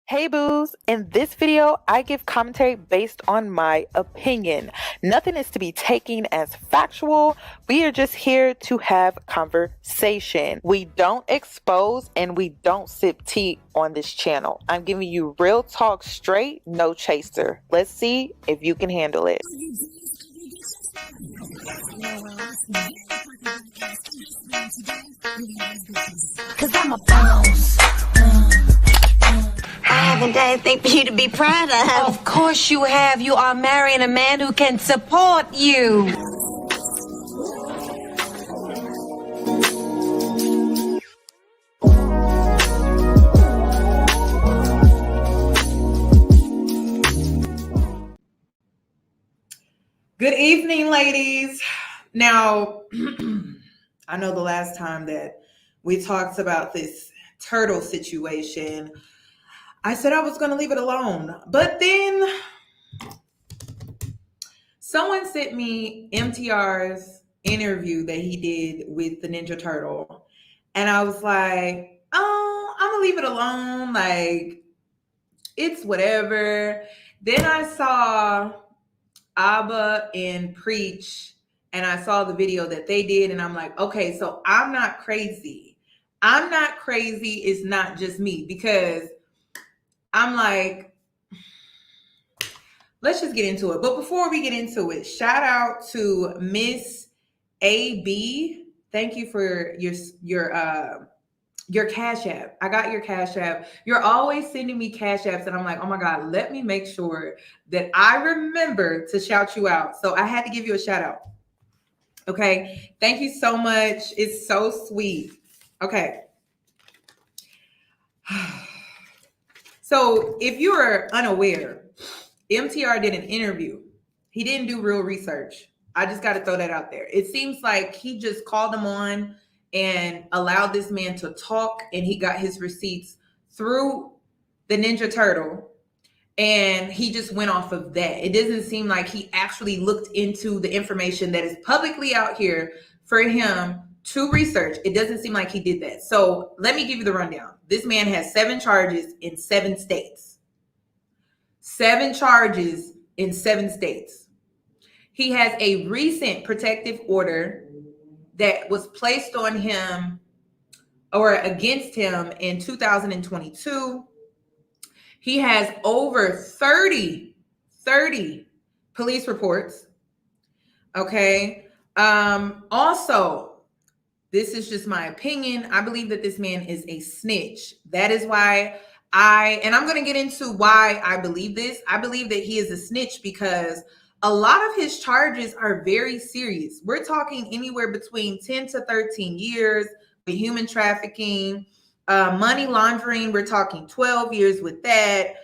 Hey boos, in this video, I give commentary based on my opinion. Nothing is to be taken as factual. We are just here to have conversation. We don't expose and we don't sip tea on this channel. I'm giving you real talk straight, no chaser. Let's see if you can handle it. Cause I'm a boss. I haven't done anything for you to be proud of. Of course you have. You are marrying a man who can support you. Good evening, ladies. Now, I know the last time that we talked about this turtle situation, I said I was going to leave it alone. But then someone sent me MTR's interview that he did with the Ninja Turtle. And I was like, oh, I'm going to leave it alone. Like, it's whatever. Then I saw Abba and Preach, and I saw the video that they did, and I'm like, okay, so I'm not crazy. I'm not crazy. It's not just me, because I'm like, let's just get into it. But before we get into it, shout out to Miss AB. Thank you for your Cash App. I got your Cash App. You're always sending me Cash Apps, and I'm like, oh my God, let me make sure that I remember to shout you out. So I had to give you a shout out. Okay. Thank you so much. It's so sweet. Okay. So if you are unaware, MTR did an interview. He didn't do real research. I just got to throw that out there. It seems like he just called him on and allowed this man to talk, and he got his receipts through the Ninja Turtle, and he just went off of that. It doesn't seem like he actually looked into the information that is publicly out here for him to research. It doesn't seem like he did that. So let me give you the rundown. This man has 7 charges in 7 states. 7 charges in 7 states. He has a recent protective order that was placed on him or against him in 2022. He has over 30 police reports. Okay. Also, this is just my opinion. I believe that this man is a snitch. That is why and I'm going to get into why I believe this. I believe that he is a snitch because a lot of his charges are very serious. We're talking anywhere between 10 to 13 years with human trafficking, money laundering. We're talking 12 years with that.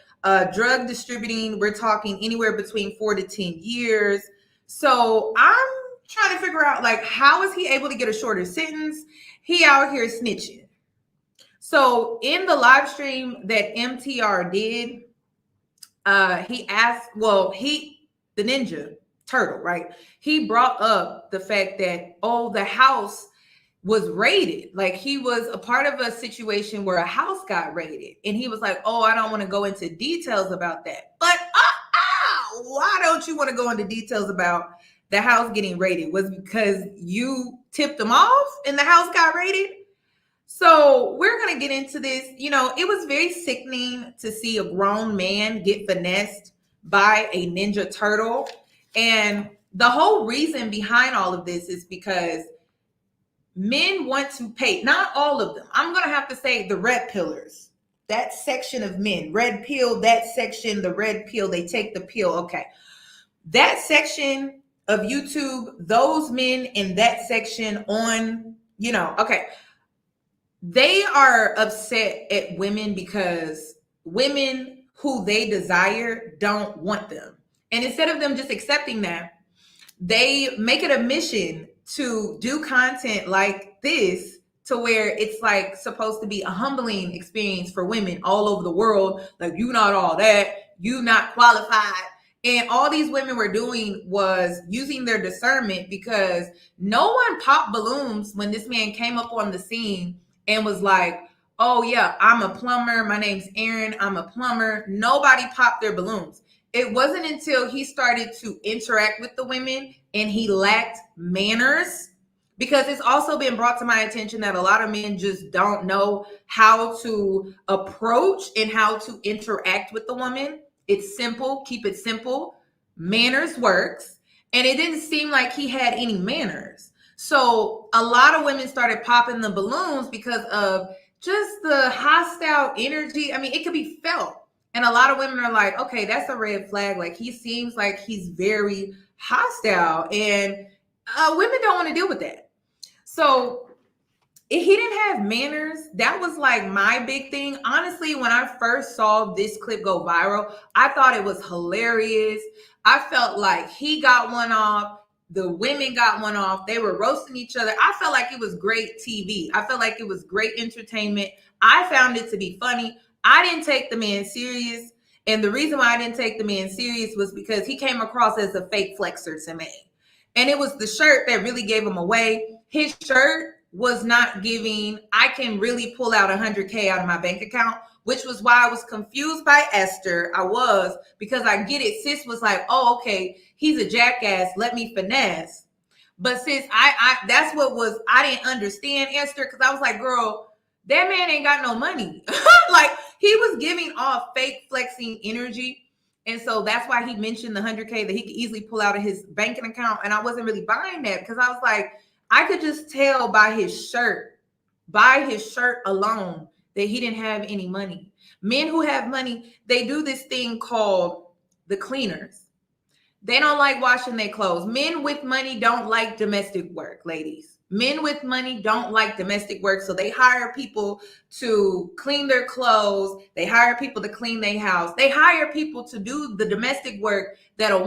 Drug distributing. We're talking anywhere between 4 to 10 years. So I'm trying to figure out, like, how is he able to get a shorter sentence? He out here snitching. So in the live stream that MTR did, he asked, the Ninja Turtle, right? He brought up the fact that, the house was raided. Like, he was a part of a situation where a house got raided. And he was like, I don't want to go into details about that. But why don't you want to go into details about the house getting raided? Was it because you tipped them off and the house got raided? So we're going to get into this. You know, it was very sickening to see a grown man get finessed by a Ninja Turtle. And the whole reason behind all of this is because men want to pay, not all of them. I'm going to have to say the red pillars, that section of men, red pill, that section, the red pill, they take the pill. Okay. That section of YouTube, those men in that section on, okay. They are upset at women because women who they desire don't want them. And instead of them just accepting that, they make it a mission to do content like this to where it's like supposed to be a humbling experience for women all over the world. Like, you not all that, you not qualified. And all these women were doing was using their discernment, because no one popped balloons when this man came up on the scene and was like, oh yeah, I'm a plumber. My name's Aaron. I'm a plumber. Nobody popped their balloons. It wasn't until he started to interact with the women and he lacked manners, because it's also been brought to my attention that a lot of men just don't know how to approach and how to interact with the woman. It's simple. Keep it simple. Manners works. And it didn't seem like he had any manners. So a lot of women started popping the balloons because of just the hostile energy. I mean, it could be felt. And a lot of women are like, okay, that's a red flag. Like, he seems like he's very hostile. And women don't want to deal with that. So if he didn't have manners, that was like my big thing. Honestly, when I first saw this clip go viral, I thought it was hilarious. I felt like he got one off. The women got one off. They were roasting each other. I felt like it was great TV. I felt like it was great entertainment. I found it to be funny. I didn't take the man serious. And the reason why I didn't take the man serious was because he came across as a fake flexer to me. And it was the shirt that really gave him away. His shirt was not giving, I can really pull out 100K out of my bank account, which was why I was confused by Esther. I was, because I get it. Sis was like, oh, okay, he's a jackass. Let me finesse. But sis, I that's what was, I didn't understand Esther, because I was like, girl, that man ain't got no money. Like, he was giving off fake flexing energy. And so that's why he mentioned the 100K that he could easily pull out of his banking account. And I wasn't really buying that, because I was like, I could just tell by his shirt alone, that he didn't have any money. Men who have money, they do this thing called the cleaners. They don't like washing their clothes. Men with money don't like domestic work, ladies. Men with money don't like domestic work. So they hire people to clean their clothes. They hire people to clean their house. They hire people to do the domestic work that a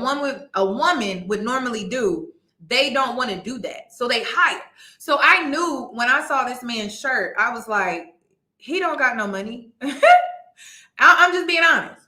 woman would normally do. They don't want to do that. So they hire. So I knew when I saw this man's shirt, I was like, he don't got no money. I'm just being honest,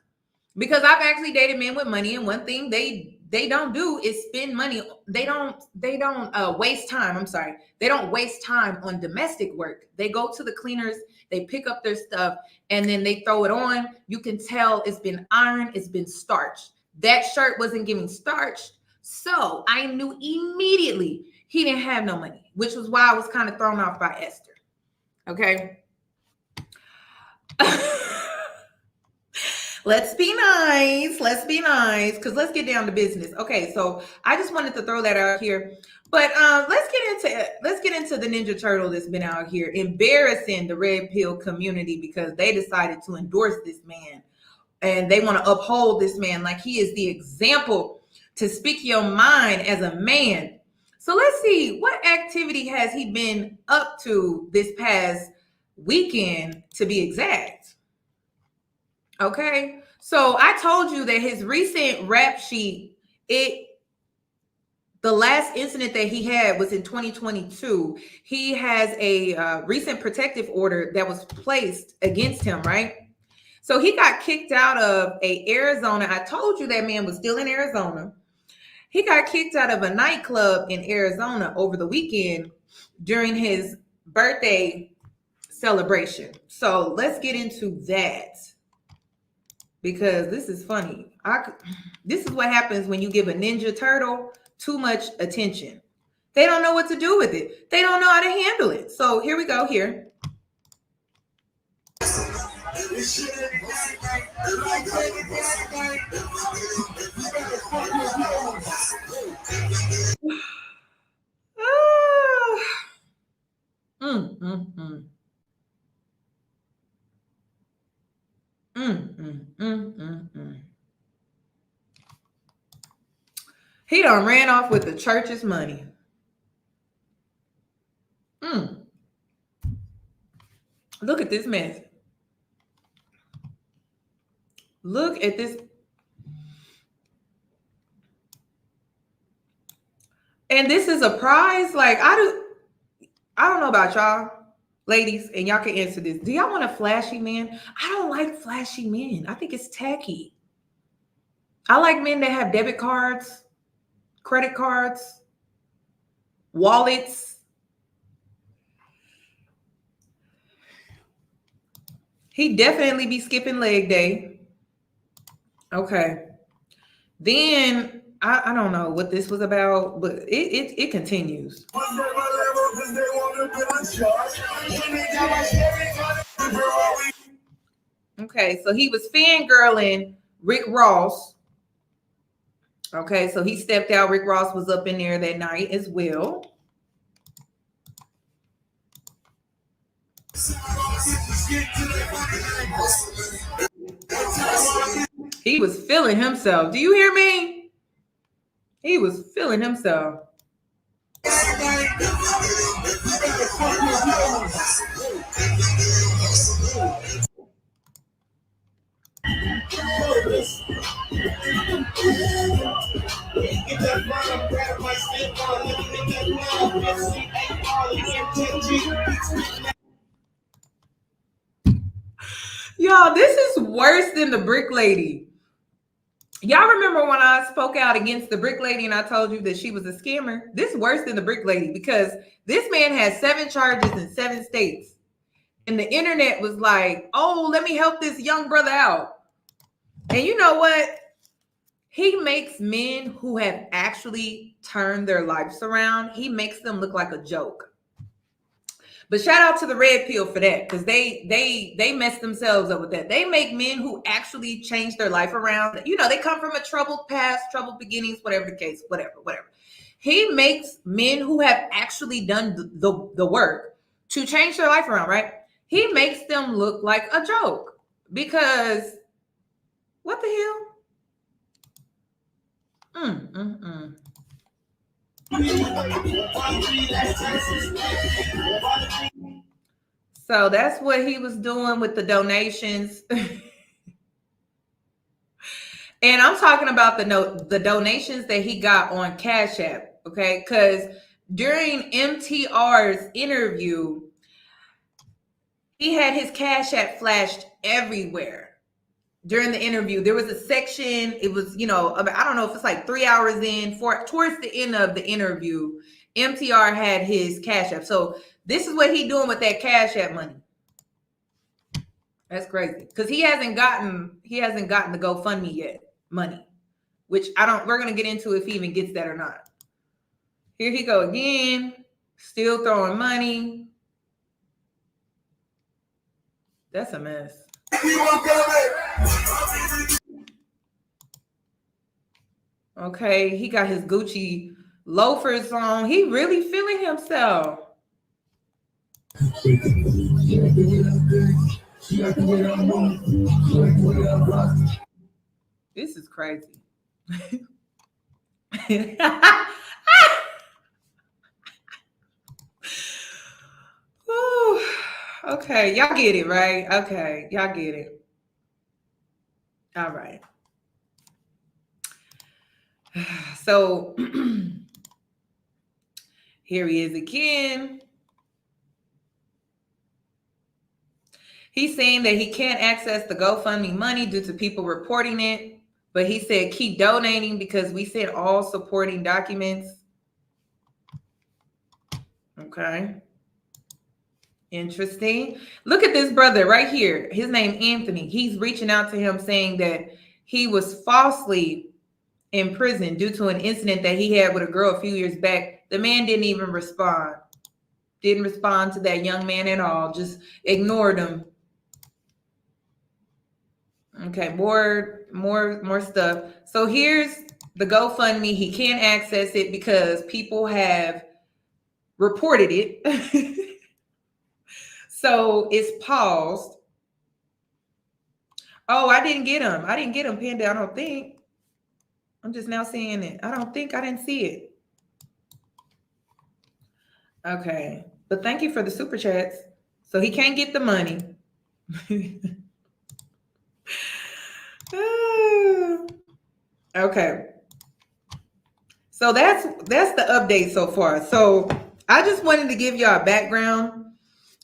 because I've actually dated men with money, and one thing they don't do is spend money. They don't waste time. I'm sorry. They don't waste time on domestic work. They go to the cleaners, they pick up their stuff, and then they throw it on. You can tell it's been ironed, it's been starched. That shirt wasn't giving starch. So I knew immediately he didn't have no money, which was why I was kind of thrown off by Esther. Okay. Let's be nice. Let's be nice, because let's get down to business. Okay, so I just wanted to throw that out here. But let's get into the Ninja Turtle that's been out here embarrassing the red pill community, because they decided to endorse this man and they want to uphold this man like he is the example to speak your mind as a man. So let's see, what activity has he been up to this past weekend, to be exact? Okay, so I told you that his recent rap sheet, the last incident that he had was in 2022. He has a recent protective order that was placed against him, right? So he got kicked out of Arizona. I told you that man was still in Arizona. He got kicked out of a nightclub in Arizona over the weekend during his birthday celebration. So let's get into that, because this is funny. This is what happens when you give a Ninja Turtle too much attention. They don't know what to do with it. They don't know how to handle it. So here we go here. He done ran off with the church's money. Look at this mess. Look at this. And this is a prize. Like, I don't know about y'all, ladies, and y'all can answer this. Do y'all want a flashy man? I don't like flashy men. I think it's tacky. I like men that have debit cards, credit cards, wallets. He definitely be skipping leg day. Okay. Then I don't know what this was about, but it continues. Okay, so he was fangirling Rick Ross. Okay, so he stepped out. Rick Ross was up in there that night as well. He was feeling himself. Do you hear me? He was feeling himself. Y'all, this is worse than the brick lady. Y'all remember when I spoke out against the brick lady and I told you that she was a scammer? This is worse than the brick lady because this man has 7 charges in 7 states. And the internet was like, oh, let me help this young brother out. And you know what? He makes men who have actually turned their lives around, he makes them look like a joke. But shout out to the red pill for that, because they messed themselves up with that. They make men who actually change their life around. You know, they come from a troubled past, troubled beginnings, whatever the case, whatever. He makes men who have actually done the work to change their life around, right? He makes them look like a joke because what the hell? So that's what he was doing with the donations. And I'm talking about the donations that he got on Cash App, okay? Because during MTR's interview, he had his Cash App flashed everywhere. During the interview, there was a section, it was, you know, I don't know if it's like 3 hours in, towards the end of the interview, MTR had his Cash App. So this is what he doing with that Cash App money. That's crazy. Because he hasn't gotten the GoFundMe yet money, which we're going to get into if he even gets that or not. Here he go again, still throwing money. That's a mess. Okay, he got his Gucci loafers on. He really feeling himself. This is crazy. Okay, y'all get it, right? Okay, y'all get it. All right. So here he is again. He's saying that he can't access the GoFundMe money due to people reporting it, but he said keep donating because we sent all supporting documents. Okay. Interesting. Look at this brother right here. His name Anthony. He's reaching out to him saying that he was falsely imprisoned due to an incident that he had with a girl a few years back. The man didn't even respond. Didn't respond to that young man at all. Just ignored him. Okay, more stuff. So here's the GoFundMe. He can't access it because people have reported it. So it's paused. Oh, I didn't get him. Panda, I don't think. I'm just now seeing it. I didn't see it. Okay. But thank you for the super chats. So he can't get the money. Okay. So that's the update so far. So I just wanted to give y'all a background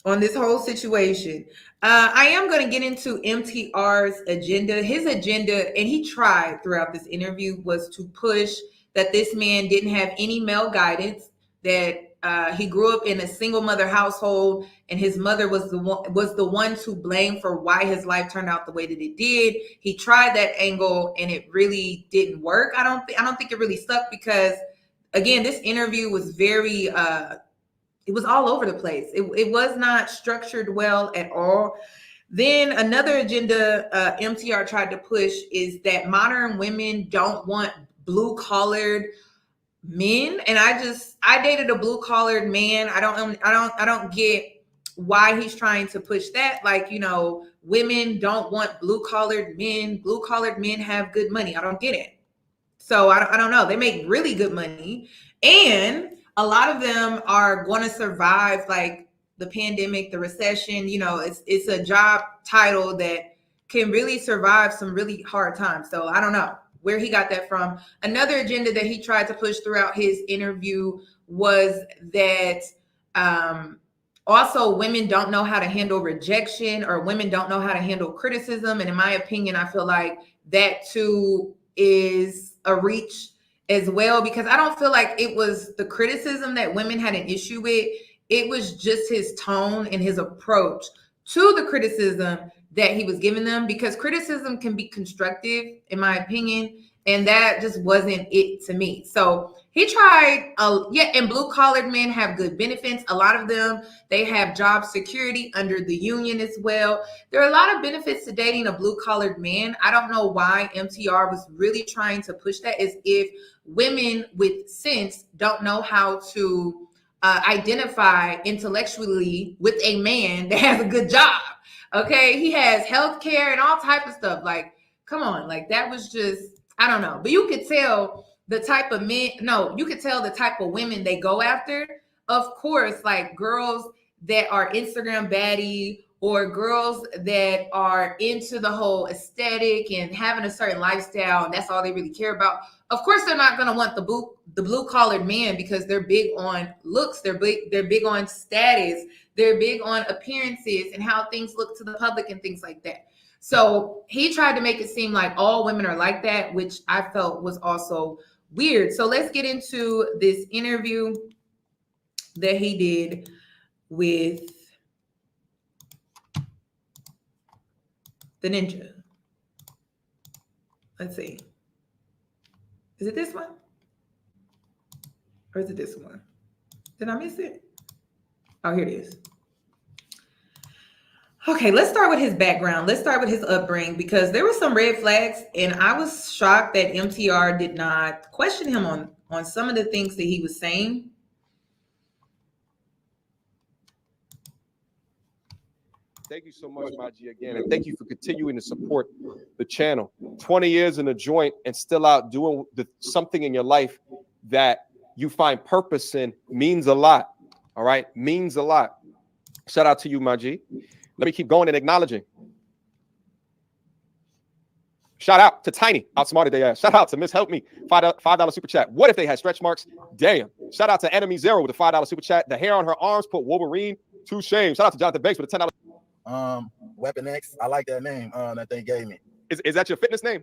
on this whole situation. I am going to get into MTR's agenda. His agenda, and he tried throughout this interview, was to push that this man didn't have any male guidance, that he grew up in a single mother household, and his mother was the one to blame for why his life turned out the way that it did. He tried that angle, and it really didn't work. I don't think it really stuck because, again, this interview was very it was all over the place. It was not structured well at all. Then another agenda MTR tried to push is that modern women don't want blue-collared men, and I dated a blue-collared man. I don't get why he's trying to push that. Like, you know, women don't want blue-collared men. Blue-collared men have good money. I don't get it. So I don't know. They make really good money, and a lot of them are going to survive like the pandemic, the recession. You know, it's a job title that can really survive some really hard times. So I don't know where he got that from. Another agenda that he tried to push throughout his interview was that also women don't know how to handle rejection, or women don't know how to handle criticism. And in my opinion, I feel like that too is a reach as well, because I don't feel like it was the criticism that women had an issue with. It was just his tone and his approach to the criticism that he was giving them, because criticism can be constructive, in my opinion, and that just wasn't it to me. So he tried, and blue-collared men have good benefits. A lot of them, they have job security under the union as well. There are a lot of benefits to dating a blue-collared man. I don't know why MTR was really trying to push that, as if women with sense don't know how to identify intellectually with a man that has a good job. Okay, he has health care and all type of stuff. Like, come on, like that was just, I don't know. But you could tell the type of men, no, you could tell the type of women they go after. Of course, like girls that are Instagram baddie, or girls that are into the whole aesthetic and having a certain lifestyle, and that's all they really care about. Of course, they're not going to want the blue-collared man, because they're big on looks, they're big on status, they're big on appearances and how things look to the public and things like that. So he tried to make it seem like all women are like that, which I felt was also weird. So let's get into this interview that he did with the ninja. Let's see. Is it this one? Or is it this one? Did I miss it? Oh, here it is. Okay, let's start with his background. Let's start with his upbringing, because there were some red flags, and I was shocked that MTR did not question him on some of the things that he was saying. Thank you so much, Maji, again, and thank you for continuing to support the channel. 20 years in the joint and still out doing something in your life that you find purpose in means a lot, all right? Means a lot. Shout out to you, Maji. Let me keep going and acknowledging. Shout out to Tiny, outsmarted they ass. Shout out to Miss Help Me, $5 super chat. What if they had stretch marks? Damn. Shout out to Enemy Zero with a $5 super chat. The hair on her arms put Wolverine to shame. Shout out to Jonathan Banks with a $10. Weapon X, I like that name that they gave me. Is that your fitness name?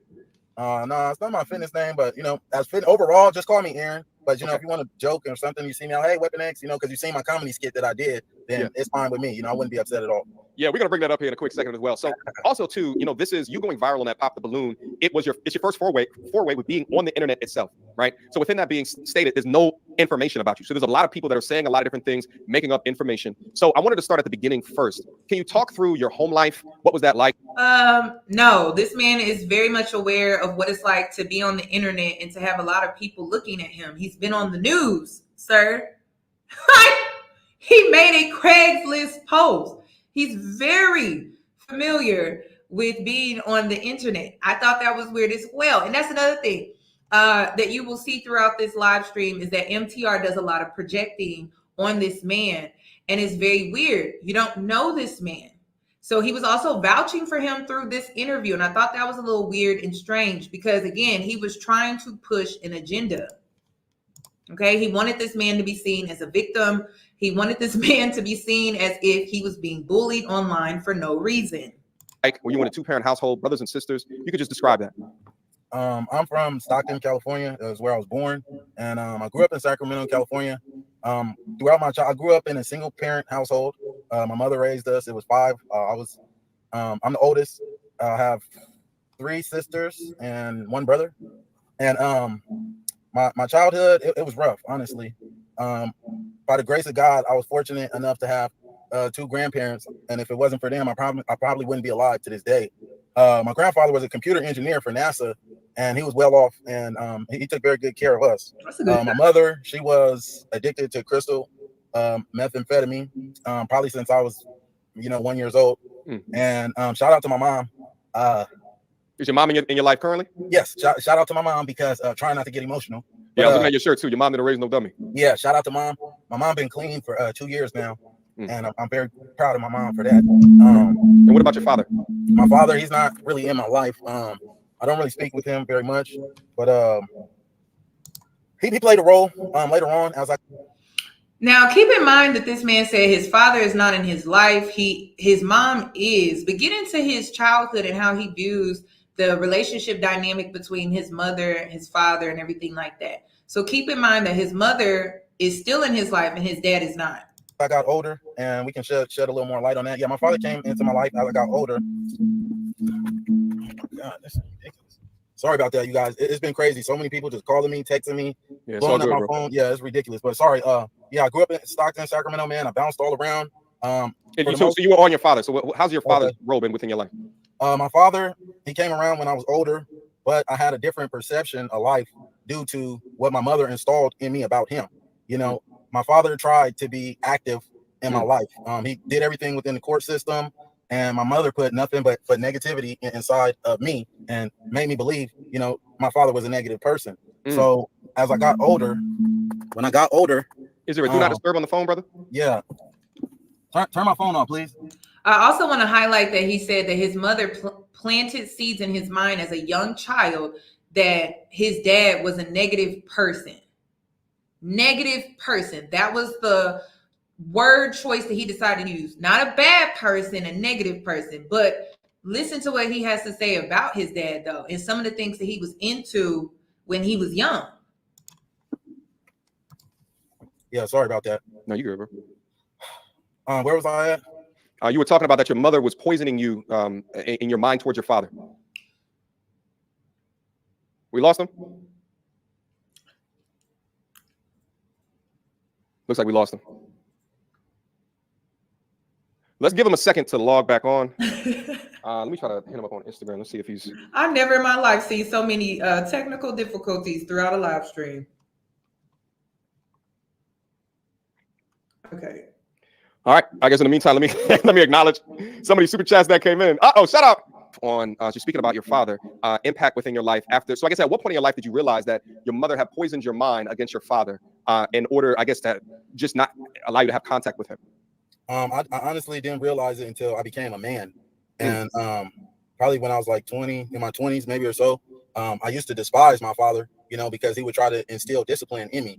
No, it's not my fitness name, but you know, as fit overall, just call me Aaron. But you know, if you want to joke or something, you see me out, hey, Weapon X, you know, because you seen my comedy skit that I did, then it's fine with me. You know, I wouldn't be upset at all. Yeah, we're gonna bring that up here in a quick second as well. So also too, you know, this is you going viral on that Pop the Balloon. It's your first foray with being on the internet itself, right? So within that being stated, there's no information about you. So there's a lot of people that are saying a lot of different things, making up information. So I wanted to start at the beginning first. Can you talk through your home life? What was that like? No, this man is very much aware of what it's like to be on the internet and to have a lot of people looking at him. He's been on the news, sir. He made a Craigslist post. He's very familiar with being on the internet. I thought that was weird as well. And that's another thing that you will see throughout this live stream is that MTR does a lot of projecting on this man. And it's very weird. You don't know this man. So he was also vouching for him through this interview. And I thought that was a little weird and strange because, again, he was trying to push an agenda. Okay, he wanted this man to be seen as a victim. He wanted this man to be seen as if he was being bullied online for no reason. Like, were you in a two-parent household, brothers and sisters? You could just describe that. I'm from Stockton, California. That was where I was born. And I grew up in Sacramento, California. Throughout my child, I grew up in a single parent household. My mother raised us. It was 5. I'm the oldest. I have 3 sisters and 1 brother. And my childhood, it was rough, honestly. By the grace of God, I was fortunate enough to have 2 grandparents, and if it wasn't for them, I probably wouldn't be alive to this day. My grandfather was a computer engineer for NASA, and he was well off, and he took very good care of us. My mother, she was addicted to crystal methamphetamine, probably since I was, 1 year old. And shout out to my mom. Is your mom in your life currently? Yes, shout out to my mom, because trying not to get emotional. Yeah, I was looking at your shirt too. Your mom didn't raise no dummy. Yeah, shout out to mom. My mom been clean for 2 years now, and I'm very proud of my mom for that. And what about your father? My father, he's not really in my life. I don't really speak with him very much, but he played a role later on. Now, keep in mind that this man said his father is not in his life. His mom is. But get into his childhood and how he views the relationship dynamic between his mother, his father, and everything like that. So keep in mind that his mother is still in his life and his dad is not. I got older, and we can shed a little more light on that. Yeah, my father came into my life as I got older. God, that's ridiculous. Sorry about that, you guys. It's been crazy. So many people just calling me, texting me, blowing up my phone. Yeah, it's ridiculous. But sorry. Yeah, I grew up in Stockton, Sacramento, man. I bounced all around. So you were on your father. So how's your father's role been within your life? My father, he came around when I was older, but I had a different perception of life due to what my mother installed in me about him. My father tried to be active in my life. He did everything within the court system, and my mother put nothing but negativity inside of me and made me believe, my father was a negative person. So as I got older, is there a do not disturb on the phone, brother? Yeah. Turn my phone on, please. I also want to highlight that he said that his mother planted seeds in his mind as a young child that his dad was a negative person. Negative person. That was the word choice that he decided to use. Not a bad person, a negative person. But listen to what he has to say about his dad, though, and some of the things that he was into when he was young. Yeah, sorry about that. No, you good, bro. Where was I at? You were talking about that your mother was poisoning you in your mind towards your father. We lost him? Looks like we lost him. Let's give him a second to log back on. Let me try to hit him up on Instagram. Let's see if he's... I've never in my life seen so many technical difficulties throughout a live stream. Okay. All right. I guess in the meantime, let me acknowledge some of these super chats that came in. Shout out on you're speaking about your father, impact within your life after. So I guess at what point in your life did you realize that your mother had poisoned your mind against your father in order, I guess, to just not allow you to have contact with him? I honestly didn't realize it until I became a man. And probably when I was like 20, in my 20s, maybe or so, I used to despise my father, because he would try to instill discipline in me.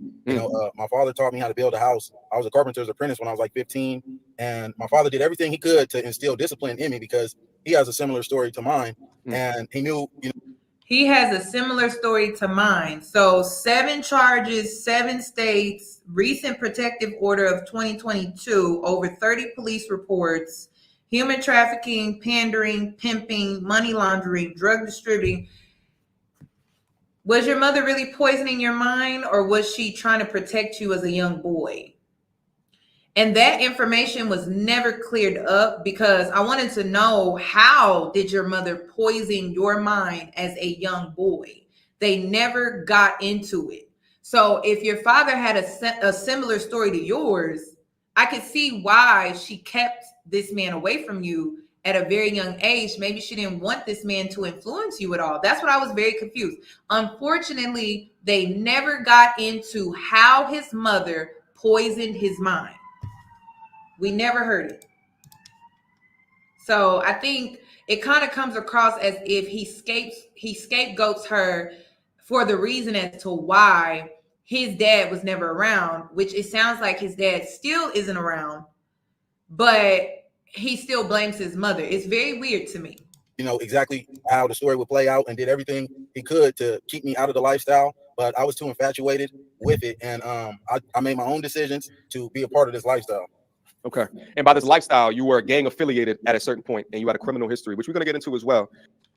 My father taught me how to build a house. I was a carpenter's apprentice when I was like 15. And my father did everything he could to instill discipline in me because he has a similar story to mine. And he knew, He has a similar story to mine. So 7 charges, 7 states, recent protective order of 2022, over 30 police reports, human trafficking, pandering, pimping, money laundering, drug distributing. Was your mother really poisoning your mind, or was she trying to protect you as a young boy? And that information was never cleared up because I wanted to know, how did your mother poison your mind as a young boy? They never got into it. So if your father had a similar story to yours, I could see why she kept this man away from you at a very young age. Maybe she didn't want this man to influence you at all. That's what I was very confused. Unfortunately, they never got into how his mother poisoned his mind. We never heard it. So I think it kind of comes across as if he scapegoats her for the reason as to why his dad was never around, which it sounds like his dad still isn't around, but he still blames his mother. It's very weird to me. Exactly how the story would play out, and did everything he could to keep me out of the lifestyle. But I was too infatuated with it, and I made my own decisions to be a part of this lifestyle. Okay. And by this lifestyle, you were gang affiliated at a certain point, and you had a criminal history, which we're going to get into as well.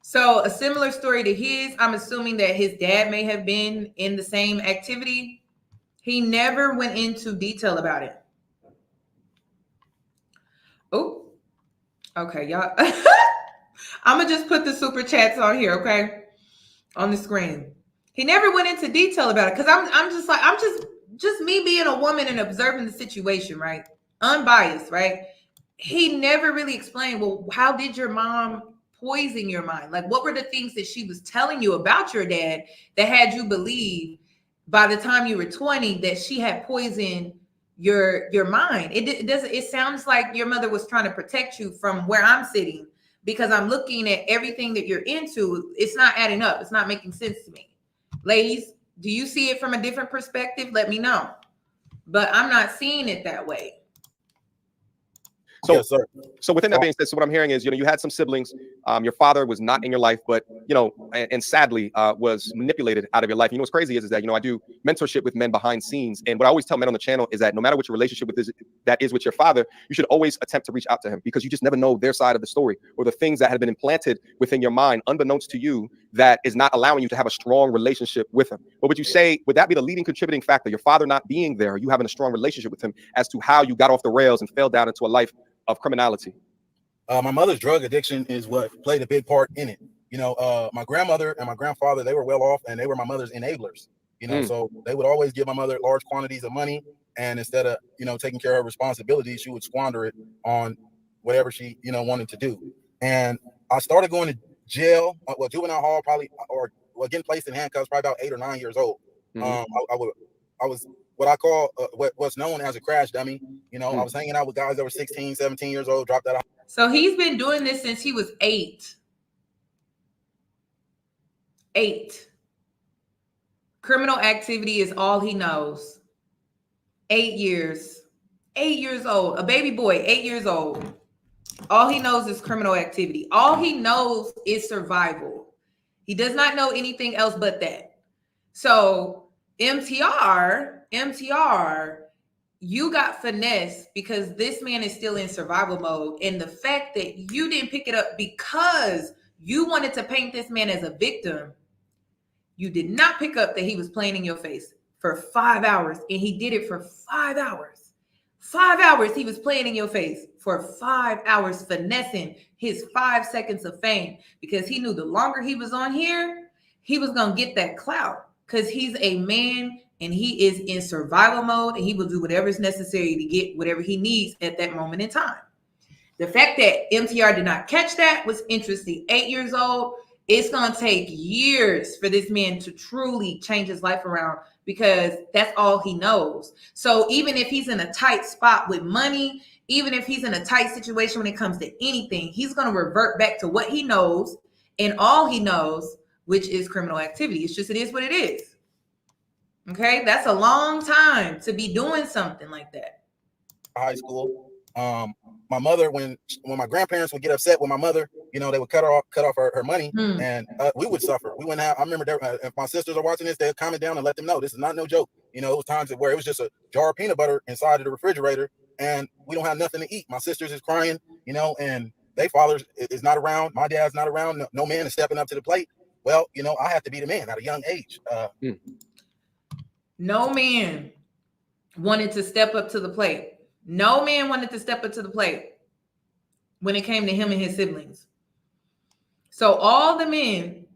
So a similar story to his, I'm assuming that his dad may have been in the same activity. He never went into detail about it. Oh, okay, y'all. I'm gonna just put the super chats on here, okay, on the screen. He never went into detail about it because I'm just me being a woman and observing the situation, right? Unbiased, right? He never really explained, well, how did your mom poison your mind? Like, what were the things that she was telling you about your dad that had you believe by the time you were 20 that she had poisoned your mind? It sounds like your mother was trying to protect you from where I'm sitting, because I'm looking at everything that you're into. It's not adding up. It's not making sense to me. Ladies, do you see it from a different perspective? Let me know. But I'm not seeing it that way. So, Yes, sir. so within that being said, so what I'm hearing is, you had some siblings. Your father was not in your life, but and sadly was manipulated out of your life. You know what's crazy is that I do mentorship with men behind scenes, and what I always tell men on the channel is that no matter what your relationship with that is with your father, you should always attempt to reach out to him, because you just never know their side of the story or the things that have been implanted within your mind, unbeknownst to you, that is not allowing you to have a strong relationship with him. What would you say? Would that be the leading contributing factor? Your father not being there, you having a strong relationship with him, as to how you got off the rails and fell down into a life of criminality? My mother's drug addiction is what played a big part in it. My grandmother and my grandfather, they were well off, and they were my mother's enablers. So they would always give my mother large quantities of money, and instead of taking care of her responsibilities, she would squander it on whatever she wanted to do. And I started going to jail, juvenile hall, probably, or getting placed in handcuffs probably about 8 or 9 years old. I was what I call what's known as a crash dummy. I was hanging out with guys that were 16, 17 years old, dropped out of. So he's been doing this since he was 8. 8. Criminal activity is all he knows. 8 years. 8 years old. A baby boy, 8 years old. All he knows is criminal activity. All he knows is survival. He does not know anything else but that. So MTR, you got finessed because this man is still in survival mode. And the fact that you didn't pick it up because you wanted to paint this man as a victim, you did not pick up that he was playing in your face for 5 hours. And he did it for 5 hours. 5 hours he was playing in your face for 5 hours, finessing his 5 seconds of fame, because he knew the longer he was on here, he was going to get that clout, because he's a man and he is in survival mode, and he will do whatever is necessary to get whatever he needs at that moment in time. The fact that MTR did not catch that was interesting. 8 years old. It's going to take years for this man to truly change his life around, because that's all he knows. So even if he's in a tight spot with money, even if he's in a tight situation when it comes to anything, he's going to revert back to what he knows and all he knows, which is criminal activity. It's just, it is what it is. Okay, that's a long time to be doing something like that. High school. My mother, when my grandparents would get upset with my mother, they would cut off her money, and we would suffer. We wouldn't have. I remember if my sisters are watching this, they'd comment down and let them know this is not no joke. It was times where it was just a jar of peanut butter inside of the refrigerator, and we don't have nothing to eat. My sisters is crying, and their father is not around. My dad's not around. No man is stepping up to the plate. Well, I have to be the man at a young age. No man wanted to step up to the plate. No man wanted to step up to the plate when it came to him and his siblings. So all the men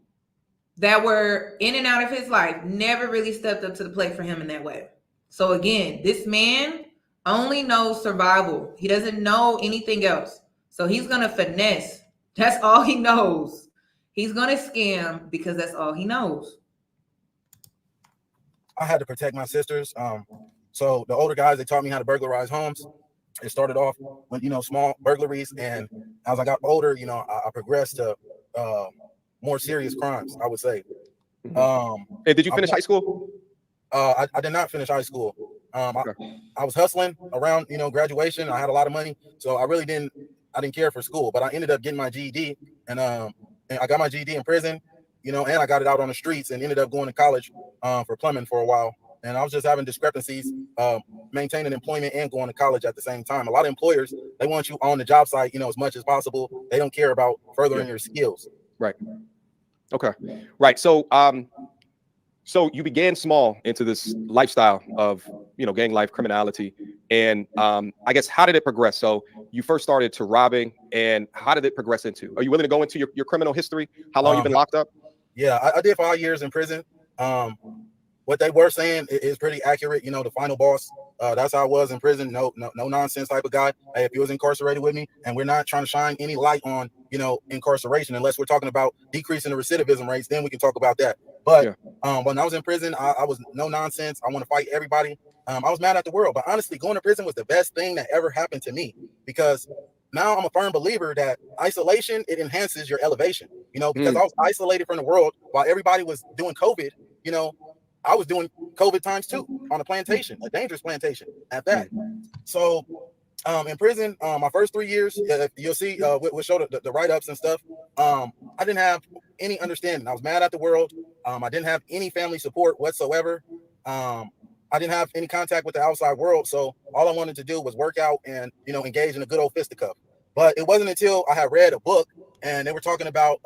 that were in and out of his life never really stepped up to the plate for him in that way. So again, this man only knows survival. He doesn't know anything else. So he's going to finesse. That's all he knows. He's going to scam because that's all he knows. I had to protect my sisters. So the older guys, they taught me how to burglarize homes. It started off with, small burglaries. And as I got older, I progressed to more serious crimes, I would say. And did you finish high school? I did not finish high school. I was hustling around, graduation. I had a lot of money. So I didn't care for school, but I ended up getting my GED, and I got my GED in prison, and I got it out on the streets and ended up going to college for plumbing for a while. and I was just having discrepancies, maintaining employment and going to college at the same time. A lot of employers, they want you on the job site, as much as possible. They don't care about furthering your skills. Right. Okay. Right. So, so you began small into this lifestyle of, gang life, criminality, and I guess how did it progress? So you first started to robbing, and how did it progress into? Are you willing to go into your criminal history? How long you've been locked up? Yeah, I did 5 years in prison. What they were saying is pretty accurate. The final boss, that's how I was in prison. No nonsense type of guy. Hey, if you was incarcerated with me, and we're not trying to shine any light on, incarceration, unless we're talking about decreasing the recidivism rates, then we can talk about that. But when I was in prison, I was no nonsense. I want to fight everybody. I was mad at the world, but honestly, going to prison was the best thing that ever happened to me, because now I'm a firm believer that isolation, it enhances your elevation, because I was isolated from the world while everybody was doing COVID, I was doing COVID times 2 on a plantation, a dangerous plantation at that. So in prison, my first 3 years, you'll see, we'll show the write-ups and stuff. I didn't have any understanding. I was mad at the world. I didn't have any family support whatsoever. I didn't have any contact with the outside world. So all I wanted to do was work out and, engage in a good old fisticuff. But it wasn't until I had read a book and they were talking about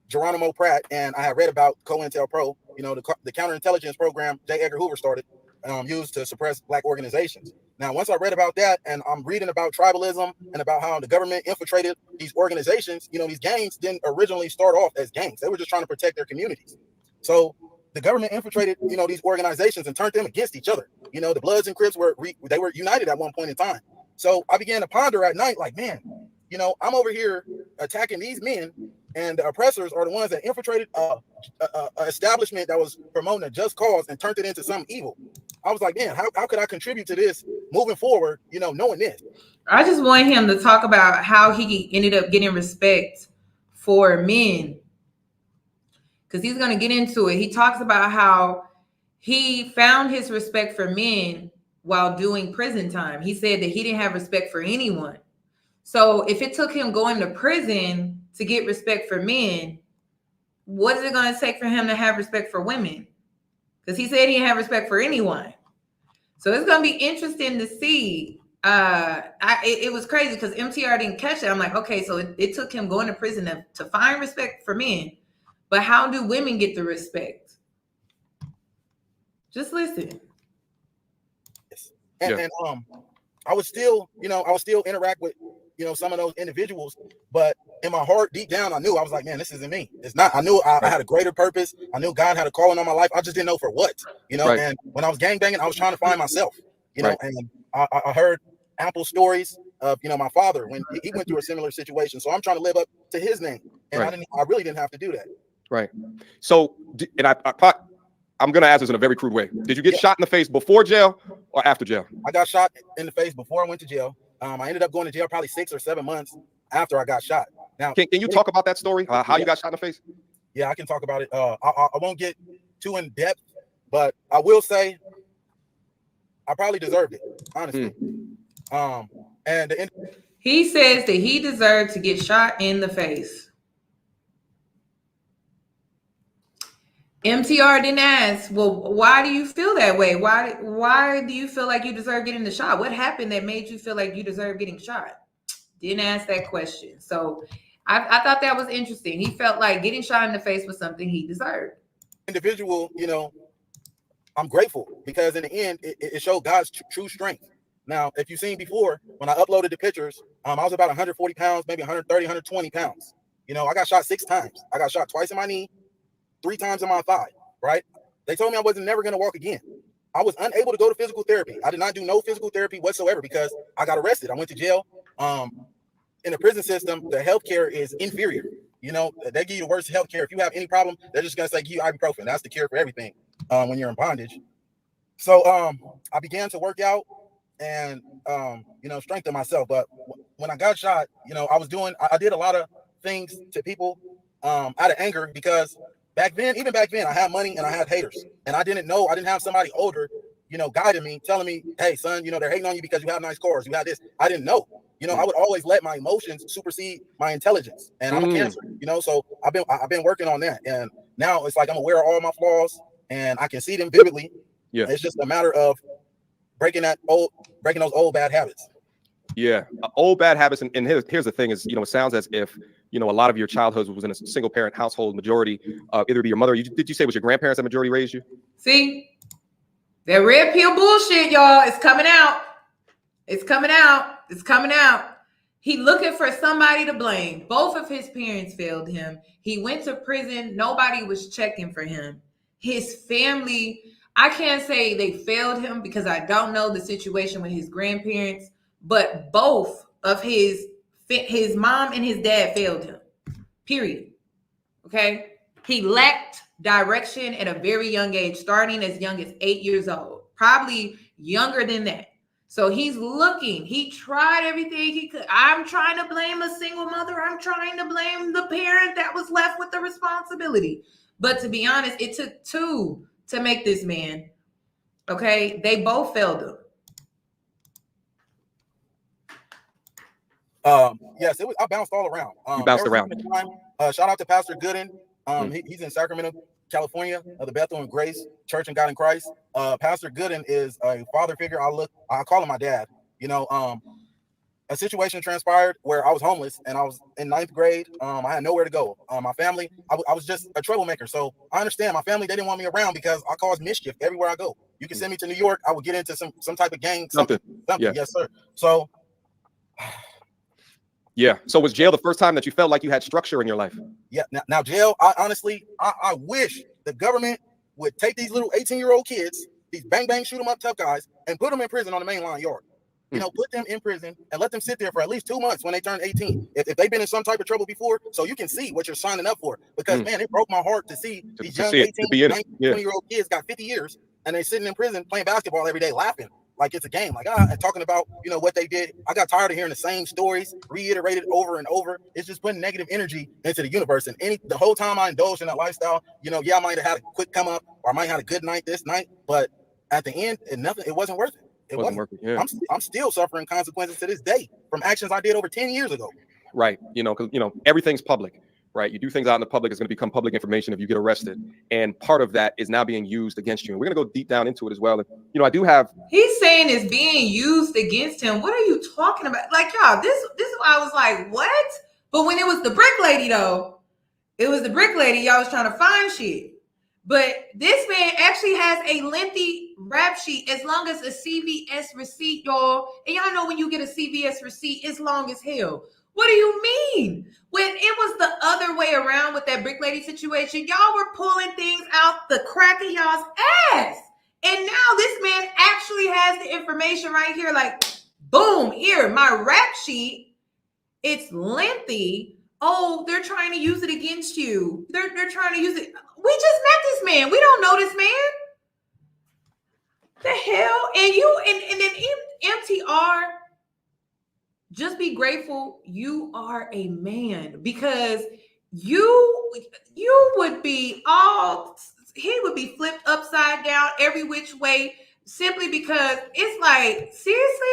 Geronimo Pratt, and I had read about COINTELPRO, the counterintelligence program J. Edgar Hoover started, used to suppress Black organizations. Now, once I read about that, and I'm reading about tribalism and about how the government infiltrated these organizations, these gangs didn't originally start off as gangs. They were just trying to protect their communities. So the government infiltrated, these organizations and turned them against each other. The Bloods and Crips were united at one point in time. So I began to ponder at night, like, man, I'm over here attacking these men, and the oppressors are the ones that infiltrated a establishment that was promoting a just cause and turned it into some evil. I was like, man, how could I contribute to this moving forward, knowing this? I just want him to talk about how he ended up getting respect for men, because he's going to get into it. He talks about how he found his respect for men while doing prison time. He said that he didn't have respect for anyone. So if it took him going to prison to get respect for men, what is it going to take for him to have respect for women? Because he said he didn't have respect for anyone. So it's going to be interesting to see. It was crazy because MTR didn't catch it. I'm like, okay, so it took him going to prison to find respect for men. But how do women get the respect? Just listen. And I was still interact with, some of those individuals, but in my heart, deep down, I knew, I was like, man, this isn't me. It's not. I knew I had a greater purpose. I knew God had a calling on my life. I just didn't know for what, and when I was gangbanging, I was trying to find myself, and I heard ample stories of, my father when he went through a similar situation. So I'm trying to live up to his name. And I really didn't have to do that. Right. So, and I'm going to ask this in a very crude way. Did you get shot in the face before jail or after jail? I got shot in the face before I went to jail. I ended up going to jail probably 6 or 7 months after I got shot. Now, can you talk about that story? How you got shot in the face? Yeah, I can talk about it. I won't get too in depth, but I will say I probably deserved it, honestly. He says that he deserved to get shot in the face. MTR didn't ask, well, why do you feel that way? Why do you feel like you deserve getting the shot? What happened that made you feel like you deserve getting shot? Didn't ask that question. So I thought that was interesting. He felt like getting shot in the face was something he deserved. Individual, I'm grateful because in the end, it showed God's true strength. Now, if you've seen before, when I uploaded the pictures, I was about 140 pounds, maybe 130, 120 pounds. I got shot 6 times. I got shot twice in my knee, 3 times in my thigh, right? They told me I wasn't never going to walk again. I was unable to go to physical therapy. I did not do no physical therapy whatsoever because I got arrested. I went to jail. In the prison system, the healthcare is inferior. They give you the worst healthcare. If you have any problem, they're just going to say, give you ibuprofen. That's the cure for everything when you're in bondage. So I began to work out and, strengthen myself. But when I got shot, I did a lot of things to people out of anger because even back then, I had money and I had haters. And I didn't have somebody older, guiding me, telling me, hey, son, they're hating on you because you have nice cars. You have this. I didn't know. I would always let my emotions supersede my intelligence. And I'm a Cancer, so I've been working on that. And now it's like I'm aware of all my flaws and I can see them vividly. Yeah. It's just a matter of breaking those old bad habits. Yeah, old bad habits. And here's the thing: is it sounds as if a lot of your childhood was in a single parent household. Majority, either be your mother. Did you say it was your grandparents that majority raised you? See, that red pill bullshit, y'all, is coming out. It's coming out. It's coming out. He looking for somebody to blame. Both of his parents failed him. He went to prison. Nobody was checking for him. His family, I can't say they failed him because I don't know the situation with his grandparents, but both of his mom and his dad failed him. Period. Okay? He lacked direction at a very young age, starting as young as 8 years old, probably younger than that. So he's looking. He tried everything he could. I'm trying to blame a single mother. I'm trying to blame the parent that was left with the responsibility. But to be honest, it took two to make this man. Okay? They both failed him. Yes, it was. I bounced all around. You bounced around. Shout out to Pastor Gooden. He's in Sacramento, California, the Bethel and Grace Church and God in Christ. Pastor Gooden is a father figure. I call him my dad. A situation transpired where I was homeless and I was in 9th grade. I had nowhere to go. My family, I was just a troublemaker. So I understand my family, they didn't want me around because I caused mischief everywhere I go. You can send me to New York, I would get into some type of gang, something. Yeah. Yes, sir. So yeah. So was jail the first time that you felt like you had structure in your life? Yeah. Now jail, I wish the government would take these little 18-year-old kids, these bang bang shoot them up tough guys, and put them in prison on the main line yard. Put them in prison and let them sit there for at least 2 months when they turn 18. If they've been in some type of trouble before, so you can see what you're signing up for. Because man, it broke my heart to see these young 18, 20-year-old kids got 50 years and they're sitting in prison playing basketball every day, laughing like it's a game, and talking about what they did. I got tired of hearing the same stories reiterated over and over. It's just putting negative energy into the universe. And the whole time I indulged in that lifestyle, I might have had a quick come up, or I might have had a good night this night, but at the end, it wasn't worth it. It wasn't worth it. Yeah. I'm still suffering consequences to this day from actions I did over 10 years ago. Right. Because everything's public. Right. You do things out in the public, it's going to become public information if you get arrested. And part of that is now being used against you. And we're going to go deep down into it as well. And, I do have. He's saying it's being used against him. What are you talking about? Like, y'all, this is why I was like, what? But when it was the brick lady, though, y'all was trying to find shit. But this man actually has a lengthy rap sheet as long as a CVS receipt, y'all. And y'all know when you get a CVS receipt, it's long as hell. What do you mean? When it was the other way around with that brick lady situation, y'all were pulling things out the crack of y'all's ass. And now this man actually has the information right here. Like, boom, here, my rap sheet. It's lengthy. Oh, they're trying to use it against you. They're trying to use it. We just met this man. We don't know this man. The hell? And then MTR, just be grateful you are a man, because you would be he would be flipped upside down every which way, simply because it's like, seriously?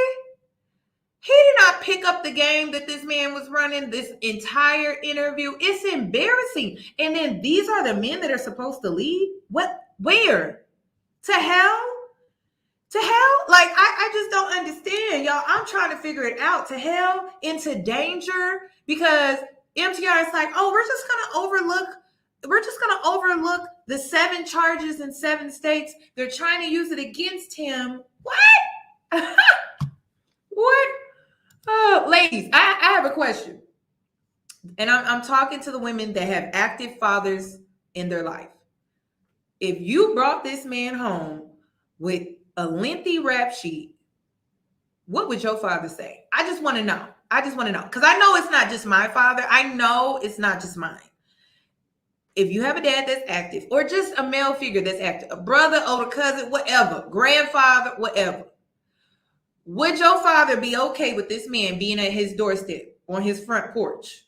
He did not pick up the game that this man was running this entire interview. It's embarrassing. And then these are the men that are supposed to lead? What? Where? To hell? To hell? Like, I just don't understand, y'all. I'm trying to figure it out. To hell? Into danger? Because MTR is like, oh, we're just going to overlook the 7 charges in 7 states. They're trying to use it against him. What? What? Oh, ladies, I have a question. And I'm talking to the women that have active fathers in their life. If you brought this man home with a lengthy rap sheet, what would your father say? I just want to know. Because I know it's not just my father. I know it's not just mine. If you have a dad that's active, or just a male figure that's active, a brother, older cousin, whatever, grandfather, whatever, would your father be okay with this man being at his doorstep on his front porch?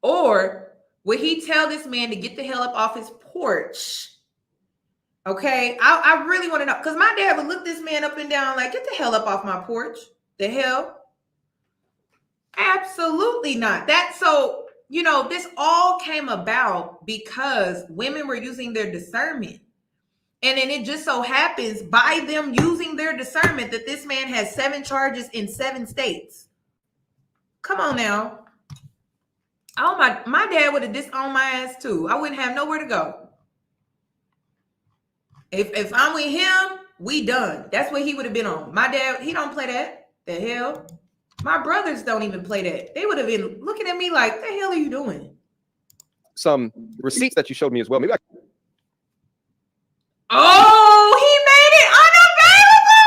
Or would he tell this man to get the hell up off his porch? Okay, I really want to know, because my dad would look this man up and down like, get the hell up off my porch. The hell? Absolutely not. So, this all came about because women were using their discernment. And then it just so happens by them using their discernment that this man has 7 charges in 7 states. Come on now. Oh my dad would have disowned my ass too. I wouldn't have nowhere to go. If I'm with him, we done. That's what he would have been on. My dad, he don't play that. The hell? My brothers don't even play that. They would have been looking at me like, the hell are you doing? Some receipts that you showed me as well. Maybe Oh, he made it unavailable.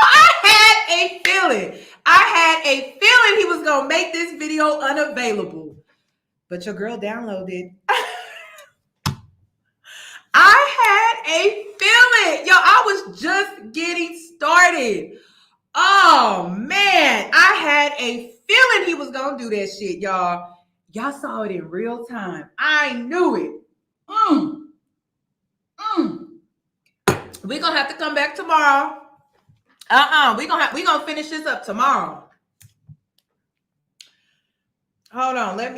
I had a feeling he was going to make this video unavailable. But your girl downloaded. I had a feeling. Yo, I was just getting started. Oh, man. I had a feeling he was going to do that shit, y'all. Y'all saw it in real time. I knew it. We're going to have to come back tomorrow. We're going to finish this up tomorrow. Hold on. Wait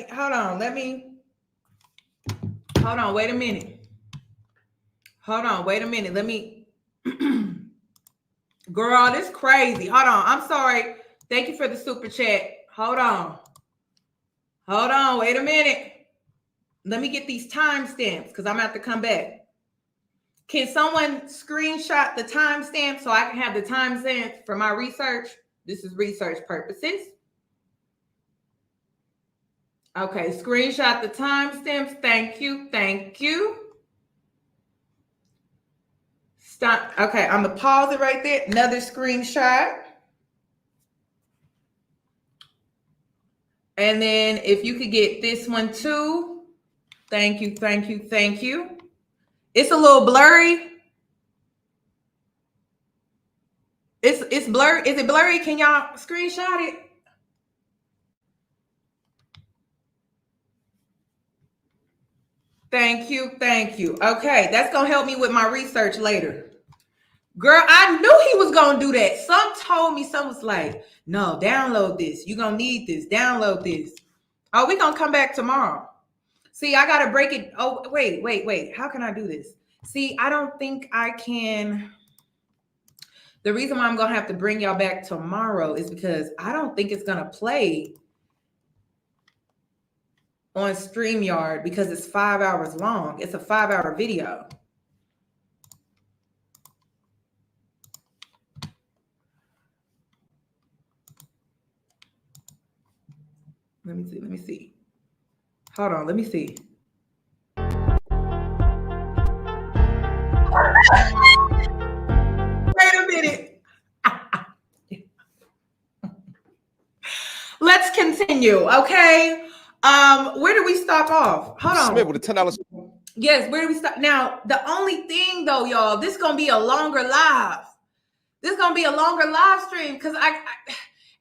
a minute. Let me. Girl, this crazy. Hold on. I'm sorry. Thank you for the super chat. Hold on. Wait a minute. Let me get these timestamps because I'm going to have to come back. Can someone screenshot the timestamp so I can have the timestamp for my research? This is research purposes. Okay, screenshot the timestamps. Thank you. Stop. Okay, I'm gonna pause it right there. Another screenshot. And then if you could get this one too. Thank you. It's a little blurry. It's blurry. Is it blurry? Can y'all screenshot it? Thank you. Okay, that's gonna help me with my research later. Girl, I knew he was gonna do that. Some told me, some was like, no, download this. You're gonna need this. Download this. Oh, we're gonna come back tomorrow. See, I gotta break it. Oh, wait. How can I do this? See, I don't think I can. The reason why I'm gonna have to bring y'all back tomorrow is because I don't think it's gonna play on StreamYard because it's 5 hours long. It's a 5-hour video. Let me see. Hold on, let me see. Wait a minute. Let's continue, okay? Where do we stop off? Hold on. Smith with the $10. Yes, where do we stop? Now, the only thing though, y'all, this is gonna be a longer live. This is gonna be a longer live stream because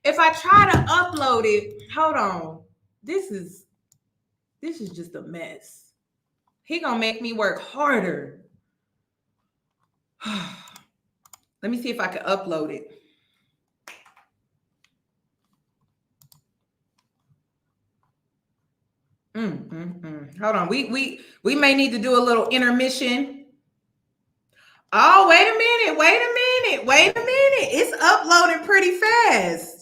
if I try to upload it, hold on. This is just a mess. He gonna make me work harder. Let me see if I can upload it. Hold on. We may need to do a little intermission. Oh, wait a minute. It's uploading pretty fast.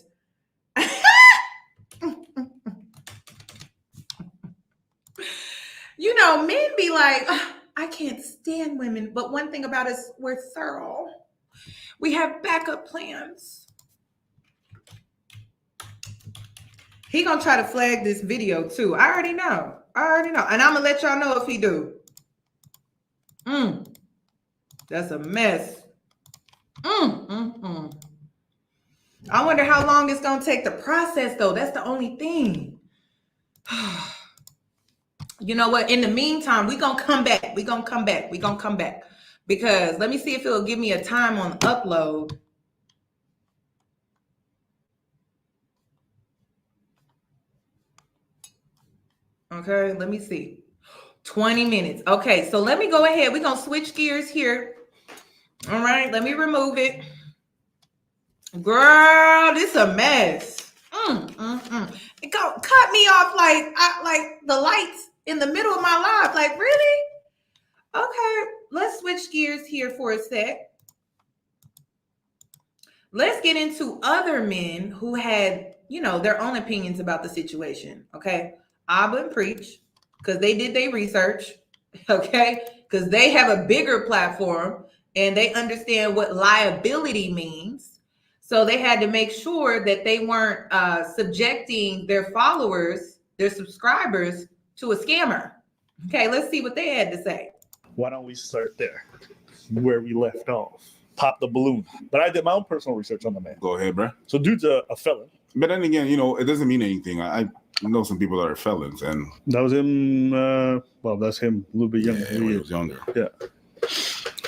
You know, men be like, I can't stand women. But one thing about us, we're thorough. We have backup plans. He gonna try to flag this video too. I already know. And I'm gonna let y'all know if he do. That's a mess. I wonder how long it's gonna take to process though. That's the only thing. You know what? In the meantime, we're gonna come back. Because let me see if it'll give me a time on upload. Okay, let me see. 20 minutes. Okay, so let me go ahead. We're going to switch gears here. All right, let me remove it. Girl, this is a mess. It cut me off like the lights in the middle of my life. Like, really? Okay, let's switch gears here for a sec. Let's get into other men who had, their own opinions about the situation. Okay. Abba and Preach, because they did their research. Okay. Because they have a bigger platform and they understand what liability means. So they had to make sure that they weren't subjecting their followers, their subscribers, to a scammer. Okay. Let's see what they had to say. Why don't we start there, where we left off? Pop the balloon. But I did my own personal research on the man. Go ahead, bro. So dude's a felon. But then again, it doesn't mean anything. I know some people that are felons, and that was him. That's him a little bit younger. Yeah, he was younger. Yeah.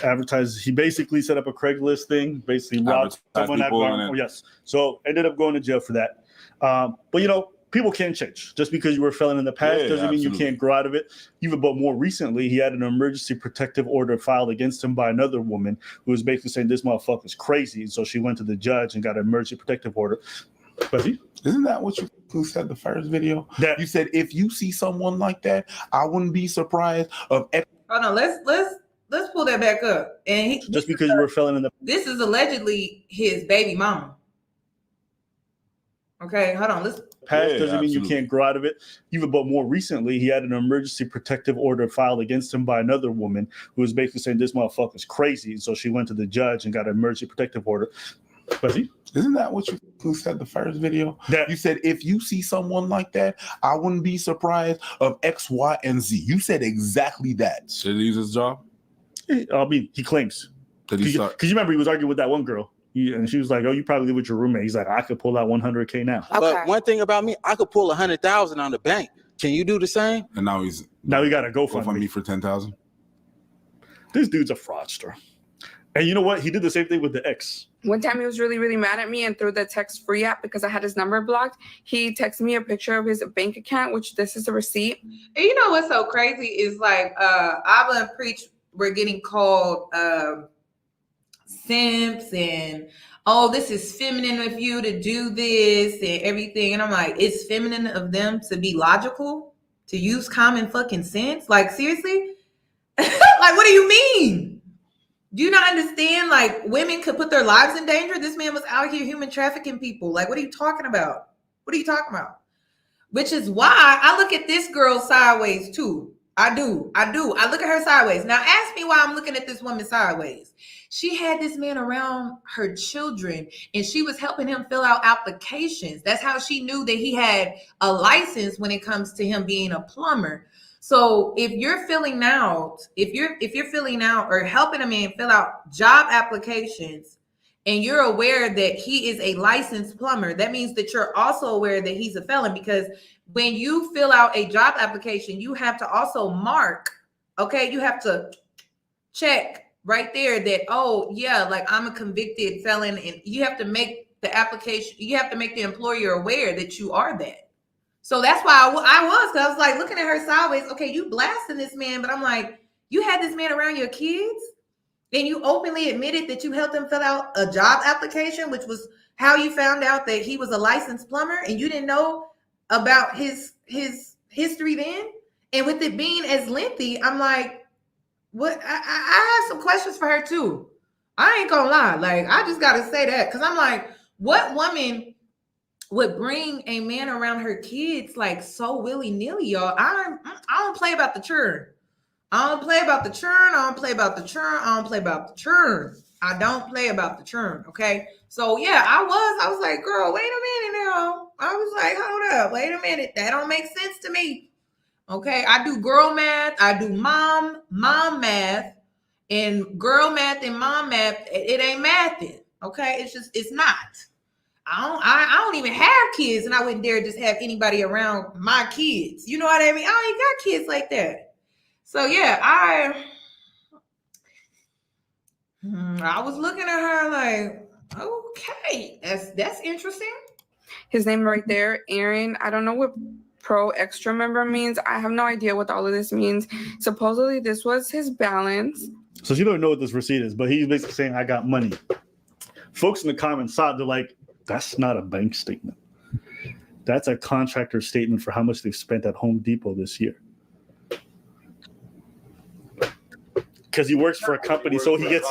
Advertised. He basically set up a Craigslist thing. Basically robbed someone. Yes. So ended up going to jail for that. But people can change. Just because you were a felon in the past doesn't mean you can't grow out of it. Even but more recently, he had an emergency protective order filed against him by another woman who was basically saying this motherfucker's crazy. And so she went to the judge and got an emergency protective order. But isn't that what you said the first video? You said if you see someone like that, I wouldn't be surprised of. Hold on, let's pull that back up. And just because you were a felon in the this is allegedly his baby mama. Okay, hold on. Past doesn't mean you can't grow out of it. Even but more recently, he had an emergency protective order filed against him by another woman who was basically saying this motherfucker's crazy. And so she went to the judge and got an emergency protective order. But isn't that what you said the first video? You said if you see someone like that, I wouldn't be surprised of X, Y, and Z. You said exactly that. Should he lose his job? I mean, he claims. Did he start? Because you remember he was arguing with that one girl. And she was like, "Oh, you probably live with your roommate." He's like, "I could pull out 100K now." Okay. But one thing about me, I could pull 100,000 on the bank. Can you do the same? And now he got to go for me for 10,000. This dude's a fraudster. And you know what? He did the same thing with the ex. One time he was really, really mad at me, and through the text free app, because I had his number blocked, he texted me a picture of his bank account, which this is a receipt. And you know what's so crazy is like Abba and Preach were getting called simps and this is feminine of you to do this and everything. And I'm like, it's feminine of them to be logical, to use common fucking sense. Like, seriously? Like, what do you mean? Do you not understand? Like, women could put their lives in danger. This man was out here human trafficking people. Like, what are you talking about? What are you talking about? Which is why I look at this girl sideways too. I do. I look at her sideways. Now ask me why I'm looking at this woman sideways. She had this man around her children and she was helping him fill out applications. That's how she knew that he had a license when it comes to him being a plumber. So if you're filling out, if you're filling out or helping a man fill out job applications and you're aware that he is a licensed plumber, that means that you're also aware that he's a felon, because when you fill out a job application, you have to also mark, okay, you have to check right there that, oh yeah, like I'm a convicted felon, and you have to make the application, you have to make the employer aware that you are that. So that's why I was like looking at her sideways. Okay, you blasting this man, but I'm like, you had this man around your kids and you openly admitted that you helped him fill out a job application, which was how you found out that he was a licensed plumber, and you didn't know about his history then. And with it being as lengthy, I'm like, what? I have some questions for her too. I ain't gonna lie. Like, I just gotta say that, because I'm like, what woman would bring a man around her kids like so willy-nilly, y'all? I don't play about the churn. I don't play about the churn. I don't play about the churn. I don't play about the churn. I don't play about the churn. Okay. So yeah, I was like, girl, wait a minute now. I was like, hold up, wait a minute. That don't make sense to me. Okay. I do girl math. I do mom math, and girl math and mom math. It ain't mathing. Okay. It's not. I don't even have kids, and I wouldn't dare just have anybody around my kids. You know what I mean? I ain't got kids like that. So yeah, I was looking at her like, okay, that's interesting. His name right there, Aaron. I don't know what pro extra member means. I have no idea what all of this means. Supposedly this was his balance. So you don't know what this receipt is, but he's basically saying, I got money. Folks in the comments they're like, that's not a bank statement. That's a contractor statement for how much they've spent at Home Depot this year. because he works for a company, so he gets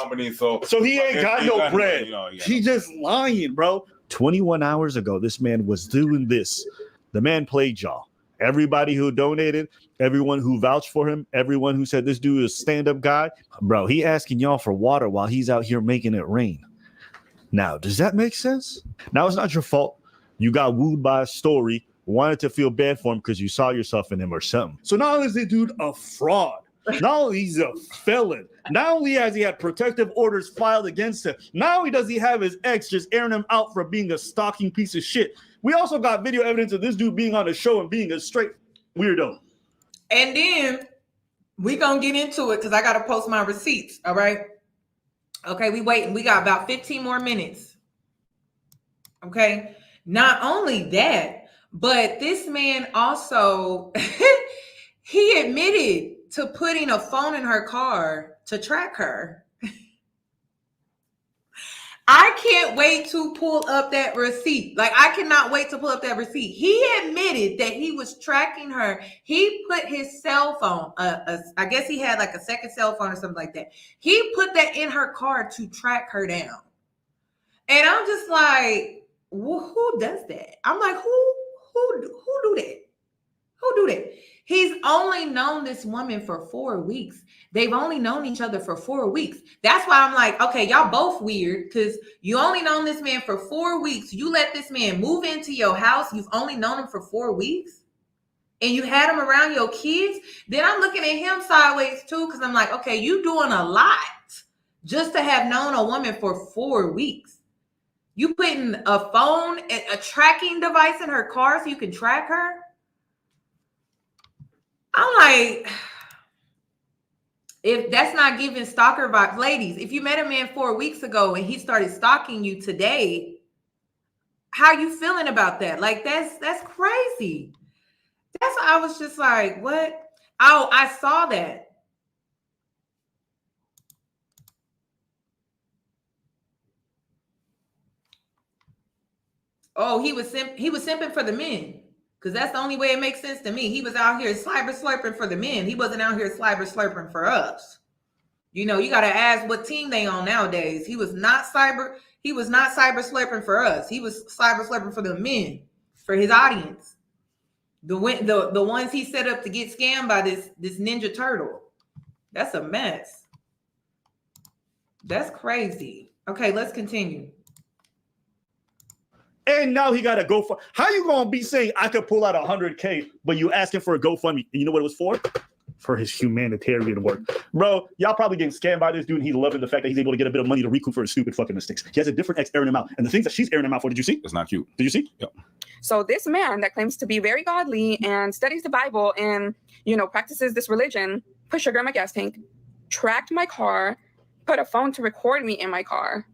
so he ain't got no bread. He just lying, bro. 21 hours ago, this man was doing this. The man played y'all. Everybody who donated, everyone who vouched for him, everyone who said this dude is a stand-up guy, bro, he asking y'all for water while he's out here making it rain. Now, does that make sense? Now, it's not your fault. You got wooed by a story, wanted to feel bad for him because you saw yourself in him or something. So not only is this dude a fraud, not only he's a felon, not only has he had protective orders filed against him, not only does he have his ex just airing him out for being a stalking piece of shit, we also got video evidence of this dude being on the show and being a straight weirdo. And then we gonna get into it because I gotta post my receipts. All right. Okay, we waiting. We got about 15 more minutes. Okay. Not only that, but this man also he admitted to putting a phone in her car to track her. I can't wait to pull up that receipt. Like, I cannot wait to pull up that receipt. He admitted that he was tracking her. He put his cell phone, I guess he had like a second cell phone or something like that. He put that in her car to track her down. And I'm just like, well, who does that? I'm like, who do that? Who do that? He's only known this woman for 4 weeks. They've only known each other for 4 weeks. That's why I'm like, okay, y'all both weird because you only known this man for 4 weeks. You let this man move into your house. You've only known him for 4 weeks and you had him around your kids. Then I'm looking at him sideways too because I'm like, okay, you doing a lot just to have known a woman for 4 weeks. You putting a phone, a tracking device in her car so you can track her? I'm like, if that's not giving stalker vibes, ladies, if you met a man 4 weeks ago and he started stalking you today, how you feeling about that? Like, that's crazy. That's why I was just like, what? Oh, I saw that. Oh, he was simping for the men. Because that's the only way it makes sense to me. He was out here slobber slurping for the men. He wasn't out here slobber slurping for us. You know, you got to ask what team they on nowadays. He was not cyber slurping for us. He was slobber slurping for the men, for his audience. The ones he set up to get scammed by this Ninja Turtle. That's a mess. That's crazy. Okay, let's continue. And now he got a GoFundMe. How you gonna be saying I could pull out $100K, but you asking for a GoFundMe? And you know what it was for? For his humanitarian work. Bro, y'all probably getting scammed by this dude, and he's loving the fact that he's able to get a bit of money to recoup for his stupid fucking mistakes. He has a different ex airing him out. And the things that she's airing him out for, did you see? It's not cute. Did you see? Yep. So this man that claims to be very godly and studies the Bible and, practices this religion, put sugar in my gas tank, tracked my car, put a phone to record me in my car.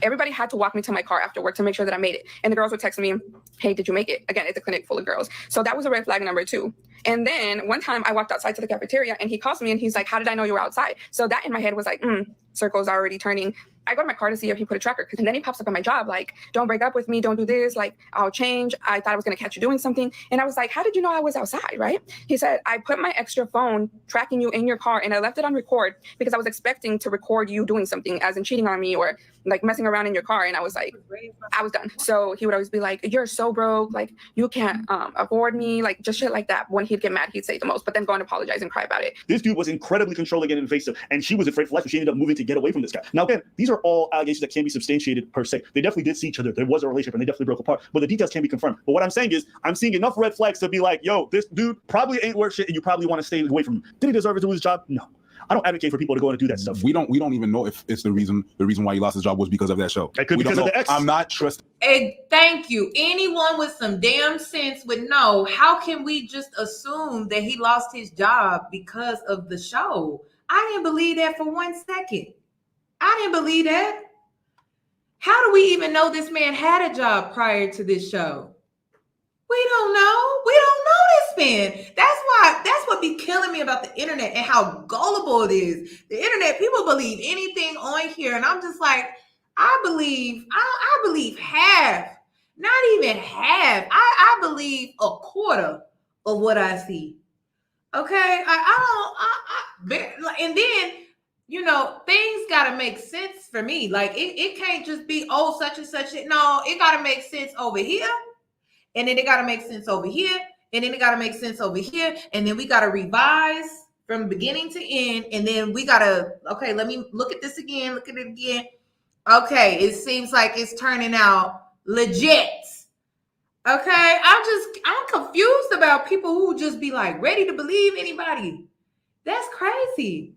Everybody had to walk me to my car after work to make sure that I made it. And the girls would text me, hey, did you make it? Again, it's a clinic full of girls. So that was a red flag number 2. And then one time I walked outside to the cafeteria and he calls me and he's like, how did I know you were outside? So that in my head was like, circles already turning. I go to my car to see if he put a tracker. And then he pops up on my job like, don't break up with me. Don't do this. Like, I'll change. I thought I was going to catch you doing something. And I was like, how did you know I was outside, right? He said, I put my extra phone tracking you in your car and I left it on record because I was expecting to record you doing something as in cheating on me or like messing around in your car. And I was like, I was done. So he would always be like, you're so broke. Like, you can't afford me. Like, just shit like that. When he'd get mad, he'd say the most, but then go and apologize and cry about it. This dude was incredibly controlling and invasive, and she was afraid for life. So she ended up moving to get away from this guy. Now, again, these are all allegations that can be substantiated per se. They definitely did see each other. There was a relationship, and they definitely broke apart. But the details can't be confirmed. But what I'm saying is, I'm seeing enough red flags to be like, yo, this dude probably ain't worth shit, and you probably want to stay away from him. Did he deserve to lose his job? No. I don't advocate for people to go and do that stuff. We don't even know if it's the reason why he lost his job was because of that show. It could be because of the ex. I'm not trusting. And thank you. Anyone with some damn sense would know. How can we just assume that he lost his job because of the show? I didn't believe that for 1 second. I didn't believe that. How do we even know this man had a job prior to this show? We don't know. We don't know this man. That's what be killing me about the internet and how gullible it is. The internet, people believe anything on here. And I'm just like, I believe half, not even half. I believe a quarter of what I see. Okay. And then you know, things gotta make sense for me. Like it can't just be, oh, such and such. No, it gotta make sense over here. And then it gotta make sense over here. And then it gotta make sense over here. And then we gotta revise from beginning to end. And then we gotta, okay, let me look at this again, look at it again. Okay, it seems like it's turning out legit. Okay, I'm confused about people who just be like ready to believe anybody. That's crazy.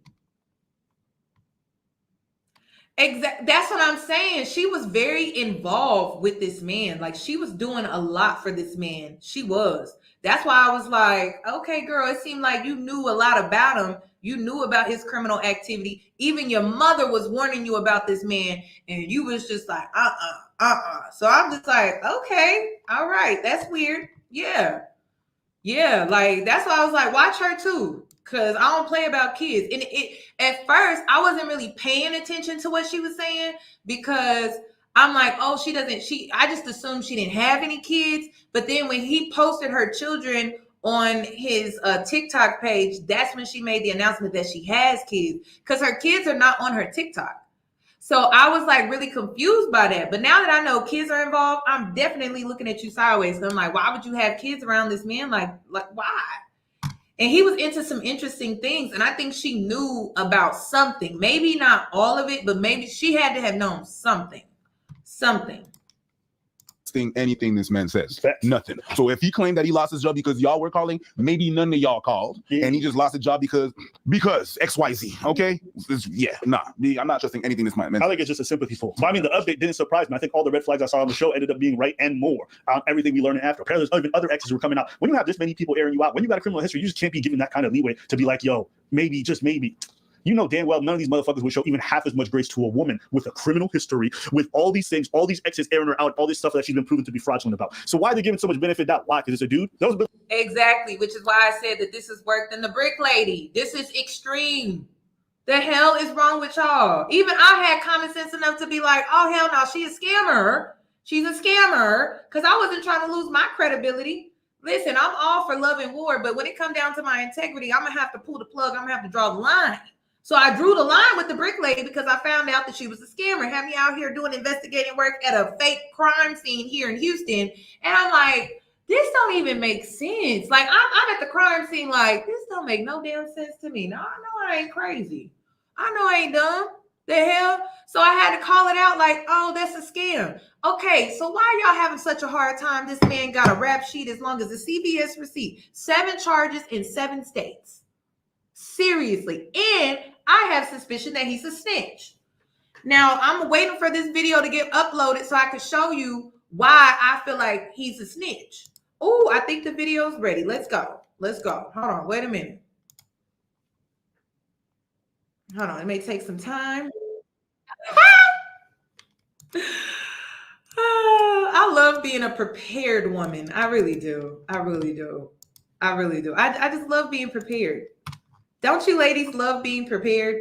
That's what I'm saying. She was very involved with this man. Like she was doing a lot for this man. She was. That's why I was like, okay, girl, it seemed like you knew a lot about him. You knew about his criminal activity. Even your mother was warning you about this man. And you was just like, So I'm just like, okay, all right. That's weird. Yeah. Yeah. Like, that's why I was like, watch her too. Cause I don't play about kids. And at first I wasn't really paying attention to what she was saying because I'm like, oh, I just assumed she didn't have any kids. But then when he posted her children on his TikTok page, that's when she made the announcement that she has kids because her kids are not on her TikTok. So I was like really confused by that. But now that I know kids are involved, I'm definitely looking at you sideways. So I'm like, why would you have kids around this man? Like why? And he was into some interesting things. And I think she knew about something. Maybe not all of it, but maybe she had to have known something. Anything this man says. Nothing. So if he claimed that he lost his job because y'all were calling, maybe none of y'all called. And he just lost his job because XYZ. Okay? I'm not trusting anything this man says. I think it's just a sympathy for. But I mean, the update didn't surprise me. I think all the red flags I saw on the show ended up being right and more on everything we learned after. Apparently, there's even other exes were coming out. When you have this many people airing you out, when you got a criminal history, you just can't be given that kind of leeway to be like, yo, maybe, just maybe. You know damn well none of these motherfuckers would show even half as much grace to a woman with a criminal history, with all these things, all these exes airing her out, all this stuff that she's been proven to be fraudulent about. So why are they giving so much benefit doubt? Why? Because it's a dude? Exactly, which is why I said that this is worse than the brick lady. This is extreme. The hell is wrong with y'all? Even I had common sense enough to be like, oh, hell no, she's a scammer. She's a scammer. Because I wasn't trying to lose my credibility. Listen, I'm all for love and war, but when it comes down to my integrity, I'm going to have to pull the plug. I'm going to have to draw the line. So I drew the line with the brick lady because I found out that she was a scammer. Had me out here doing investigating work at a fake crime scene here in Houston. And I'm like, this don't even make sense. Like, I'm at the crime scene like, this don't make no damn sense to me. No, I know I ain't crazy. I know I ain't dumb. The hell? So I had to call it out like, oh, that's a scam. Okay, so why y'all having such a hard time? This man got a rap sheet as long as a CBS receipt. 7 charges in 7 states. Seriously. And I have suspicion that he's a snitch. Now, I'm waiting for this video to get uploaded so I can show you why I feel like he's a snitch. Oh, I think the video's ready. Let's go. Hold on. Wait a minute. Hold on. It may take some time. I love being a prepared woman. I really do. I just love being prepared. Don't you ladies love being prepared?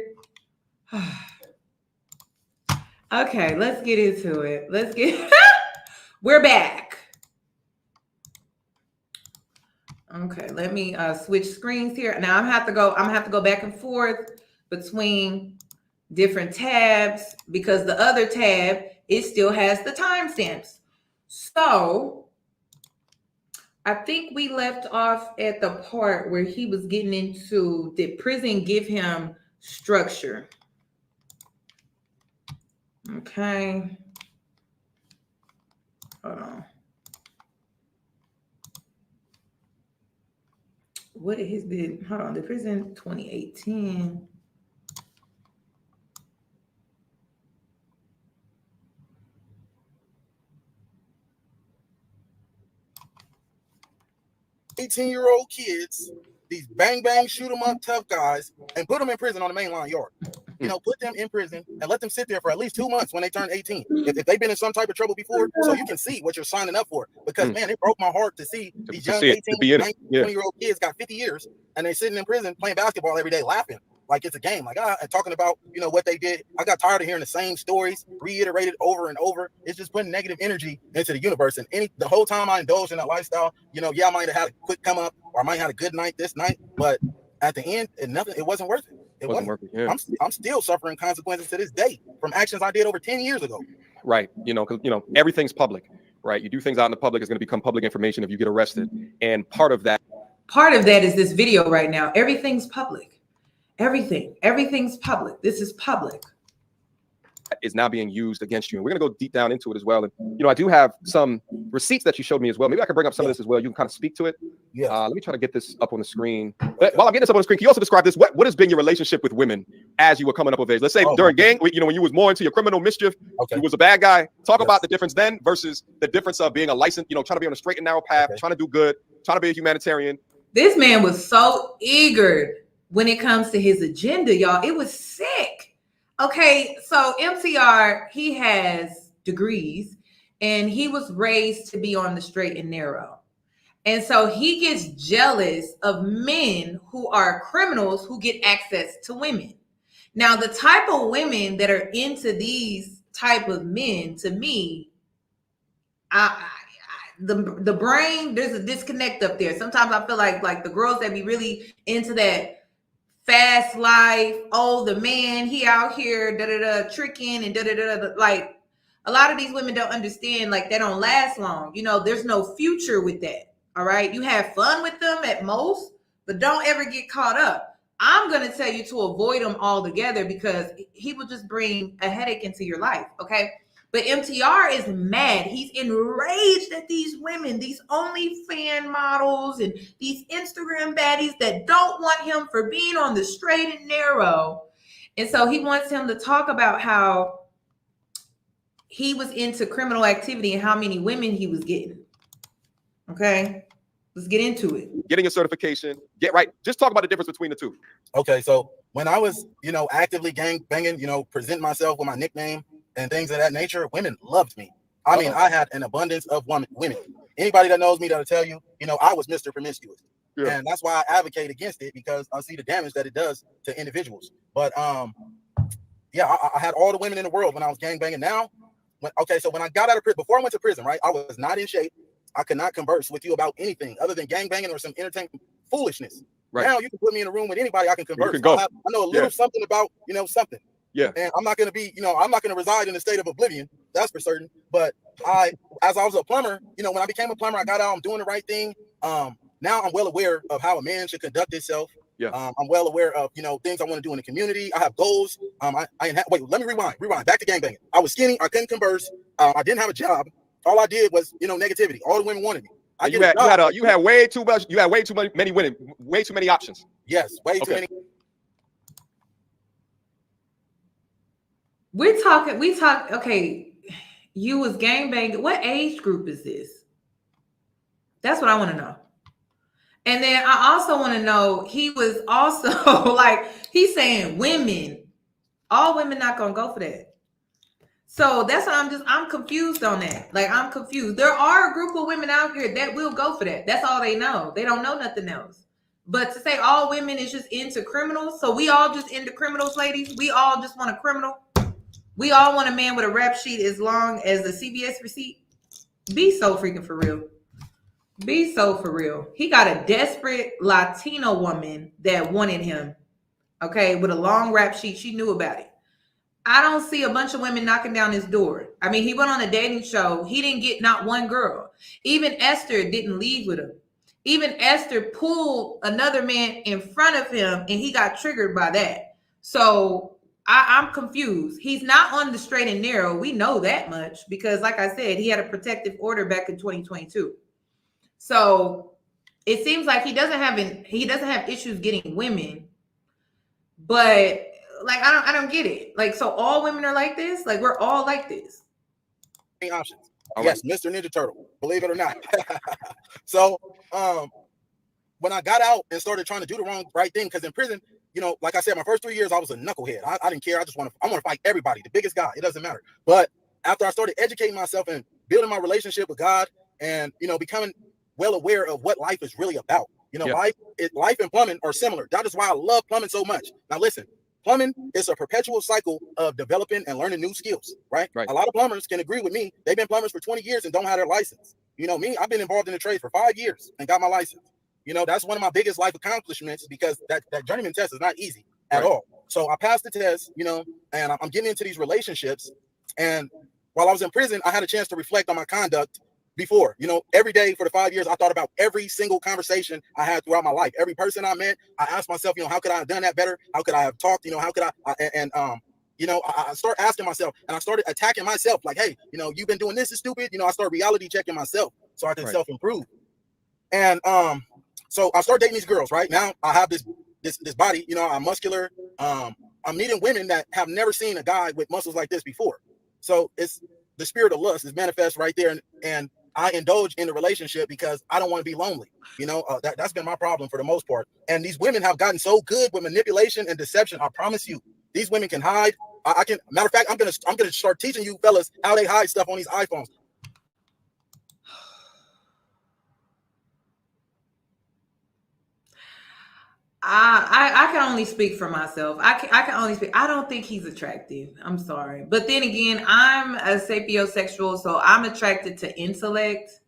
Okay, let's get into it. We're back. Okay, let me switch screens here. Now I'm gonna have to go back and forth between different tabs because the other tab, it still has the timestamps. So I think we left off at the part where he was getting into, did prison give him structure? Okay. Hold on. What has been, hold on, the prison 2018. $18-year-old kids, these bang bang shoot 'em up tough guys, and put them in prison on the mainline yard. You know, put them in prison and let them sit there for at least 2 months when they turn 18. If they've been in some type of trouble before, so you can see what you're signing up for. Because man, it broke my heart to see these young 18, 19, 20-year-old kids got 50 years and they sitting in prison playing basketball every day, laughing like it's a game. Like and talking about what they did. I got tired of hearing the same stories reiterated over and over. It's just putting negative energy into the universe. And the whole time I indulged in that lifestyle, I might have had a quick come up or I might have had a good night this night, but at the end, it wasn't worth it. It wasn't wasn't. working. Yeah. I'm still suffering consequences to this day from actions I did over 10 years ago. Right. Because everything's public, right? You do things out in the public, it's going to become public information if you get arrested. And part of that is this video right now. Everything's public. Everything's public. This is public. Is now being used against you. And we're going to go deep down into it as well. And, I do have some receipts that you showed me as well. Maybe I can bring up some of this as well. You can kind of speak to it. Yeah. Let me try to get this up on the screen. But while I'm getting this up on the screen, can you also describe this? What has been your relationship with women as you were coming up with age? Let's say during gang, when you was more into your criminal mischief, you was a bad guy. Talk about the difference then versus the difference of being a licensed, trying to be on a straight and narrow path, trying to do good, trying to be a humanitarian. This man was so eager when it comes to his agenda, y'all. It was sick. Okay, so MTR, he has degrees and he was raised to be on the straight and narrow. And so he gets jealous of men who are criminals who get access to women. Now, the type of women that are into these type of men, to me, the brain, there's a disconnect up there. Sometimes I feel like the girls that be really into that fast life, the man, he out here tricking and like a lot of these women don't understand, like they don't last long. There's no future with that. All right, you have fun with them at most, but don't ever get caught up. I'm gonna tell you to avoid him altogether because he will just bring a headache into your life. Okay. But MTR is mad. He's enraged at these women, these OnlyFans models and these Instagram baddies that don't want him for being on the straight and narrow. And so he wants him to talk about how he was into criminal activity and how many women he was getting. Okay, let's get into it. Getting a certification, just talk about the difference between the two. Okay, so when I was, actively gang banging, present myself with my nickname and things of that nature, women loved me. I mean, I had an abundance of women. Anybody that knows me that'll tell you, I was Mr. Promiscuous. Yeah. And that's why I advocate against it, because I see the damage that it does to individuals. But I had all the women in the world when I was gang banging. Now, when I got out of prison, before I went to prison, right, I was not in shape. I could not converse with you about anything other than gang banging or some entertainment foolishness. Right. Now you can put me in a room with anybody, I can converse. I know a little something about, something. Yeah. And I'm not going to be, I'm not going to reside in a state of oblivion. That's for certain. But as I was a plumber, when I became a plumber, I got out, I'm doing the right thing. Now I'm well aware of how a man should conduct himself. Yeah. I'm well aware of, things I want to do in the community. I have goals. Wait, let me rewind back to gangbanging. I was skinny. I couldn't converse. I didn't have a job. All I did was, negativity. All the women wanted me. You had way too much. You had way too many women, way too many options. Yes, way too many. We talk. Okay, you was gangbanging. What age group is this? That's what I want to know. And then I also want to know, he was also he's saying women, all women not gonna go for that. So that's what I'm confused on that. I'm confused. There are a group of women out here that will go for that. That's all they know. They don't know nothing else. But to say all women is just into criminals, so we all just into criminals, ladies. We all just want a criminal. We all want a man with a rap sheet as long as the CVS receipt. Be so freaking for real. Be so for real. He got a desperate Latino woman that wanted him, okay, with a long rap sheet. She knew about it. I don't see a bunch of women knocking down his door. I mean, he went on a dating show. He didn't get not one girl. Even Esther didn't leave with him. Even Esther pulled another man in front of him and he got triggered by that. So I'm confused. He's not on the straight and narrow. We know that much because, like I said, he had a protective order back in 2022. So it seems like he doesn't have issues getting women, but I don't get it. So all women are like this? We're all like this. Options. Yes, Mr. Ninja Turtle, believe it or not. So when I got out and started trying to do the right thing, because in prison, like I said, my first 3 years, I was a knucklehead. I didn't care. I want to fight everybody, the biggest guy. It doesn't matter. But after I started educating myself and building my relationship with God and, becoming well aware of what life is really about, life and plumbing are similar. That is why I love plumbing so much. Now, listen, plumbing is a perpetual cycle of developing and learning new skills, right? A lot of plumbers can agree with me. They've been plumbers for 20 years and don't have their license. Me, I've been involved in the trade for 5 years and got my license. That's one of my biggest life accomplishments because that journeyman test is not easy at all. So I passed the test, you know, and I'm getting into these relationships. And while I was in prison, I had a chance to reflect on my conduct before. You know, every day for the 5 years, I thought about every single conversation I had throughout my life. Every person I met, I asked myself, you know, how could I have done that better? How could I have talked? You know, how could you know, I start asking myself, and I started attacking myself like, hey, you know, you've been doing this is stupid. You know, I started reality checking myself so I can self-improve. And so I start dating these girls. Right now, I have this body. You know, I'm muscular. I'm meeting women that have never seen a guy with muscles like this before. So it's the spirit of lust is manifest right there, and I indulge in the relationship because I don't want to be lonely. You know, that's been my problem for the most part. And these women have gotten so good with manipulation and deception. I promise you, these women can hide. I can. Matter of fact, I'm gonna start teaching you fellas how they hide stuff on these iPhones. I can only speak for myself. I can only speak. I don't think he's attractive. I'm sorry. But then again, I'm a sapiosexual, so I'm attracted to intellect.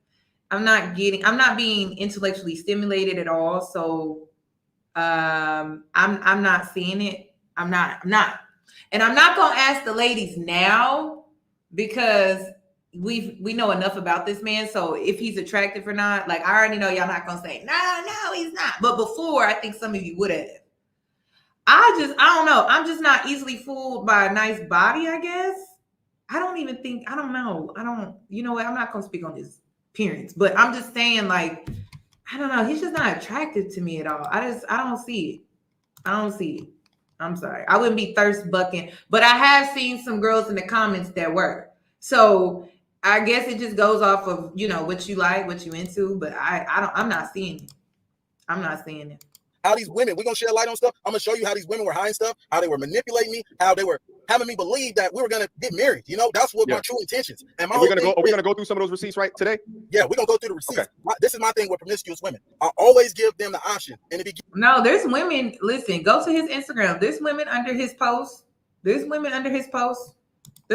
I'm not being intellectually stimulated at all. So I'm not seeing it. I'm not. And I'm not gonna ask the ladies now because we know enough about this man. So if he's attractive or not, like I already know y'all not gonna say no, he's not. But before, I think some of you would have. I don't know. I'm just not easily fooled by a nice body, I guess. I don't know. You know what? I'm not gonna speak on his appearance, but I'm just saying, like, I don't know. He's just not attractive to me at all. I don't see it. I don't see it. I'm sorry. I wouldn't be thirst bucking, but I have seen some girls in the comments that were. So I guess it just goes off of, you know, what you like, what you into, but I'm not seeing it. I'm not seeing it. How these women, we're gonna shed light on stuff. I'm gonna show you how these women were hiding stuff, how they were manipulating me, how they were having me believe that we were gonna get married. You know, that's what my true intentions. And are we gonna go through some of those receipts right today? Yeah, we're gonna go through the receipts. Okay. This is my thing with promiscuous women. I always give them the option. And if no, there's women. Listen, go to his Instagram. There's women under his posts. There's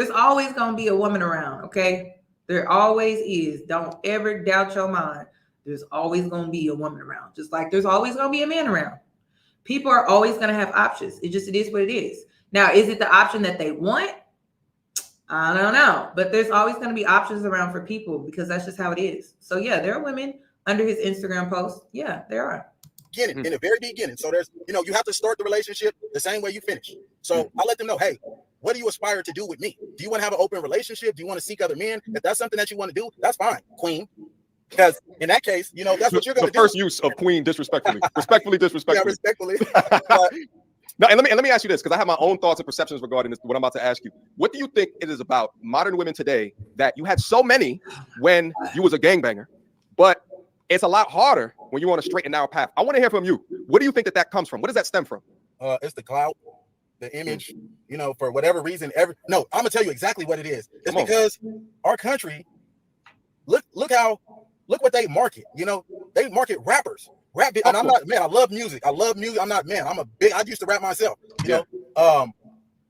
always gonna be a woman around. Okay, there always is. Don't ever doubt your mind. There's always going to be a woman around, just like there's always going to be a man around. People are always going to have options. It is what it is. Now, is it the option that they want? I don't know. But there's always going to be options around for people because that's just how it is. So, yeah, there are women under his Instagram post. Yeah, there are. In the very beginning. So there's, you know, you have to start the relationship the same way you finish. So I let them know, hey, what do you aspire to do with me? Do you want to have an open relationship? Do you want to seek other men? If that's something that you want to do, that's fine, queen. Because in that case, you know, that's what you're going to do. The first use of queen disrespectfully. Respectfully. Yeah, respectfully. No, and let me ask you this, because I have my own thoughts and perceptions regarding this, what I'm about to ask you. What do you think it is about modern women today that you had so many when you was a gangbanger, but it's a lot harder when you're on a straight and narrow path? I want to hear from you. What do you think that comes from? What does that stem from? It's the clout, the image, you know, for whatever reason. No, I'm going to tell you exactly what it is. It's because our country, look what they market. You know, they market rappers. And I'm not, man, I love music. I'm not, man, I used to rap myself. You know,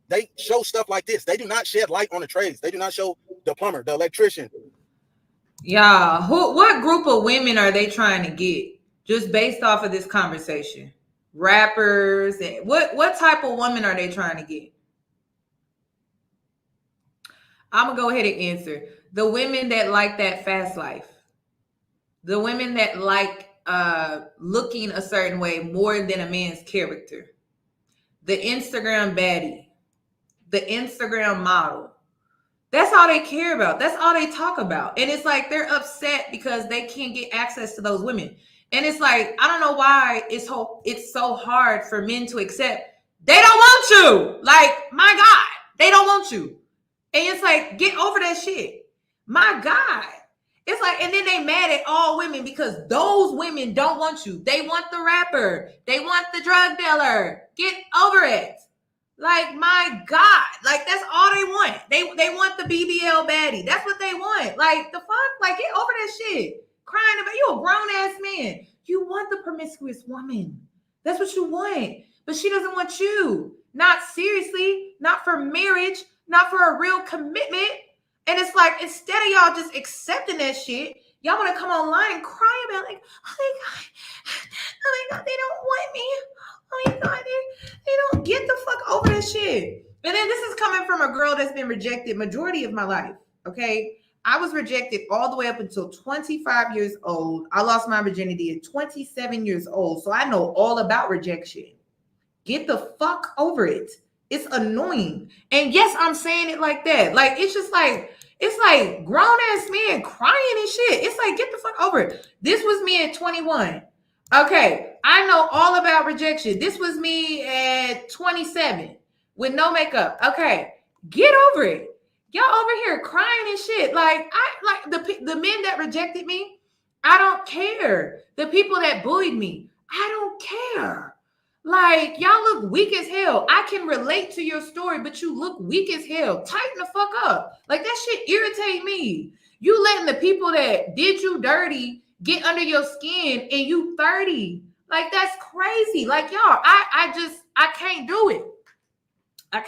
they show stuff like this. They do not shed light on the trades. They do not show the plumber, the electrician. Yeah. What group of women are they trying to get just based off of this conversation? Rappers. And what type of woman are they trying to get? I'm going to go ahead and answer. The women that like that fast life. The women that like looking a certain way more than a man's character. The Instagram baddie. The Instagram model. That's all they care about. That's all they talk about. And it's like they're upset because they can't get access to those women. And it's like, I don't know why it's so hard for men to accept. They don't want you. Like, my God, they don't want you. And it's like, get over that shit. My God. It's like, and then they mad at all women because those women don't want you. They want the rapper. They want the drug dealer. Get over it. Like, my God. Like, that's all they want. They want the BBL baddie. That's what they want. Like, the fuck? Like, get over that shit. Crying about, you a grown-ass man. You want the promiscuous woman. That's what you want. But she doesn't want you. Not seriously. Not for marriage. Not for a real commitment. And it's like, instead of y'all just accepting that shit Y'all want to come online and cry about like, oh my God, they don't want me. Oh my God, they don't get the fuck over that shit. And then this is coming from a girl that's been rejected majority of my life. Okay. I was rejected all the way up until 25 years old. I lost my virginity at 27 years old. So I know all about rejection. Get the fuck over it. It's annoying. And yes, I'm saying it like that. Like, it's just like, it's like grown ass men crying and shit. It's like, get the fuck over it. This was me at 21. Okay. I know all about rejection. This was me at 27 with no makeup. Okay. Get over it. Y'all over here crying and shit. Like, I like the men that rejected me. I don't care. The people that bullied me. I don't care. Like, y'all look weak as hell. I can relate to your story, but you look weak as hell. Tighten the fuck up. Like, that shit irritate me. You letting the people that did you dirty get under your skin and you 30. Like, that's crazy. Like, y'all, I can't do it. I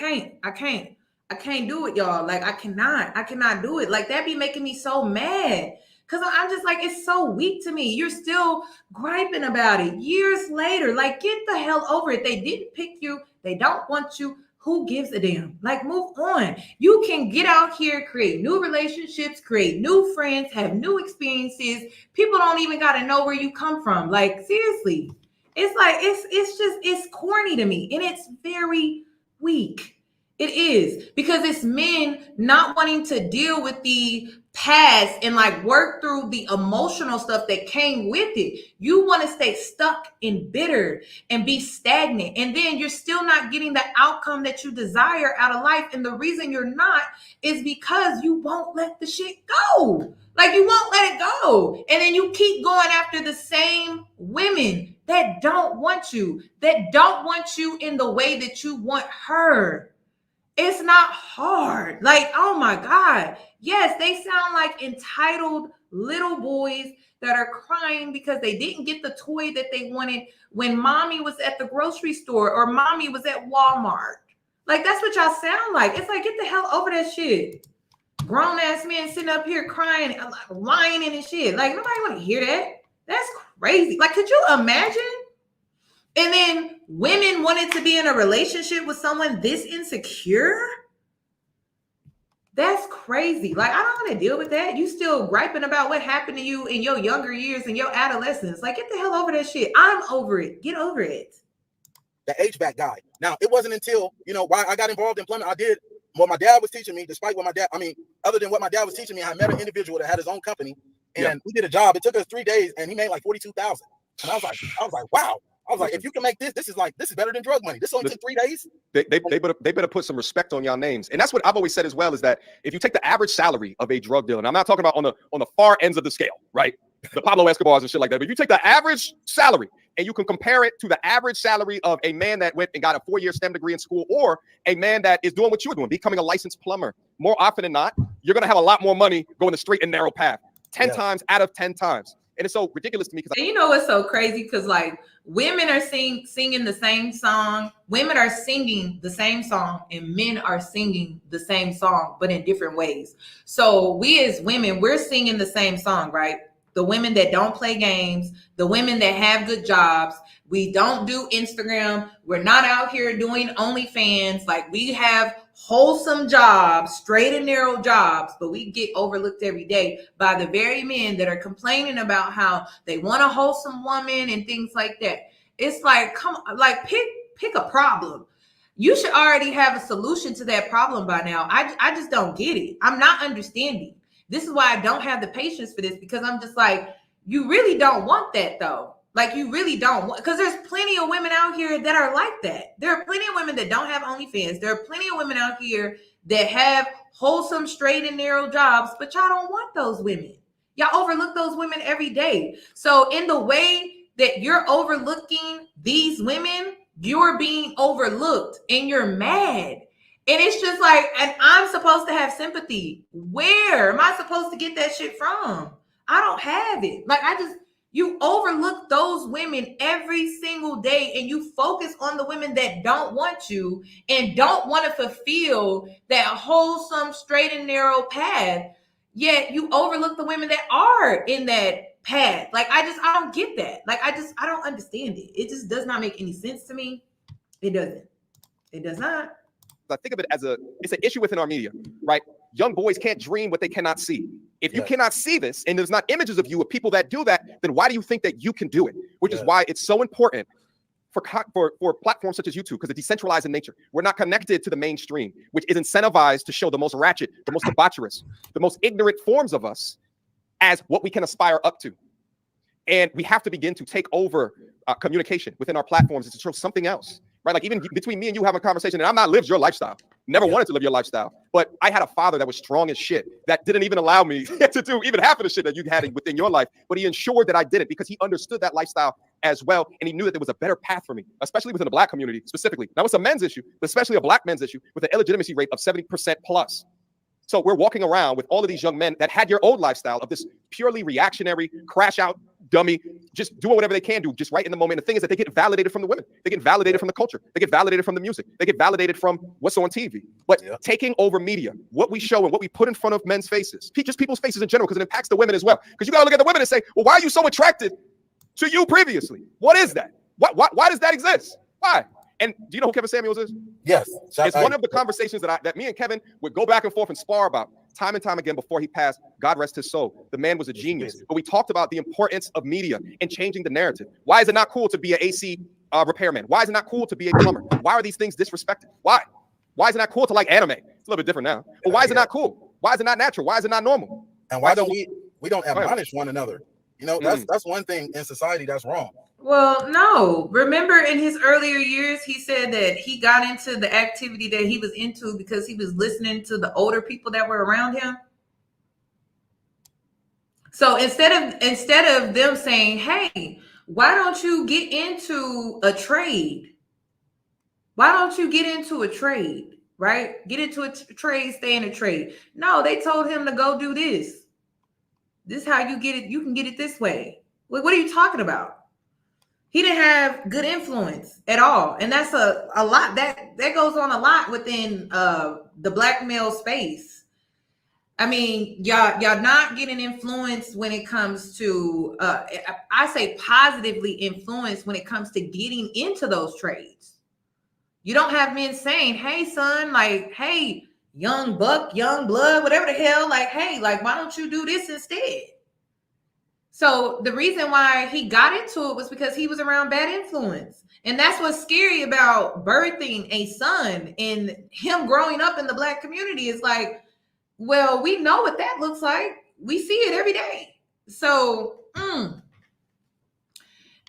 can't do it, y'all. Like, I cannot do it. Like, that be making me so mad. Because I'm just like, it's so weak to me. You're still griping about it years later. Like, get the hell over it. They didn't pick you. They don't want you. Who gives a damn? Like, move on. You can get out here, create new relationships, create new friends, have new experiences. People don't even got to know where you come from. Like, seriously. It's like, it's corny to me. And it's very weak. It is, because it's men not wanting to deal with the past and like work through the emotional stuff that came with it. You want to stay stuck and bitter and be stagnant. And then you're still not getting the outcome that you desire out of life. And the reason you're not is because you won't let the shit go. Like, you won't let it go. And then you keep going after the same women that don't want you in the way that you want her. It's not hard. Like, oh my God. Yes, they sound like entitled little boys that are crying because they didn't get the toy that they wanted when mommy was at the grocery store or mommy was at Walmart. Like, that's what y'all sound like. It's like, get the hell over that shit. Grown ass men sitting up here crying, whining and shit. Like, nobody want to hear that. That's crazy. Like, could you imagine? And then women wanted to be in a relationship with someone this insecure? That's crazy. Like, I don't want to deal with that. You still griping about what happened to you in your younger years and your adolescence. Like, get the hell over that shit. I'm over it. Get over it. The HVAC guy. Now, it wasn't until, why I got involved in plumbing, I did what my dad was teaching me, despite what other than what my dad was teaching me, I met an individual that had his own company, and we did a job. It took us 3 days, and he made like $42,000. And I was like, wow. I was like, if you can make this is better than drug money. This only took 3 days. They better put some respect on y'all names. And that's what I've always said as well, is that if you take the average salary of a drug dealer, and I'm not talking about on the far ends of the scale, right? The Pablo Escobars and shit like that. But if you take the average salary and you can compare it to the average salary of a man that went and got a 4-year STEM degree in school, or a man that is doing what you're doing, becoming a licensed plumber, more often than not, you're going to have a lot more money going the straight and narrow path 10 times out of 10 times. And it's so ridiculous to me. And you know what's so crazy? Because like, women are singing the same song. Women are singing the same song, and men are singing the same song, but in different ways. So we as women, we're singing the same song, right? The women that don't play games, the women that have good jobs. We don't do Instagram. We're not out here doing OnlyFans. Like, we have wholesome jobs, straight and narrow jobs, but we get overlooked every day by the very men that are complaining about how they want a wholesome woman and things like that. It's like, come on, like, pick a problem. You should already have a solution to that problem by now. I just don't get it. I'm not understanding. This is why I don't have the patience for this, because I'm just like, you really don't want that though. Like, you really don't want, because there's plenty of women out here that are like that. There are plenty of women that don't have OnlyFans. There are plenty of women out here that have wholesome, straight and narrow jobs, but y'all don't want those women. Y'all overlook those women every day. So in the way that you're overlooking these women, you're being overlooked and you're mad. And it's just like, and I'm supposed to have sympathy. Where am I supposed to get that shit from? I don't have it. Like, you overlook those women every single day, and you focus on the women that don't want you and don't want to fulfill that wholesome, straight and narrow path. yet you overlook the women that are in that path. Like, I don't get that. Like, I don't understand it. It just does not make any sense to me. It doesn't. It does not. I think of it as it's an issue within our media, right? Young boys can't dream what they cannot see. If you cannot see this, and there's not images of you of people that do that, then why do you think that you can do it? Which is why it's so important for platforms such as YouTube, because it's decentralized in nature. We're not connected to the mainstream, which is incentivized to show the most ratchet, the most debaucherous, the most ignorant forms of us as what we can aspire up to. And we have to begin to take over communication within our platforms to show something else, right? Like even between me and you having a conversation, and I'm not lived your lifestyle. Never wanted to live your lifestyle, but I had a father that was strong as shit that didn't even allow me to do even half of the shit that you had within your life. But he ensured that I didn't, because he understood that lifestyle as well, and he knew that there was a better path for me, especially within the Black community specifically. Now it's a men's issue, but especially a Black men's issue with an illegitimacy rate of 70% plus. So we're walking around with all of these young men that had your old lifestyle of this purely reactionary, crash out, dummy, just doing whatever they can do, just right in the moment. The thing is that they get validated from the women. They get validated from the culture. They get validated from the music. They get validated from what's on TV. But taking over media, what we show and what we put in front of men's faces, just people's faces in general, because it impacts the women as well. Because you got to look at the women and say, well, why are you so attracted to you previously? What is that? Why does that exist? Why? And do you know who Kevin Samuels is? Yes. It's one of the conversations that me and Kevin would go back and forth and spar about time and time again before he passed. God rest his soul. The man was a genius. But we talked about the importance of media and changing the narrative. Why is it not cool to be an AC repairman? Why is it not cool to be a plumber? Why are these things disrespected? Why? Why is it not cool to like anime? It's a little bit different now. But why is it not cool? Why is it not natural? Why is it not normal? And why don't we don't admonish one another? You know, that's one thing in society that's wrong. Well, no. Remember in his earlier years, he said that he got into the activity that he was into because he was listening to the older people that were around him. So instead of them saying, hey, why don't you get into a trade? Why don't you get into a trade, right? Get into a trade, stay in a trade. No, they told him to go do this. This is how you get it. You can get it this way. What are you talking about? He didn't have good influence at all. And that's a lot that goes on a lot within the Black male space. I mean, y'all not getting influenced when it comes to, I say positively influenced when it comes to getting into those trades. You don't have men saying, hey, son, like, hey, young buck, young blood, whatever the hell, like, hey, like, why don't you do this instead? So the reason why he got into it was because he was around bad influence. And that's what's scary about birthing a son and him growing up in the Black community is like, well, we know what that looks like. We see it every day. So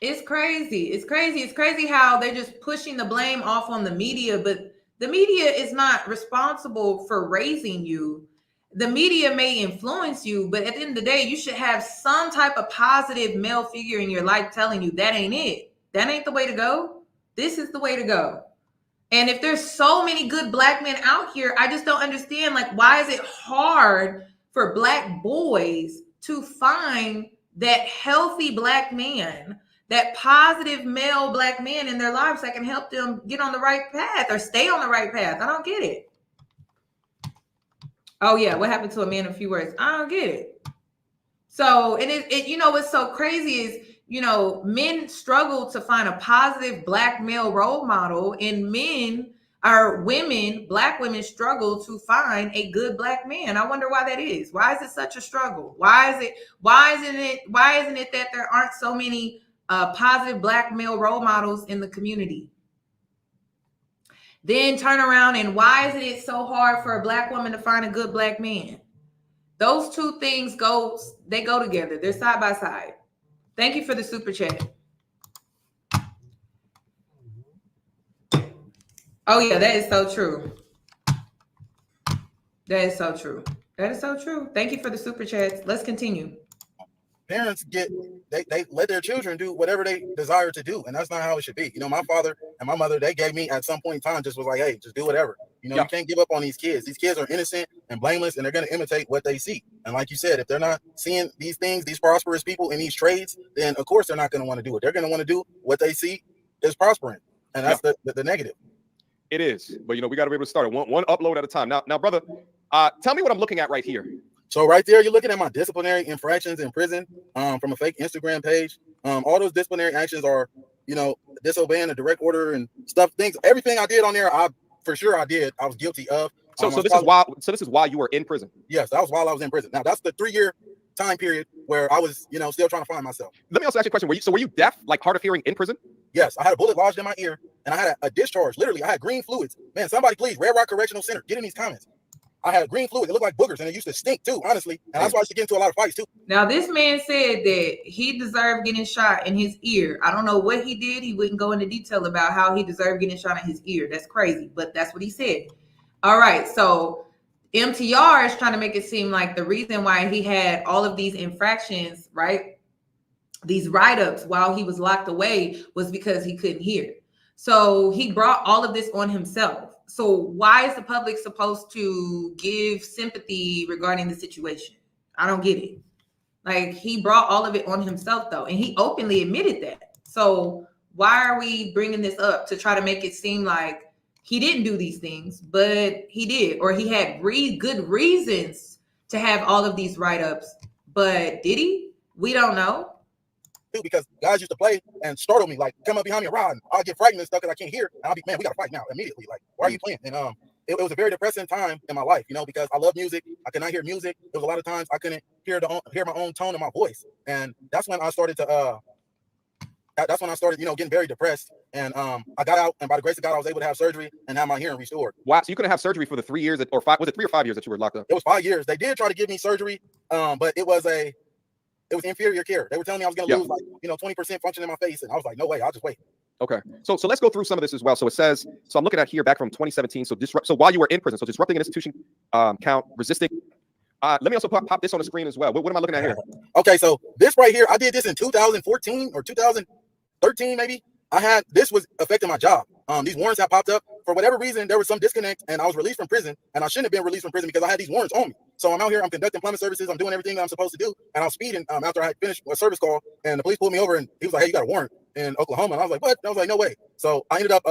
it's crazy. It's crazy. It's crazy how they're just pushing the blame off on the media, but the media is not responsible for raising you. The media may influence you, but at the end of the day, you should have some type of positive male figure in your life telling you that ain't it. That ain't the way to go. This is the way to go. And if there's so many good Black men out here, I just don't understand, like, why is it hard for Black boys to find that healthy Black man, that positive male Black man in their lives that can help them get on the right path or stay on the right path? I don't get it. Oh yeah, what happened to a man in a few words? I don't get it. So, and it you know what's so crazy is, you know, men struggle to find a positive Black male role model, and women, Black women struggle to find a good Black man. I wonder why that is. Why is it such a struggle? Why isn't it that there aren't so many positive Black male role models in the community? Then turn around and why is it so hard for a Black woman to find a good Black man? Those two things go together. They're side by side. Thank you for the super chat. Oh yeah, that is so true. That is so true. That is so true. Thank you for the super chats. Let's continue. Parents they let their children do whatever they desire to do, and that's not how it should be. You know, my father and my mother, they gave me at some point in time, just was like, hey, just do whatever. You know, you can't give up on these kids. These kids are innocent and blameless, and they're going to imitate what they see. And like you said, if they're not seeing these things, these prosperous people in these trades, then of course they're not going to want to do it. They're going to want to do what they see is prospering, and that's the negative. It is, but you know, we got to be able to start it one upload at a time. Now, brother, tell me what I'm looking at right here. So right there, you're looking at my disciplinary infractions in prison from a fake Instagram page. All those disciplinary actions are, you know, disobeying a direct order and stuff. Things, everything I did on there, for sure I did. I was guilty of. So this is why you were in prison. Yes, that was while I was in prison. Now that's the 3-year time period where I was, you know, still trying to find myself. Let me also ask you a question. Were you deaf, like hard of hearing in prison? Yes, I had a bullet lodged in my ear and I had a discharge. Literally, I had green fluids. Man, somebody please, Red Rock Correctional Center, get in these comments. I had green fluid. It looked like boogers and it used to stink too, honestly. And that's why I used to get into a lot of fights too. Now, this man said that he deserved getting shot in his ear. I don't know what he did. He wouldn't go into detail about how he deserved getting shot in his ear. That's crazy, but that's what he said. All right, so MTR is trying to make it seem like the reason why he had all of these infractions, right? These write-ups while he was locked away was because he couldn't hear. So he brought all of this on himself. So why is the public supposed to give sympathy regarding the situation? I don't get it. Like, he brought all of it on himself though, and he openly admitted that. So why are we bringing this up to try to make it seem like he didn't do these things, but he did, or he had good reasons to have all of these write-ups, but did he? We don't know. Because guys used to play and startle me, like come up behind me and ride. And I'll get frightened and stuff because I can't hear. And I'll be, man, we gotta fight now immediately. Like, why are you playing? And it was a very depressing time in my life, you know, because I love music. I could not hear music. There was a lot of times I couldn't hear my own tone of my voice, and that's when I started to you know, getting very depressed. And I got out, and by the grace of God, I was able to have surgery and have my hearing restored. Wow, so you couldn't have surgery for the 3 years or 5? Was it 3 or 5 years that you were locked up? It was 5 years. They did try to give me surgery, but it was inferior care. They were telling me I was going to lose like, you know, 20% function in my face, and I was like, no way, I'll just wait. Okay, so let's go through some of this as well. So it says, so I'm looking at here back from 2017. So while you were in prison, so disrupting an institution count, resisting. Let me also pop this on the screen as well. What am I looking at here? Okay, so this right here, I did this in 2014 or 2013 maybe. This was affecting my job. These warrants have popped up for whatever reason. There was some disconnect, and I was released from prison, and I shouldn't have been released from prison because I had these warrants on me. So I'm out here, I'm conducting employment services, I'm doing everything that I'm supposed to do, and I was speeding after I had finished a service call, and the police pulled me over, and he was like, hey, you got a warrant in Oklahoma. And I was like, what? And I was like, no way. So I ended up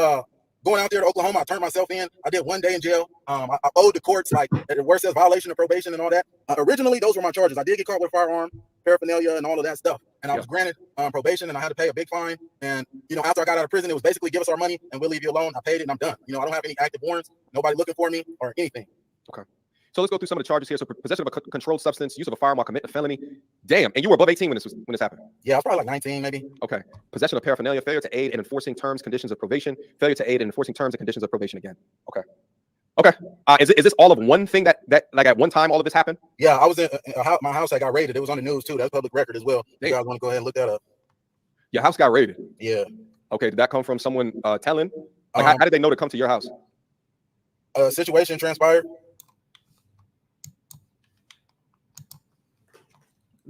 going out there to Oklahoma. I turned myself in. I did 1 day in jail. I owed the courts, like, where it says violation of probation and all that. Originally, those were my charges. I did get caught with a firearm, paraphernalia, and all of that stuff. And I was granted probation, and I had to pay a big fine. And, you know, after I got out of prison, it was basically give us our money and we'll leave you alone. I paid it and I'm done. You know, I don't have any active warrants, nobody looking for me or anything. Okay. So let's go through some of the charges here. So possession of a controlled substance, use of a firearm while committing a felony. Damn, and you were above 18 when this happened. Yeah, I was probably like 19 maybe. Okay. Possession of paraphernalia, failure to aid in enforcing terms, conditions of probation, failure to aid in enforcing terms and conditions of probation again. Okay. Okay. Is this all of one thing that like at one time all of this happened? Yeah, I was in my house that got raided. It was on the news too. That's public record as well. You guys want to go ahead and look that up? Your house got raided. Yeah. Okay. Did that come from someone telling? Like, how did they know to come to your house? A situation transpired.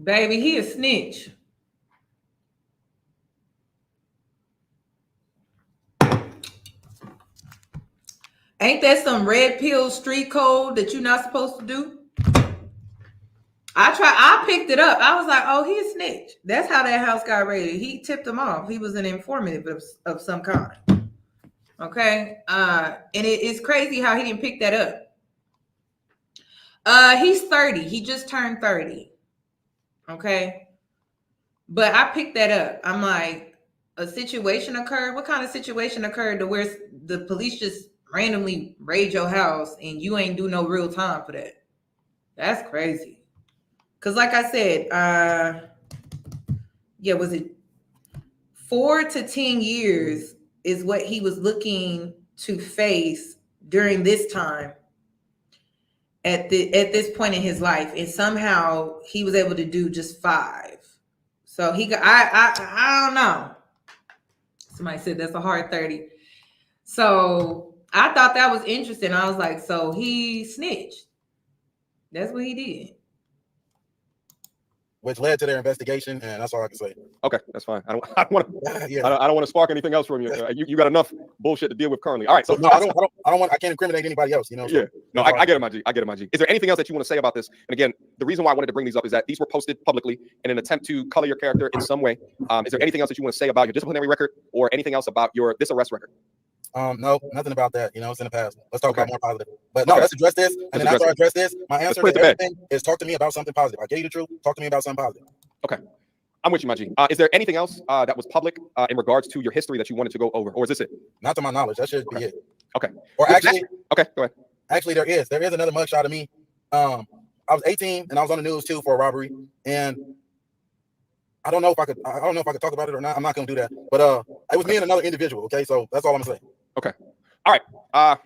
Baby, he a snitch. Ain't that some red pill street code that you're not supposed to do? I picked it up. I was like, oh, he a snitch. That's how that house got raided. He tipped him off. He was an informant of some kind. Okay. And it's crazy how he didn't pick that up. He's 30. He just turned 30. Okay. But I picked that up. I'm like, a situation occurred. What kind of situation occurred to where the police just randomly raid your house and you ain't do no real time for that? That's crazy. Because like I said, was it 4 to 10 years is what he was looking to face during this time at this point in his life, and somehow he was able to do just 5. So he got I don't know. Somebody said that's a hard 30. So I thought that was interesting. I was like, so he snitched. That's what he did. Which led to their investigation, and that's all I can say. Okay, that's fine. I don't want to spark anything else from you. You got enough bullshit to deal with currently. All right, so no, I can't incriminate anybody else. You know. So, yeah, no, I get it, my G. I get it, my G. Is there anything else that you want to say about this? And again, the reason why I wanted to bring these up is that these were posted publicly in an attempt to color your character in some way. Is there anything else that you want to say about your disciplinary record or anything else about this arrest record? No, nothing about that. You know, it's in the past. Let's talk Okay. about more positive. But no, let's address this. And then after I address this, my answer to everything is talk to me about something positive. I gave you the truth. Talk to me about something positive. Okay. I'm with you, my G. Is there anything else that was public in regards to your history that you wanted to go over, or is this it? Not to my knowledge. That should be it. Okay. Or actually, okay, go ahead. Actually, there is another mugshot of me. I was 18 and I was on the news too for a robbery, and I don't know if I could talk about it or not. I'm not gonna do that. But it was me and another individual. Okay, so that's all I'm saying. Okay. All right.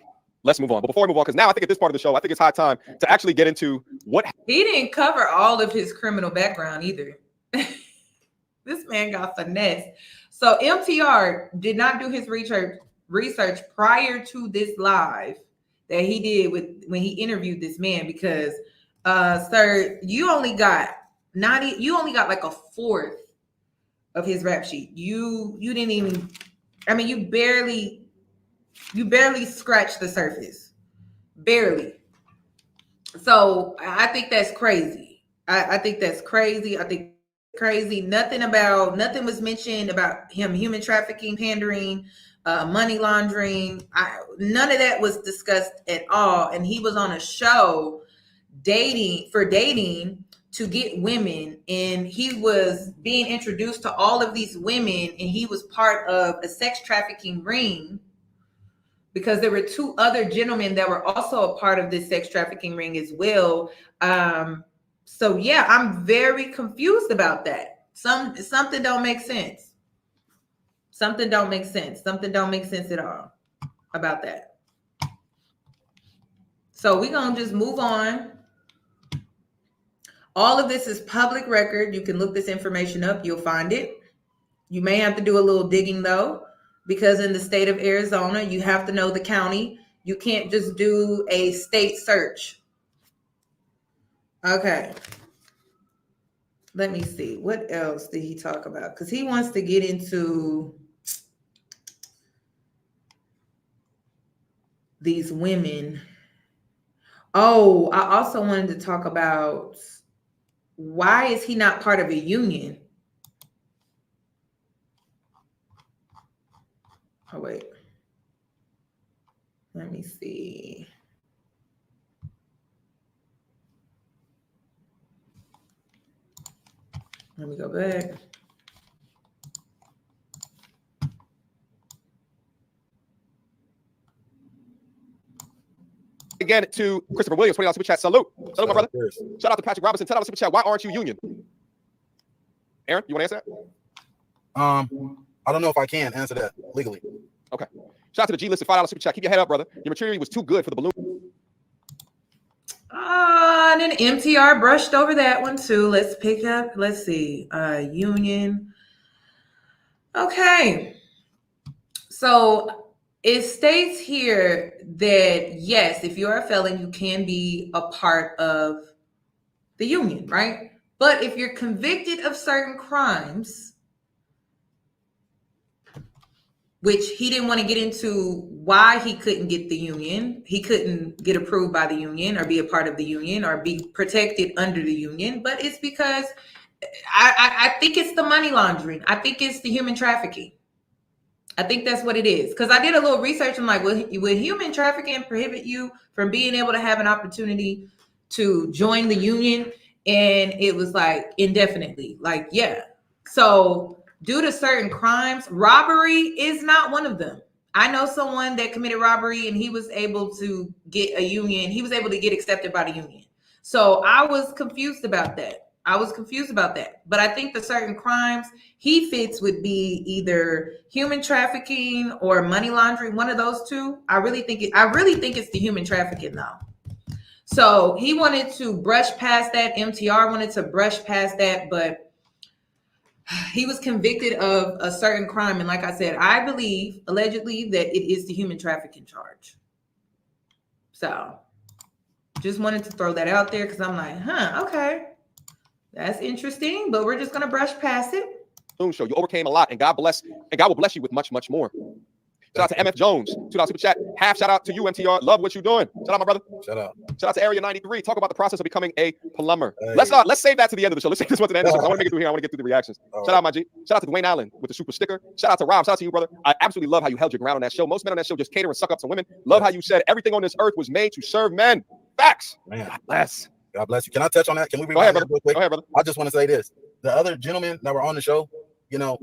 Let's move on. But before we move on, because now I think at this part of the show, I think it's high time to actually get into what he didn't cover all of his criminal background either. This man got finessed. So MTR did not do his research prior to this live that he did when he interviewed this man, because sir, you only got like a fourth of his rap sheet. You didn't even, I mean, you barely scratched the surface. Barely. So I think that's crazy. I think that's crazy. I think crazy. Nothing was mentioned about him human trafficking, pandering, money laundering. None of that was discussed at all. And he was on a show dating to get women, and he was being introduced to all of these women, and he was part of a sex trafficking ring, because there were two other gentlemen that were also a part of this sex trafficking ring as well. So yeah, I'm very confused about that. Something don't make sense. Something don't make sense. Something don't make sense at all about that. So we're gonna just move on. All of this is public record. You can look this information up. You'll find it. You may have to do a little digging though, because in the state of Arizona, you have to know the county. You can't just do a state search. Okay. Let me see. What else did he talk about? Because he wants to get into these women. Oh, I also wanted to talk about, why is he not part of a union? Oh, wait. Let me see. Let me go back. Again to Christopher Williams, $20 super chat. Salute, my brother. Shout out to Patrick Robinson, $10 super chat. Why aren't you union? Aaron, you want to answer that? I don't know if I can answer that legally. Okay. Shout out to the G listed $5 super chat. Keep your head up, brother. Your maturity was too good for the balloon. And then MTR brushed over that one too. Let's pick up. Let's see. Union. Okay. So it states here that yes, if you're a felon, you can be a part of the union, right? But if you're convicted of certain crimes, which he didn't want to get into why he couldn't get the union, he couldn't get approved by the union or be a part of the union or be protected under the union, but it's because I think it's the money laundering. I think it's the human trafficking. I think that's what it is. Because I did a little research. I'm like, would human trafficking prohibit you from being able to have an opportunity to join the union? And it was like indefinitely. Like, yeah. So due to certain crimes, robbery is not one of them. I know someone that committed robbery and he was able to get a union. He was able to get accepted by the union. So I was confused about that. But I think the certain crimes he fits would be either human trafficking or money laundering, one of those two. I really think it's the human trafficking though. So he wanted to brush past that. MTR wanted to brush past that, but he was convicted of a certain crime. And like I said, I believe allegedly that it is the human trafficking charge. So just wanted to throw that out there because I'm like, okay. That's interesting, but we're just gonna brush past it. Show you overcame a lot, and God will bless you with much, much more. Shout out to MF Jones, $2 super chat. Half shout out to you, MTR. Love what you're doing. Shout out, my brother. Shout out. Shout out to Area 93. Talk about the process of becoming a plumber. Hey. Let's save that to the end of the show. Let's save this one to the end of the show. I want to make it through here. I want to get through the reactions. Shout out, my G. Shout out to Dwayne Allen with the super sticker. Shout out to Rob. Shout out to you, brother. I absolutely love how you held your ground on that show. Most men on that show just cater and suck up to women. Love how you said everything on this earth was made to serve men. Facts. Man. God bless. God bless you. Can I touch on that? Can we Go ahead, brother. Real quick? Go ahead, brother. I just want to say this. The other gentlemen that were on the show, you know,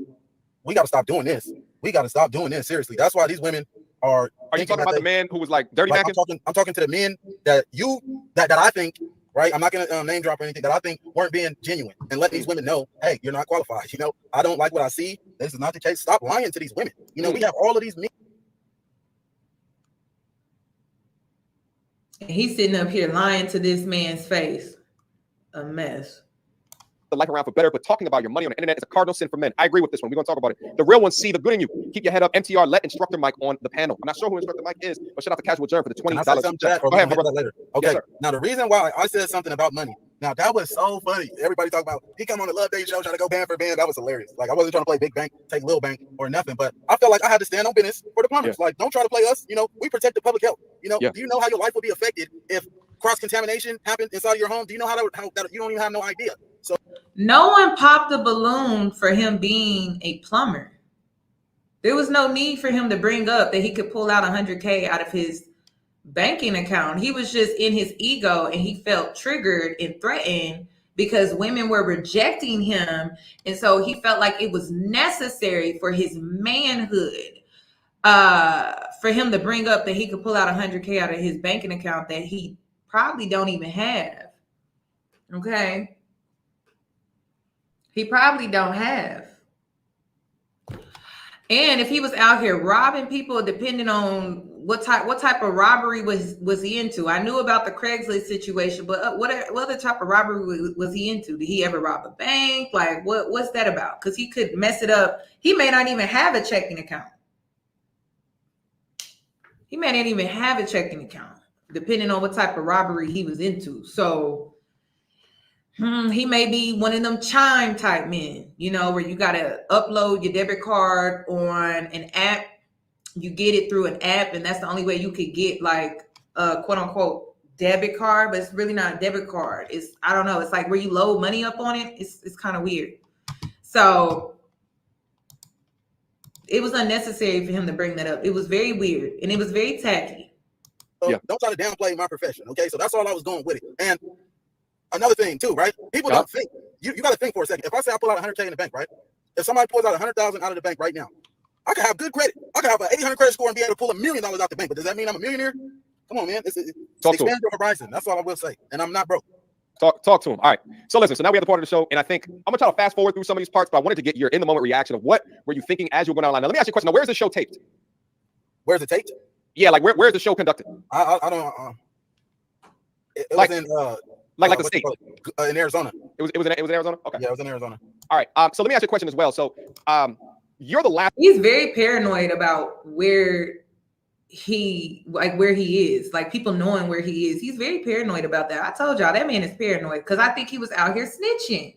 we got to stop doing this. We got to stop doing this. Seriously. That's why these women are you talking about the man who was like dirty like, macking? I'm talking to the men that I think, right? I'm not going to name drop or anything, that I think weren't being genuine and let these women know, hey, you're not qualified. You know, I don't like what I see. This is not the case. Stop lying to these women. You know, we have all of these men. And he's sitting up here lying to this man's face. A mess. The life around for better, but talking about your money on the internet is a cardinal sin for men. I agree with this one. We're going to talk about it. The real ones see the good in you. Keep your head up. MTR, let Instructor Mike on the panel. I'm not sure who Instructor Mike is, but shout out to Casual Germ for the $20. Go ahead, my brother. Later. Okay. Yes, now, the reason why I said something about money, now that was so funny. Everybody talk about he come on the Love Day show trying to go band for band. That was hilarious. Like, I wasn't trying to play big bank, take little bank or nothing, but I felt like I had to stand on business for the plumbers. Like, don't try to play us. You know, we protect the public health. You know, do you know how your life will be affected if cross-contamination happened inside of your home? Do you know how that you don't even have no idea? So no one popped a balloon for him being a plumber. There was no need for him to bring up that he could pull out $100K out of his banking account. He was just in his ego and he felt triggered and threatened because women were rejecting him. And so he felt like it was necessary for his manhood for him to bring up that he could pull out $100K out of his banking account that he probably don't even have. Okay. He probably don't have. And if he was out here robbing people, depending on what type of robbery was he into? I knew about the Craigslist situation, but what other type of robbery was he into? Did he ever rob a bank? Like, what's that about? Because he could mess it up. He may not even have a checking account. He may not even have a checking account, depending on what type of robbery he was into. So he may be one of them chime type men, you know, where you got to upload your debit card on an app. You get it through an app, and that's the only way you could get like a quote unquote debit card, but it's really not a debit card. It's, I don't know. It's like where you load money up on it. It's kind of weird. So it was unnecessary for him to bring that up. It was very weird, and it was very tacky. So don't try to downplay my profession. Okay. So that's all I was going with it. And another thing too, right? People don't think. You got to think for a second. If I say I pull out $100K in the bank, right? If somebody pulls out $100,000 out of the bank right now, I could have good credit. I could have an 800 credit score and be able to pull $1 million out the bank. But does that mean I'm a millionaire? Come on, man. Expand your horizon. That's all I will say. And I'm not broke. Talk to him. All right. So listen. So now we have the part of the show, and I think I'm gonna try to fast forward through some of these parts, but I wanted to get your in the moment reaction of what were you thinking as you were going online. Now let me ask you a question. Now, where is the show taped? Where's it taped? Yeah, like where is the show conducted? I don't. It was in like the state in Arizona. It was in Arizona. Okay. Yeah, it was in Arizona. All right. So let me ask you a question as well. So you're the last. He's very paranoid about where he is, like people knowing where he is. He's very paranoid about that. I told y'all that man is paranoid because I think he was out here snitching.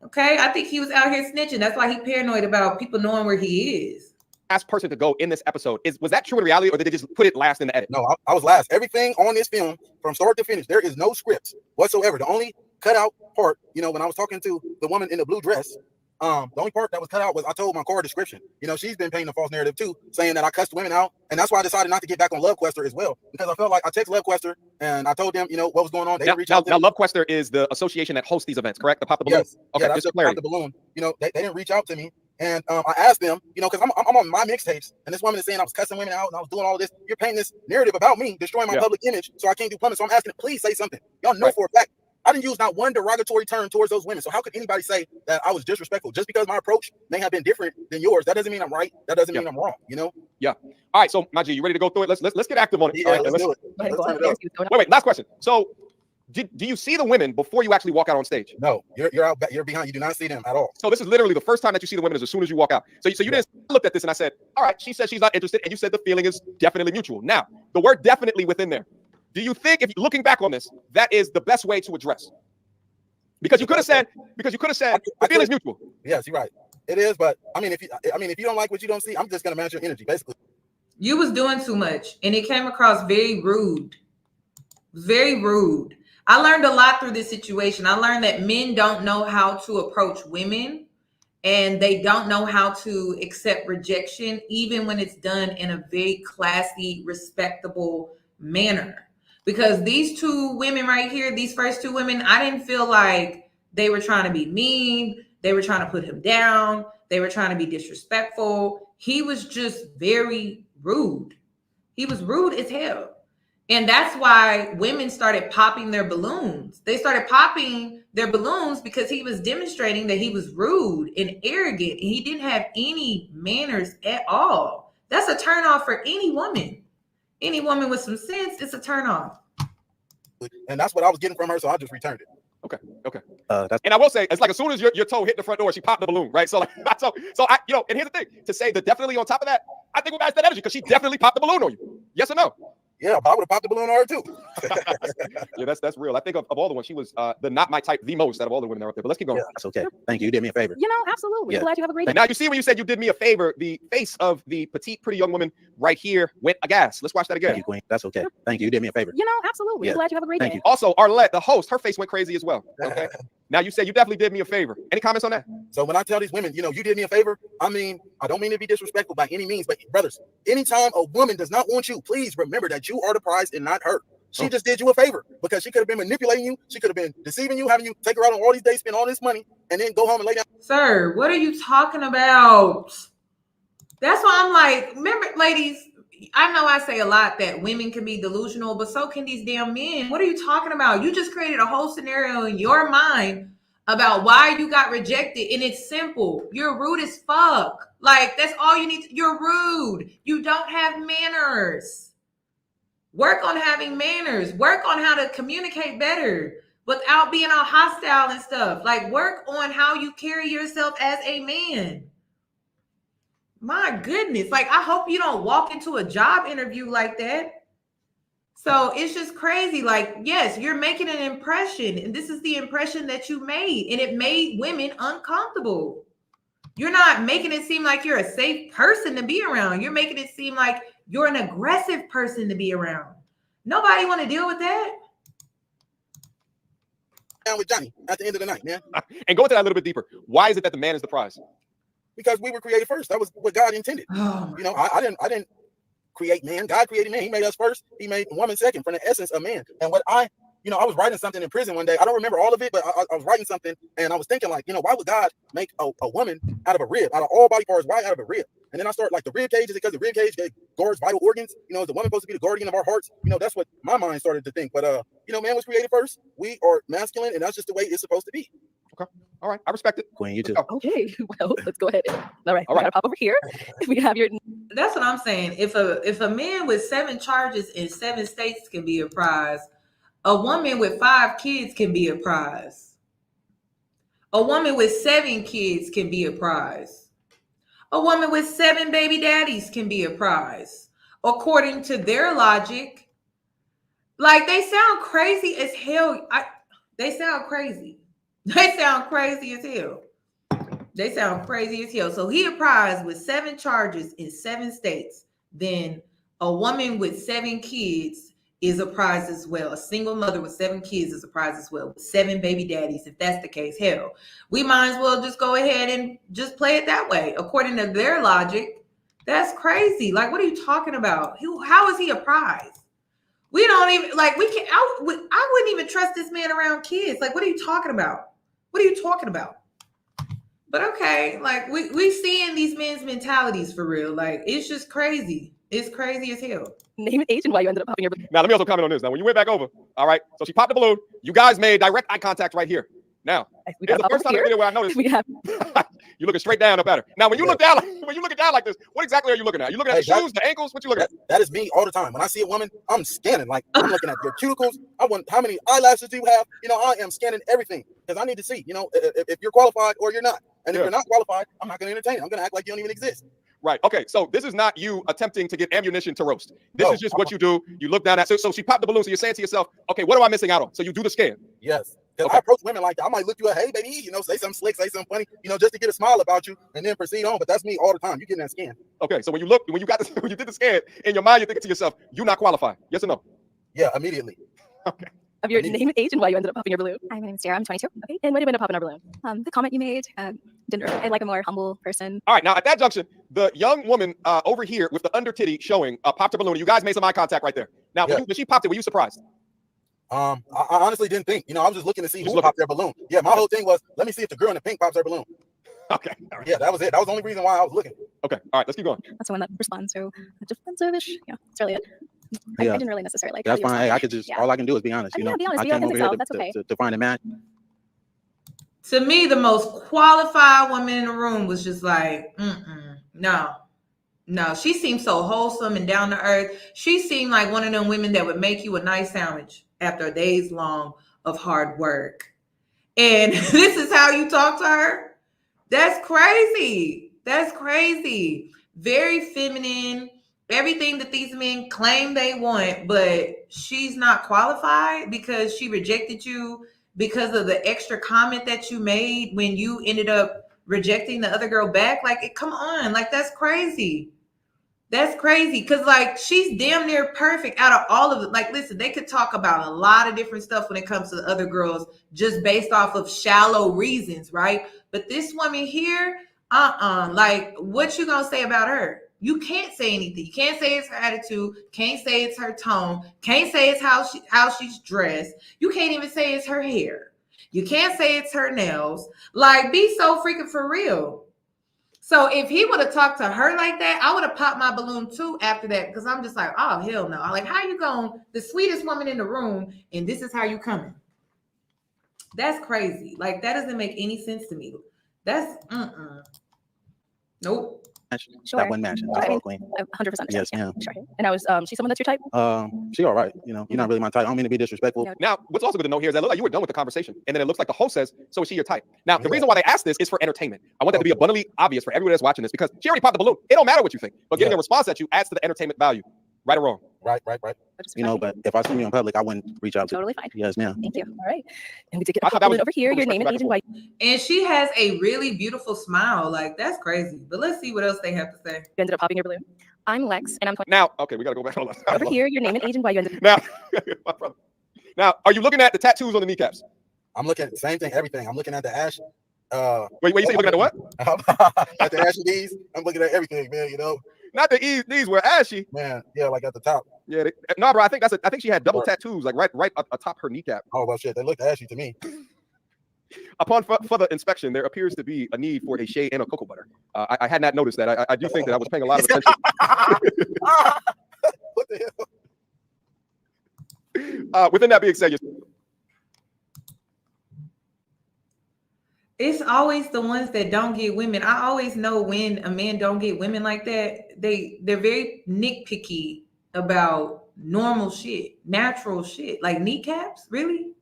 Okay, I think he was out here snitching. That's why he's paranoid about people knowing where he is. Last person to go in this episode was that true in reality, or did they just put it last in the edit? No, I was last. Everything on this film from start to finish, there is no script whatsoever. The only cutout part, you know, when I was talking to the woman in the blue dress, the only part that was cut out was I told my car description. You know, she's been painting a false narrative too, saying that I cussed women out, and that's why I decided not to get back on LoveQuester as well, because I felt like I texted LoveQuester and I told them, you know, what was going on. They didn't reach out. Now, LoveQuester is the association that hosts these events, correct? The Pop the Balloon. Yes. Okay, just Pop the Balloon. You know, they didn't reach out to me, and I asked them, you know, because I'm on my mixtapes, and this woman is saying I was cussing women out and I was doing all of this. You're painting this narrative about me, destroying my public image, so I can't do plumbing. So I'm asking, please say something. Y'all know for a fact I didn't use not one derogatory term towards those women. So how could anybody say that I was disrespectful? Just because my approach may have been different than yours, that doesn't mean I'm right. That doesn't mean I'm wrong, you know? Yeah. All right, so Najee, you ready to go through it? Let's get active on it. Yeah, all right, let's do it. Wait, last question. So do you see the women before you actually walk out on stage? No, you're out, you're behind. You do not see them at all. So this is literally the first time that you see the women is as soon as you walk out. So you didn't look at this and I said, all right, she said she's not interested, and you said the feeling is definitely mutual. Now, the word definitely within there. Do you think, if looking back on this, that is the best way to address? Because you could have said, the feeling is mutual. Yes, you're right. It is, but I mean, if you don't like what you don't see, I'm just gonna match your energy, basically. You was doing too much, and it came across very rude. Very rude. I learned a lot through this situation. I learned that men don't know how to approach women, and they don't know how to accept rejection, even when it's done in a very classy, respectable manner. Because these two women right here, these first two women, I didn't feel like they were trying to be mean. They were trying to put him down. They were trying to be disrespectful. He was just very rude. He was rude as hell. And that's why women started popping their balloons. They started popping their balloons because he was demonstrating that he was rude and arrogant. And he didn't have any manners at all. That's a turnoff for any woman. Any woman with some sense, it's a turnoff. And that's what I was getting from her, so I just returned it. Okay. And I will say, it's like as soon as your toe hit the front door, she popped the balloon, right? So, like, so I, and here's the thing: to say that definitely on top of that, I think we matched that energy because she definitely popped the balloon on you. Yes or no? Yeah, but I would have popped the balloon on her too. Yeah, that's real. I think of all the ones, she was the not my type the most out of all the women that are up there. But let's keep going. Yeah, that's okay. Thank you. You did me a favor. Absolutely. Yeah. Glad you have a great day. Now you see when you said you did me a favor, the face of the petite, pretty young woman right here went aghast. Let's watch that again. Thank you, Queen. That's okay. Thank you. You did me a favor. Absolutely. Yeah. Glad you have a great Thank day. you. Also, Arlette, the host, her face went crazy as well. Okay. Now you said you definitely did me a favor. Any comments on that? So when I tell these women, you did me a favor, I mean, I don't mean to be disrespectful by any means, but brothers, anytime a woman does not want you, please remember that you are the prize and not her. She just did you a favor because she could have been manipulating you. She could have been deceiving you, having you take her out on all these dates, spend all this money, and then go home and lay down. Sir, what are you talking about? That's why I'm like, remember, ladies, I know I say a lot that women can be delusional, but so can these damn men. What are you talking about? You just created a whole scenario in your mind about why you got rejected, and it's simple. You're rude as fuck. Like, that's all you need. You're rude. You don't have manners. Work on having manners. Work on how to communicate better without being all hostile and stuff. Like, work on how you carry yourself as a man. My goodness. Like, I hope you don't walk into a job interview like that. So it's just crazy. Like, yes, you're making an impression, and this is the impression that you made, and it made women uncomfortable. You're not making it seem like you're a safe person to be around. You're making it seem like you're an aggressive person to be around. Nobody want to deal with that. Down with Johnny at the end of the night, man. And go into that a little bit deeper. Why is it that the man is the prize? Because we were created first. That was what God intended. I didn't create man. God created man. He made us first. He made woman second from the essence of man. And what I was writing something in prison one day. I don't remember all of it, but I was writing something and I was thinking like, why would God make a woman out of a rib, out of all body parts? Why out of a rib? And then I start like the rib cage is because the rib cage guards vital organs. Is the woman supposed to be the guardian of our hearts? That's what my mind started to think. But man was created first. We are masculine, and that's just the way it's supposed to be. Okay. All right. I respect it. Queen, you too. Okay. Well, let's go ahead. All right. All We right. gotta pop over here. We have your. That's what I'm saying. If a man with 7 charges in 7 states can be a prize, a woman with 5 kids can be a prize. A woman with 7 kids can be a prize. A woman with 7 baby daddies can be a prize. According to their logic, like, they sound crazy as hell. They sound crazy. They sound crazy as hell. They sound crazy as hell. So he a prize with 7 charges in 7 states. Then a woman with 7 kids is a prize as well. A single mother with 7 kids is a prize as well. With 7 baby daddies, if that's the case, hell, we might as well just go ahead and just play it that way. According to their logic, that's crazy. Like, what are you talking about? How is he a prize? We don't even, like, we can't, I wouldn't even trust this man around kids. Like, what are you talking about? What are you talking about? But okay, like, we seeing these men's mentalities for real. Like, it's just crazy. It's crazy as hell. Name and age and why you ended up popping your. Now, let me also comment on this. Now, when you went back over, all right, so she popped the balloon. You guys made direct eye contact right here. Now, We it's gotta the pop first over time in the here. video where I noticed We have. you're looking straight down up at her. Now, when you look down, like this, what exactly are you looking at? You looking at the shoes, the ankles? What you looking at? That is me all the time. When I see a woman, I'm scanning. Like, I'm looking at your cuticles. I want how many eyelashes do you have? I am scanning everything because I need to see, if you're qualified or you're not. And if you're not qualified, I'm not going to entertain. I'm going to act like you don't even exist. Right. Okay. So this is not you attempting to get ammunition to roast. This is just what you do. You look down at. So she popped the balloon. So you're saying to yourself, okay, what am I missing out on? So you do the scan. Yes. Because I approach women like that. I might look you up, hey, baby, say something slick, say something funny, just to get a smile about you and then proceed on. But that's me all the time. You getting that scan. Okay, so when you did the scan, in your mind, you're thinking to yourself, you're not qualified. Yes or no? Yeah, immediately. Okay. Of your name, age, and why you ended up popping your balloon. Hi, my name's Sarah. I'm 22. Okay. And why did you end up popping our balloon? The comment you made, didn't really, I like a more humble person. All right, now at that junction, the young woman over here with the under titty showing popped her balloon. You guys made some eye contact right there. Now, when she popped it, were you surprised? I honestly didn't think. I was just looking to see who popped their balloon. Yeah, my whole thing was, let me see if the girl in the pink pops her balloon. Okay. All right. Yeah, that was it. That was the only reason why I was looking. Okay. All right, let's keep going. That's the one that responds. So defensive-ish. Yeah, that's really it. I didn't really necessarily like. That's fine. Hey, I could just all I can do is be honest. Be honest. Be authentic self. That's okay. To find a match. To me, the most qualified woman in the room was just like, no. She seemed so wholesome and down to earth. She seemed like one of them women that would make you a nice sandwich after a day's long of hard work. And this is how you talk to her? That's crazy. That's crazy. Very feminine. Everything that these men claim they want, but she's not qualified because she rejected you because of the extra comment that you made when you ended up rejecting the other girl back. Like, come on. Like, that's crazy. That's crazy. Because, like, she's damn near perfect out of all of it. Like, listen, they could talk about a lot of different stuff when it comes to the other girls just based off of shallow reasons, right? But this woman here, like, what you gonna say about her? You can't say anything. You can't say it's her attitude. Can't say it's her tone. Can't say it's how she's dressed. You can't even say it's her hair. You can't say it's her nails. Like, be so freaking for real. So if he would have talked to her like that, I would have popped my balloon too after that, because I'm just like, oh, hell no. Like, how you going, the sweetest woman in the room, and this is how you coming? That's crazy. Like, that doesn't make any sense to me. That's, nope. Sure. That one match. 100%. Yes, ma'am. Sure. And she's someone that's your type? She all right. You're not really my type. I don't mean to be disrespectful. Now, what's also good to know here is that it looked like you were done with the conversation, and then it looks like the host says, so is she your type? Now, the reason why they asked this is for entertainment. I want that to be abundantly obvious for everyone that's watching this, because she already popped the balloon. It don't matter what you think, but getting a response at you adds to the entertainment value. Right or wrong? Right. But if I see you in public, I wouldn't reach out to you. Totally fine. Yes, ma'am. Thank you. All right. And we did get a compliment over here. Your name and age and why. And she has a really beautiful smile. Like, that's crazy. But let's see what else they have to say. You ended up popping your balloon. I'm Lex, and I'm 20. Now, okay, we got to go back. Hold on. Over here, your name and age and why you ended up. Now, are you looking at the tattoos on the kneecaps? I'm looking at the same thing, everything. I'm looking at the ash. Wait, you say you're looking at the what? At the ashy D's. I'm looking at everything, man, Not the E's, these were ashy. Man, yeah, like at the top. Yeah, no, bro. I think she had double tattoos, like right atop her kneecap. Oh well, shit, they looked ashy to me. Upon further inspection, there appears to be a need for a shade and a cocoa butter. I had not noticed that. I do think that I was paying a lot of attention. What the hell? Within that being said, It's always the ones that don't get women. I always know when a man don't get women like that, they're very nitpicky about normal shit, natural shit. Like kneecaps, really?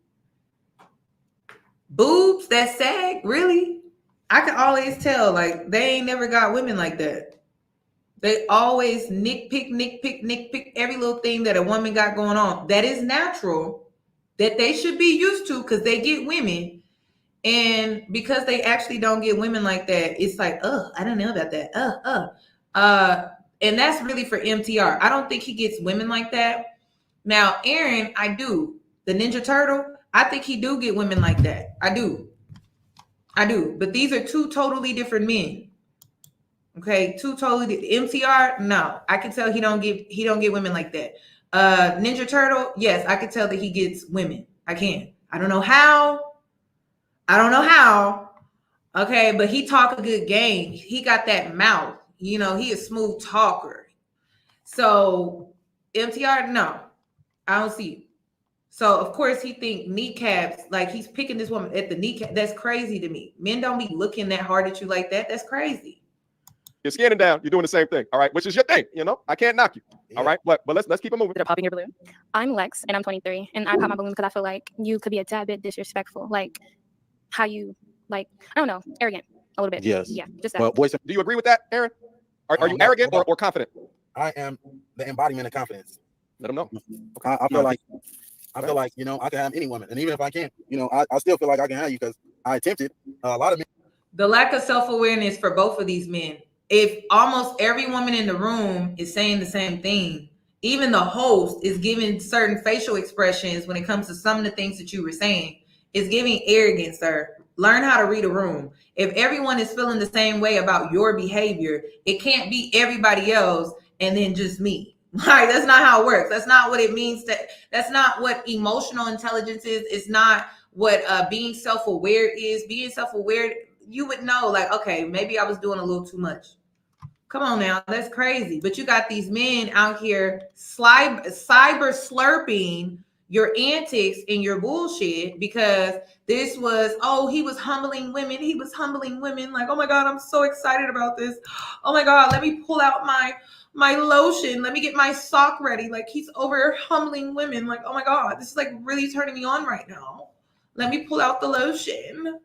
Boobs that sag, really? I can always tell, like, they ain't never got women like that. They always nitpick every little thing that a woman got going on. That is natural, that they should be used to because they get women. And because they actually don't get women like that, it's like, I didn't know about that. And that's really for MTR. I don't think he gets women like that. Now, Aaron, I do. The Ninja Turtle, I think he do get women like that. I do. But these are two totally different men. Okay, two totally MTR. No, I can tell he don't get women like that. Ninja Turtle, yes, I can tell that he gets women. I can. I don't know how. Okay, but he talk a good game. He got that mouth. He a smooth talker. So MTR, no, I don't see it. So of course he think kneecaps, like he's picking this woman at the kneecap. That's crazy to me. Men don't be looking that hard at you like that. That's crazy. You're scanning down. You're doing the same thing. All right, which is your thing. I can't knock you. Yeah. All right, but let's keep it moving. Ended up popping your balloon. I'm Lex, and I'm 23, and I pop my balloon because I feel like you could be a tad bit disrespectful, like how you, like, I don't know, arrogant a little bit. Yes. Yeah, just that. Well, boys, Do you agree with that, Aaron? Are you arrogant or confident? I am the embodiment of confidence. Let them know. I feel like I feel like, I can have any woman. And even if I can't, I still feel like I can have you because I attempted. A lot of men. The lack of self-awareness for both of these men. If almost every woman in the room is saying the same thing, even the host is giving certain facial expressions when it comes to some of the things that you were saying, it's giving arrogance, sir. Learn how to read a room. If everyone is feeling the same way about your behavior, it can't be everybody else and then just me. Like, that's not how it works. That's not what it means. That's not what emotional intelligence is. It's not what being self-aware is. Being self-aware, you would know, like, okay, maybe I was doing a little too much. Come on now, that's crazy. But you got these men out here cyber slurping your antics and your bullshit because this was, he was humbling women. He was humbling women. Like, oh my God, I'm so excited about this. Oh my God, let me pull out my lotion. Let me get my sock ready. Like, he's over humbling women. Like, oh my God, this is like really turning me on right now. Let me pull out the lotion.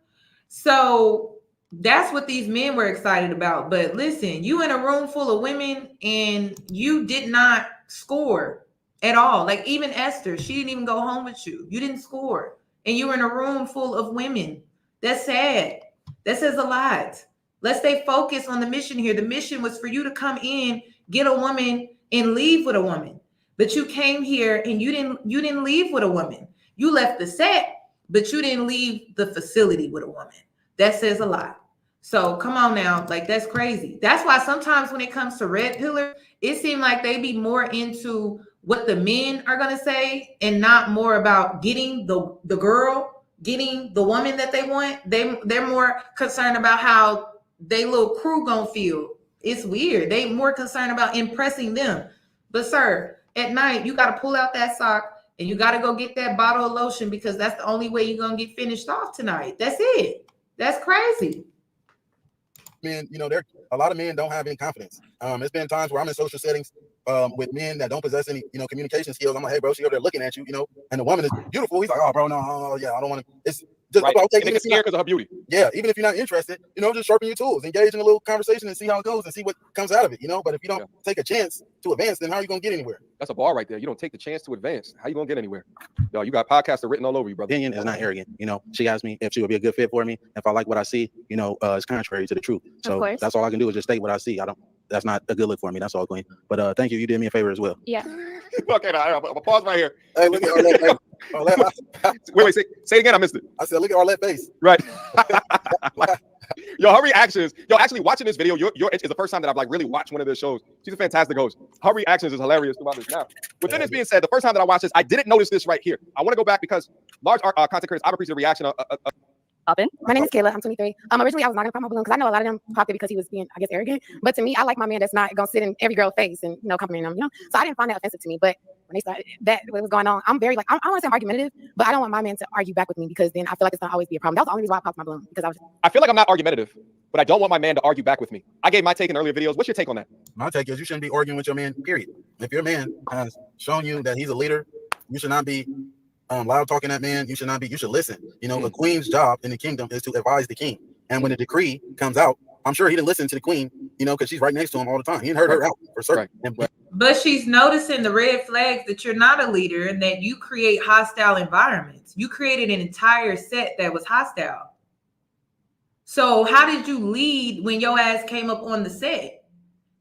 So that's what these men were excited about. But listen, you in a room full of women and you did not score at all. Like, even Esther, she didn't even go home with you. You didn't score. And you were in a room full of women. That's sad. That says a lot. Let's stay focused on the mission here. The mission was for you to come in, get a woman, and leave with a woman. But you came here and you didn't leave with a woman. You left the set, but you didn't leave the facility with a woman. That says a lot. So come on now, like, that's crazy. That's why sometimes when it comes to red pillar, it seems like they be more into what the men are gonna say and not more about getting the girl, getting the woman that they want. They're more concerned about how they little crew gonna feel. It's weird. They more concerned about impressing them. But sir, at night you got to pull out that sock and you got to go get that bottle of lotion because that's the only way you're gonna get finished off tonight. That's it. That's crazy. Men, a lot of men don't have any confidence. It's been times where I'm in social settings with men that don't possess any, communication skills. I'm like, hey, bro, she over there looking at you, and the woman is beautiful. He's like, oh, bro, no, yeah, I don't want to. It's just right. okay. And it's scared because of her beauty. Yeah, even if you're not interested, just sharpen your tools, engage in a little conversation and see how it goes and see what comes out of it, But if you don't take a chance to advance, then how are you going to get anywhere? That's a bar right there. You don't take the chance to advance. How you going to get anywhere? Yo, you got podcaster written all over you, brother. Opinion is not arrogant. She asked me if she would be a good fit for me. If I like what I see, it's contrary to the truth. So that's all I can do is just state what I see. That's not a good look for me. That's all, Queen. But thank you. You did me a favor as well. Yeah. Okay, now, I'm gonna pause right here. Hey, look at Arlette. Wait, say it again. I missed it. I said, look at Arlette face. Right. Yo, her reactions. Yo, actually watching this video, is the first time that I've like really watched one of their shows. She's a fantastic host. Her reactions is hilarious throughout this. Now, within this being said, the first time that I watched this, I didn't notice this right here. I want to go back because large content creators, I've appreciated the reaction. My name is Kayla. I'm 23. Originally, I was not gonna pop my balloon because I know a lot of them popped it because he was being, I guess, arrogant. But to me, I like my man that's not gonna sit in every girl's face and compliment them. So I didn't find that offensive to me. But when they started what was going on, I'm very I don't want to say I'm argumentative, but I don't want my man to argue back with me because then I feel like it's gonna always be a problem. That was the only reason why I popped my balloon because I feel like I'm not argumentative, but I don't want my man to argue back with me. I gave my take in earlier videos. What's your take on that? My take is you shouldn't be arguing with your man. Period. If your man has shown you that he's a leader, you should not be loud talking that man. You should not be. You should listen. The queen's job in the kingdom is to advise the king. And when the decree comes out, I'm sure he didn't listen to the queen, because she's right next to him all the time. He didn't heard her out for certain. Right. But she's noticing the red flags that you're not a leader and that you create hostile environments. You created an entire set that was hostile. So how did you lead when your ass came up on the set?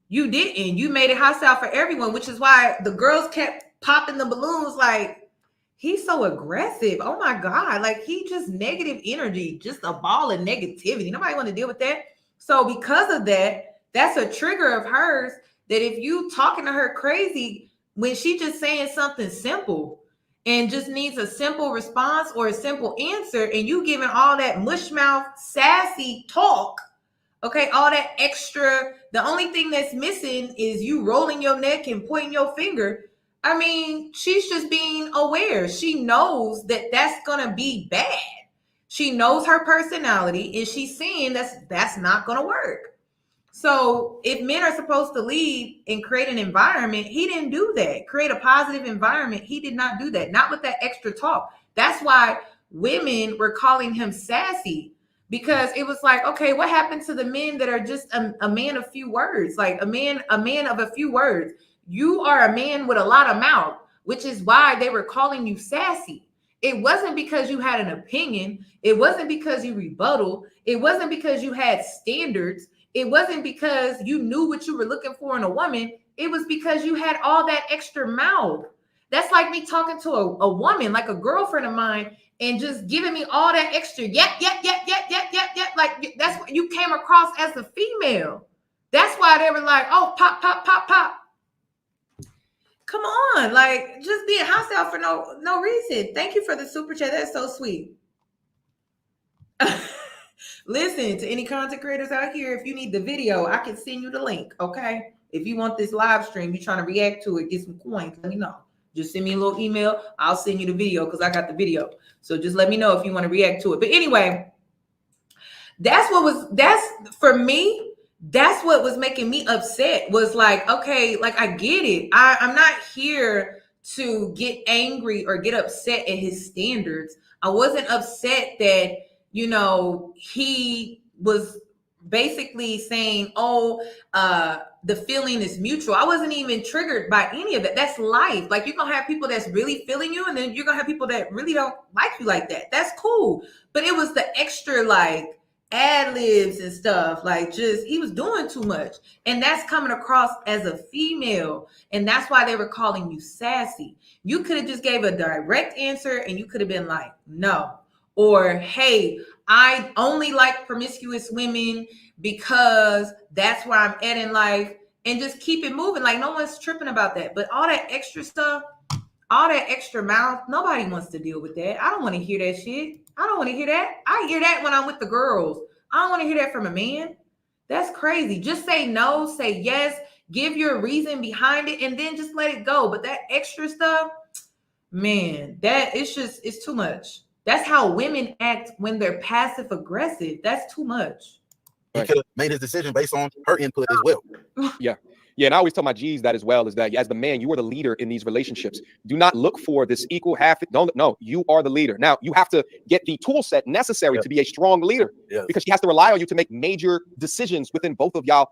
You didn't. You made it hostile for everyone, which is why the girls kept popping the balloons like, he's so aggressive. Oh my God. Like, he just negative energy, just a ball of negativity. Nobody want to deal with that. So because of that, that's a trigger of hers that if you talking to her crazy when she just saying something simple and just needs a simple response or a simple answer and you giving all that mush mouth, sassy talk, okay, all that extra, the only thing that's missing is you rolling your neck and pointing your finger. I mean, she's just being aware. She knows that that's going to be bad. She knows her personality and she's seeing that's not going to work. So if men are supposed to lead and create an environment, he didn't do that. Create a positive environment. He did not do that. Not with that extra talk. That's why women were calling him sassy, because it was like, okay, what happened to the men that are just a man of few words? Like a man of a few words. You are a man with a lot of mouth. which is why they were calling you sassy. It wasn't because you had an opinion. It wasn't because you rebuttal. It wasn't because you had standards. It wasn't because you knew what you were looking for in a woman. It was because you had all that extra mouth. That's like me talking to a woman, like a girlfriend of mine, and just giving me all that extra yep. Like that's what you came across as a female. That's why they were like, oh, pop, pop, pop, pop. Come on, like just being hostile for no reason. Thank you for the super chat. That's so sweet. Listen, to any content creators out here, if you need the video, I can send you the link. Okay. If you want this live stream, you're trying to react to it, get some coins, let me know. Just send me a little email. I'll send you the video because I got the video. So just let me know if you want to react to it. But anyway, that's for me. That's what was making me upset, was like, okay, like I get it. I'm not here to get angry or get upset at his standards. I wasn't upset that, you know, he was basically saying, oh, the feeling is mutual. I wasn't even triggered by any of that. That's life. Like, you're going to have people that's really feeling you, and then you're going to have people that really don't like you like that. That's cool. But it was the extra, like, ad-libs and stuff, like, just he was doing too much, and that's coming across as a female, and that's why they were calling you sassy. You could have just gave a direct answer, and you could have been like, no, or hey, I only like promiscuous women because that's where I'm at in life, and just keep it moving. Like, no one's tripping about that. But all that extra stuff, all that extra mouth, nobody wants to deal with that. I don't want to hear that shit. I don't want to hear that. I hear that when I'm with the girls. I don't want to hear that from a man. That's crazy. Just say no, say yes, give your reason behind it, and then just let it go. But that extra stuff, man, it's too much. That's how women act when they're passive aggressive. That's too much. He could have made his decision based on her input as well. Yeah. Yeah, and I always tell my G's that as well, is that as the man, you are the leader in these relationships. Do not look for this equal half. No, you are the leader. Now, you have to get the tool set necessary to be a strong leader, because she has to rely on you to make major decisions within both of y'all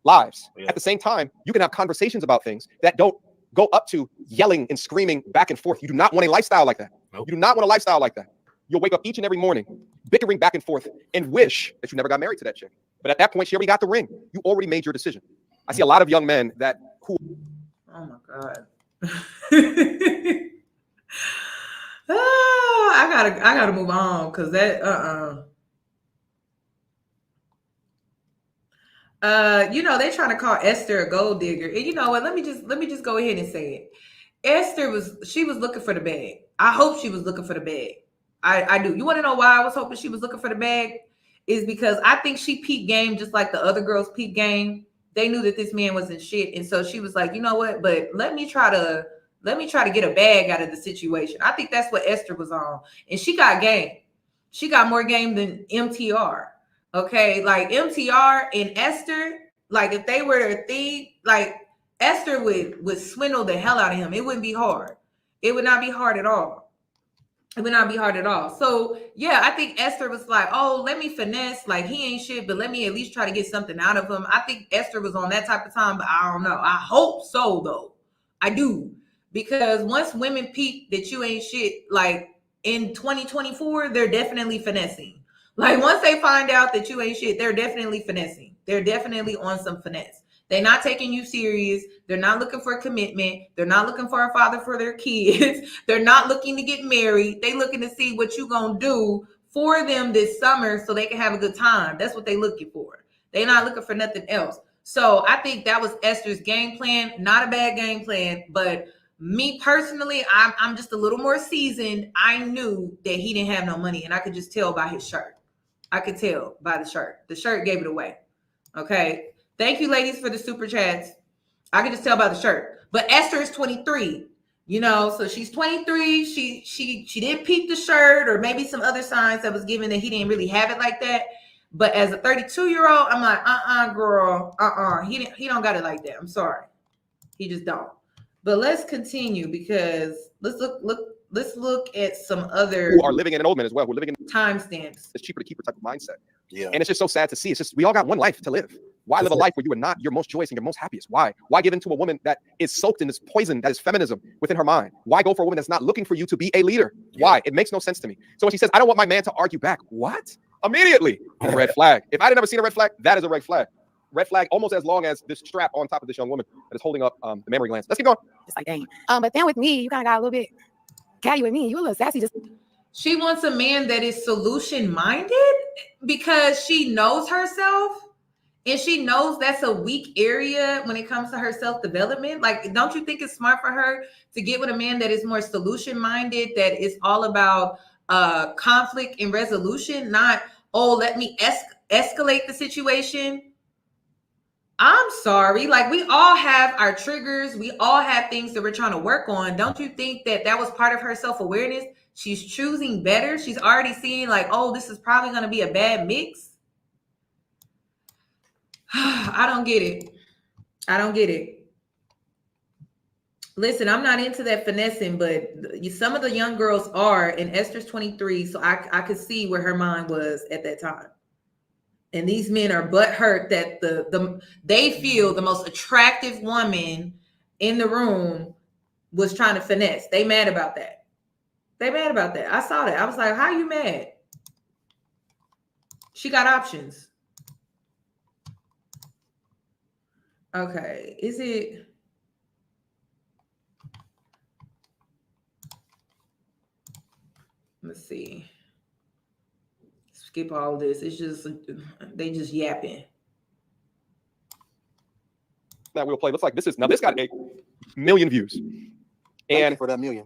lives. At the same time, you can have conversations about things that don't go up to yelling and screaming back and forth. You do not want a lifestyle like that. Nope. You do not want a lifestyle like that. You'll wake up each and every morning bickering back and forth and wish that you never got married to that chick. But at that point, she already got the ring. You already made your decision. I see a lot of young men who. Oh my God. I gotta move on, because that you know, they're trying to call Esther a gold digger. And you know what? Let me just go ahead and say it. Esther was looking for the bag. I hope she was looking for the bag. I do. You want to know why I was hoping she was looking for the bag? Is because I think she peaked game just like the other girls peaked game. They knew that this man wasn't shit, and so she was like, you know what? But let me try to get a bag out of the situation. I think that's what Esther was on, and she got game. She got more game than MTR. Okay, like MTR and Esther, like if they were a thief, like Esther would swindle the hell out of him. It wouldn't be hard. It would not be hard at all. It would not be hard at all. So yeah, I think Esther was like, oh, let me finesse, like he ain't shit, but let me at least try to get something out of him. I think Esther was on that type of time, but I don't know. I hope so though. I do. Because once women peep that you ain't shit, like in 2024, they're definitely finessing. Like once they find out that you ain't shit, they're definitely finessing. They're definitely on some finesse. They're not taking you serious. They're not looking for a commitment. They're not looking for a father for their kids. They're not looking to get married. They looking to see what you gonna do for them this summer so they can have a good time. That's what they looking for. They're not looking for nothing else. So I think that was Esther's game plan. Not a bad game plan, but me personally, I'm just a little more seasoned. I knew that he didn't have no money, and I could just tell by his shirt. I could tell by the shirt. The shirt gave it away. Okay. Thank you, ladies, for the super chats. I can just tell by the shirt. But Esther is 23, you know, so she's 23. She didn't peep the shirt, or maybe some other signs that was given that he didn't really have it like that. But as a 32-year-old, I'm like, girl, he don't got it like that. I'm sorry, he just don't. But let's continue, because let's look at some other who are living in an old man as well. Who are living in timestamps. It's cheaper to keep her type of mindset. Yeah. And it's just so sad to see. It's just, we all got one life to live. Why live a life where you are not your most joyous and your most happiest? Why? Why give in to a woman that is soaked in this poison that is feminism within her mind? Why go for a woman that's not looking for you to be a leader? Why? It makes no sense to me. So when she says, I don't want my man to argue back, what? Immediately, red flag. If I had never seen a red flag, that is a red flag. Red flag almost as long as this strap on top of this young woman that is holding up the mammary glands. Let's keep going. Just like, dang. But then with me, you kind of got a little bit catty with me. You a little sassy. Just she wants a man that is solution minded because she knows herself and she knows that's a weak area when it comes to her self-development. Like, don't you think it's smart for her to get with a man that is more solution minded, that is all about conflict and resolution, not, oh, let me escalate the situation? I'm sorry. Like, we all have our triggers. We all have things that we're trying to work on. Don't you think that that was part of her self-awareness? She's choosing better. She's already seeing like, oh, this is probably going to be a bad mix. I don't get it. I don't get it. Listen, I'm not into that finessing, but some of the young girls are, and Esther's 23, so I could see where her mind was at that time. And these men are butthurt that they feel the most attractive woman in the room was trying to finesse. They mad about that. They mad about that. I saw that. I was like, how are you mad? She got options. Okay. Is it? Let's see. Skip all this. It's just, they just yapping. That we'll play. Looks like this got 8 million views. And for that million.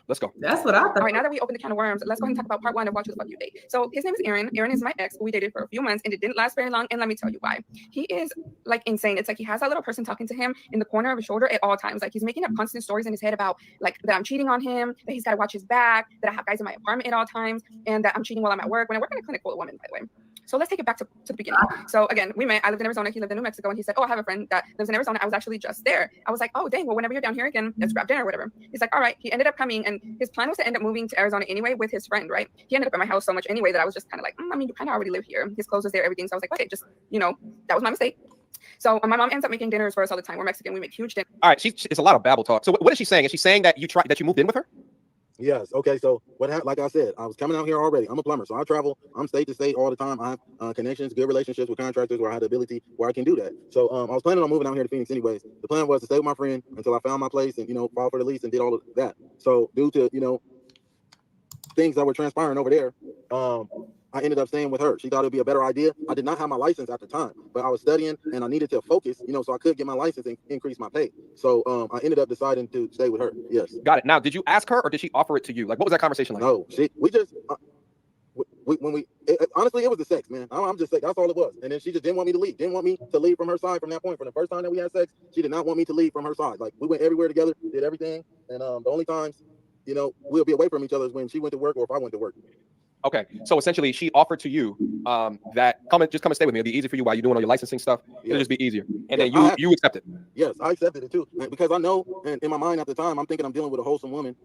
Let's go. That's what I thought. All right, now that we opened the can of worms, let's go ahead and talk about part 1 of Watch Who the Fuck You Date. So his name is Aaron. Aaron is my ex. We dated for a few months and it didn't last very long. And let me tell you why. He is like insane. It's like he has that little person talking to him in the corner of his shoulder at all times. Like he's making up constant stories in his head about like that I'm cheating on him, that he's got to watch his back, that I have guys in my apartment at all times, and that I'm cheating while I'm at work. When I work in a clinic full of women, by the way. So let's take it back to the beginning. So again, we met. I lived in Arizona. He lived in New Mexico. And he said, oh, I have a friend that lives in Arizona. I was actually just there. I was like, oh, dang. Well, whenever you're down here again, let's grab dinner or whatever. He's like, all right. He ended up coming. And his plan was to end up moving to Arizona anyway with his friend, right? He ended up at my house so much anyway that I was just kind of like, I mean, you kind of already live here. His clothes was there, everything. So I was like, okay, just, that was my mistake. So my mom ends up making dinners for us all the time. We're Mexican. We make huge dinners. All right. It's a lot of babble talk. So what is she saying? Is she saying that you moved in with her? Yes. Okay. So what happened? Like I said, I was coming out here already. I'm a plumber, so I travel. I'm state to state all the time. I have connections, good relationships with contractors where I had the ability where I can do that. So I was planning on moving out here to Phoenix anyways. The plan was to stay with my friend until I found my place and file for the lease and did all of that. So due to things that were transpiring over there, I ended up staying with her. She thought it'd be a better idea. I did not have my license at the time, but I was studying and I needed to focus, so I could get my license and increase my pay. So I ended up deciding to stay with her. Yes. Got it. Now, did you ask her or did she offer it to you? Like, what was that conversation like? No, honestly, it was the sex, man. I'm just saying, that's all it was. And then she just didn't want me to leave. Didn't want me to leave from her side from that point. From the first time that we had sex, she did not want me to leave from her side. Like, we went everywhere together, did everything. And the only times, we'll be away from each other is when she went to work or if I went to work. Okay, so essentially, she offered to you that come and stay with me. It'll be easy for you while you're doing all your licensing stuff. It'll just be easier, and then you accepted. Yes, I accepted it too, because I know, and in my mind at the time, I'm thinking I'm dealing with a wholesome woman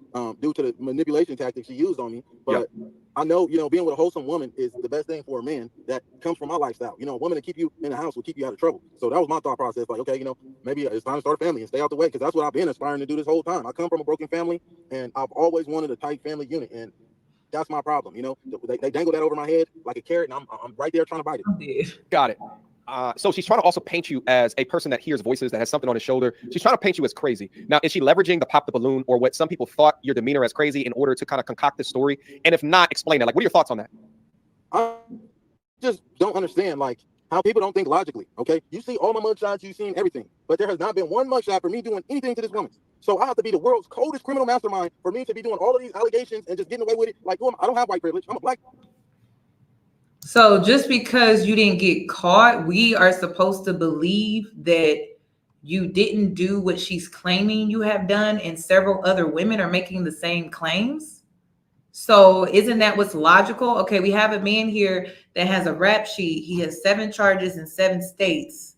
due to the manipulation tactics she used on me. But I know, being with a wholesome woman is the best thing for a man that comes from my lifestyle. A woman to keep you in the house will keep you out of trouble. So that was my thought process. Like, okay, maybe it's time to start a family and stay out the way, because that's what I've been aspiring to do this whole time. I come from a broken family, and I've always wanted a tight family unit, and that's my problem. They dangle that over my head like a carrot, and I'm right there trying to bite it. Got it. So she's trying to also paint you as a person that hears voices, that has something on his shoulder. She's trying to paint you as crazy. Now, is she leveraging the pop the balloon or what some people thought your demeanor as crazy in order to kind of concoct this story? And if not, explain that. Like, what are your thoughts on that? I just don't understand, like, how people don't think logically, okay? You see all my mugshots, you've seen everything, but there has not been one mugshot for me doing anything to this woman. So I have to be the world's coldest criminal mastermind for me to be doing all of these allegations and just getting away with it. Like, I don't have white privilege. I'm a black. So just because you didn't get caught, we are supposed to believe that you didn't do what she's claiming you have done, and several other women are making the same claims? So isn't that what's logical? Okay, we have a man here that has a rap sheet. He has 7 charges in 7 states.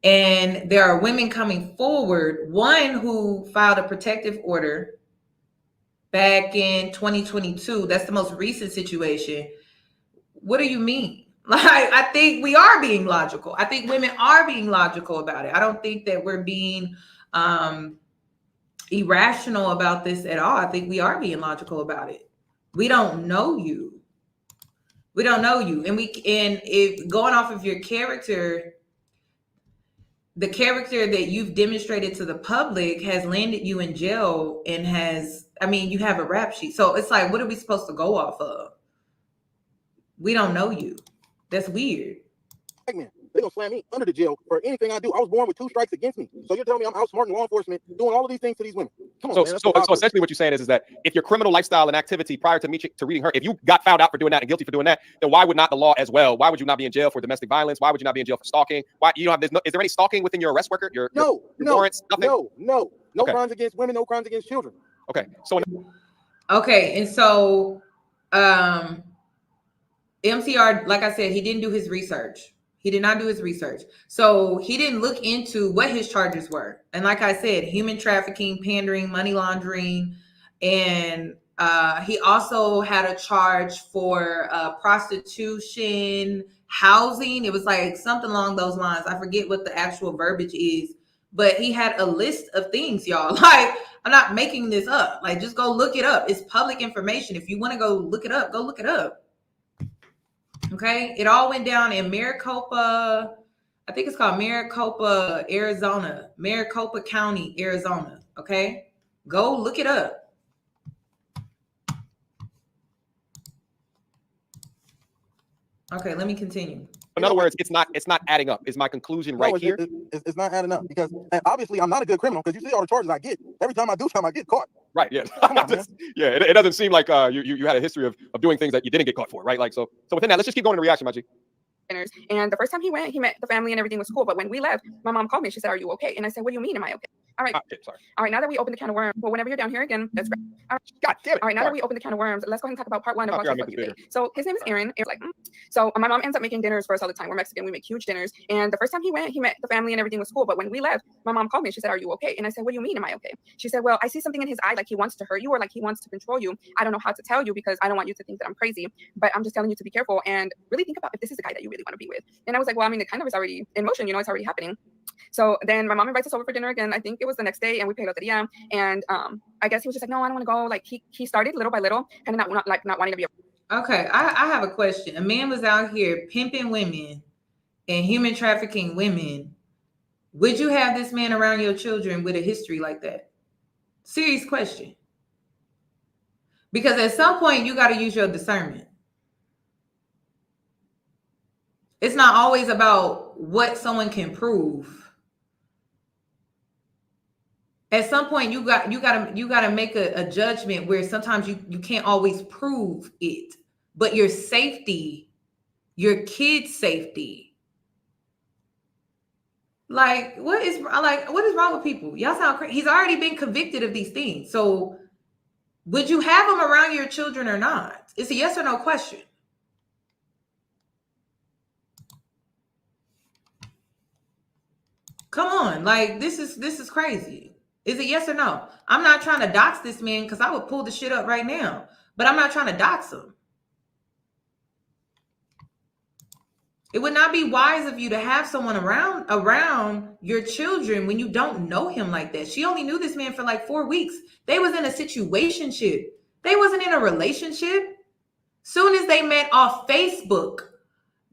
And there are women coming forward, one who filed a protective order back in 2022. That's the most recent situation. What do you mean? Like, I think we are being logical. I think women are being logical about it. I don't think that we're being irrational about this at all. I think we are being logical about it. We don't know you. We don't know you. And if going off of your character, the character that you've demonstrated to the public has landed you in jail and you have a rap sheet. So it's like, what are we supposed to go off of? We don't know you. That's weird. Man, they gonna slam me under the jail for anything I do. I was born with 2 strikes against me. So you're telling me I'm outsmarting law enforcement, doing all of these things to these women? Come on, man. So essentially what you're saying is that if your criminal lifestyle and activity prior to reading her, if you got found out for doing that and guilty for doing that, then why would not the law as well? Why would you not be in jail for domestic violence? Why would you not be in jail for stalking? Why you don't have is there any stalking within your arrest record? Your warrants? Nothing? No crimes against women, no crimes against children. Okay. So and so MCR, like I said, he didn't do his research. He did not do his research. So he didn't look into what his charges were. And like I said, human trafficking, pandering, money laundering. And he also had a charge for prostitution, housing. It was like something along those lines. I forget what the actual verbiage is. But he had a list of things, y'all. Like, I'm not making this up. Like, just go look it up. It's public information. If you want to go look it up, go look it up. Okay, it all went down in Maricopa. I think it's called Maricopa, Arizona. Maricopa County, Arizona. Okay, go look it up. Okay, let me continue. In other words, it's not adding up. Is my conclusion right here? It's not adding up because obviously I'm not a good criminal because you see all the charges I get. Every time I do something, I get caught. Right. Yeah. Come on, man. Yeah. It doesn't seem like you had a history of doing things that you didn't get caught for, right? Like so within that, let's just keep going to reaction, Maji. And the first time he went, he met the family and everything was cool. But when we left, my mom called me. She said, "Are you okay?" And I said, "What do you mean? Am I okay?" All right. Okay, sorry. All right. Now that we opened the can of worms, well, whenever you're down here again, that's great. All right. God damn it. All right. Now that we opened the can of worms, let's go ahead and talk about part 1 of Okay, what. So his name is Aaron. It's like, so my mom ends up making dinners for us all the time. We're Mexican. We make huge dinners. And the first time he went, he met the family and everything was cool. But when we left, my mom called me. She said, "Are you okay?" And I said, "What do you mean? Am I okay?" She said, "Well, I see something in his eye, like he wants to hurt you or like he wants to control you. I don't know how to tell you because I don't want you to think that I'm crazy, but I'm just telling you to be careful and really think about if this is the guy that you really want to be with." And I was like, well, I mean, it kind of is already in motion, it's already happening. So then my mom invites us over for dinner again. I think it was the next day, and we played loteria. And I guess he was just like, "No, I don't want to go." Like he started little by little, and not wanting to be. Okay, I have a question. A man was out here pimping women and human trafficking women. Would you have this man around your children with a history like that? Serious question. Because at some point you got to use your discernment. It's not always about what someone can prove. At some point, you got to make a judgment where sometimes you can't always prove it, but your safety, your kids' safety. Like, what is wrong with people? Y'all sound crazy. He's already been convicted of these things. So would you have him around your children or not? It's a yes or no question. Come on, like this is crazy. Is it yes or no? I'm not trying to dox this man because I would pull the shit up right now, but I'm not trying to dox him. It would not be wise of you to have someone around your children when you don't know him like that. She only knew this man for like 4 weeks. They was in a situationship. They wasn't in a relationship. Soon as they met off Facebook.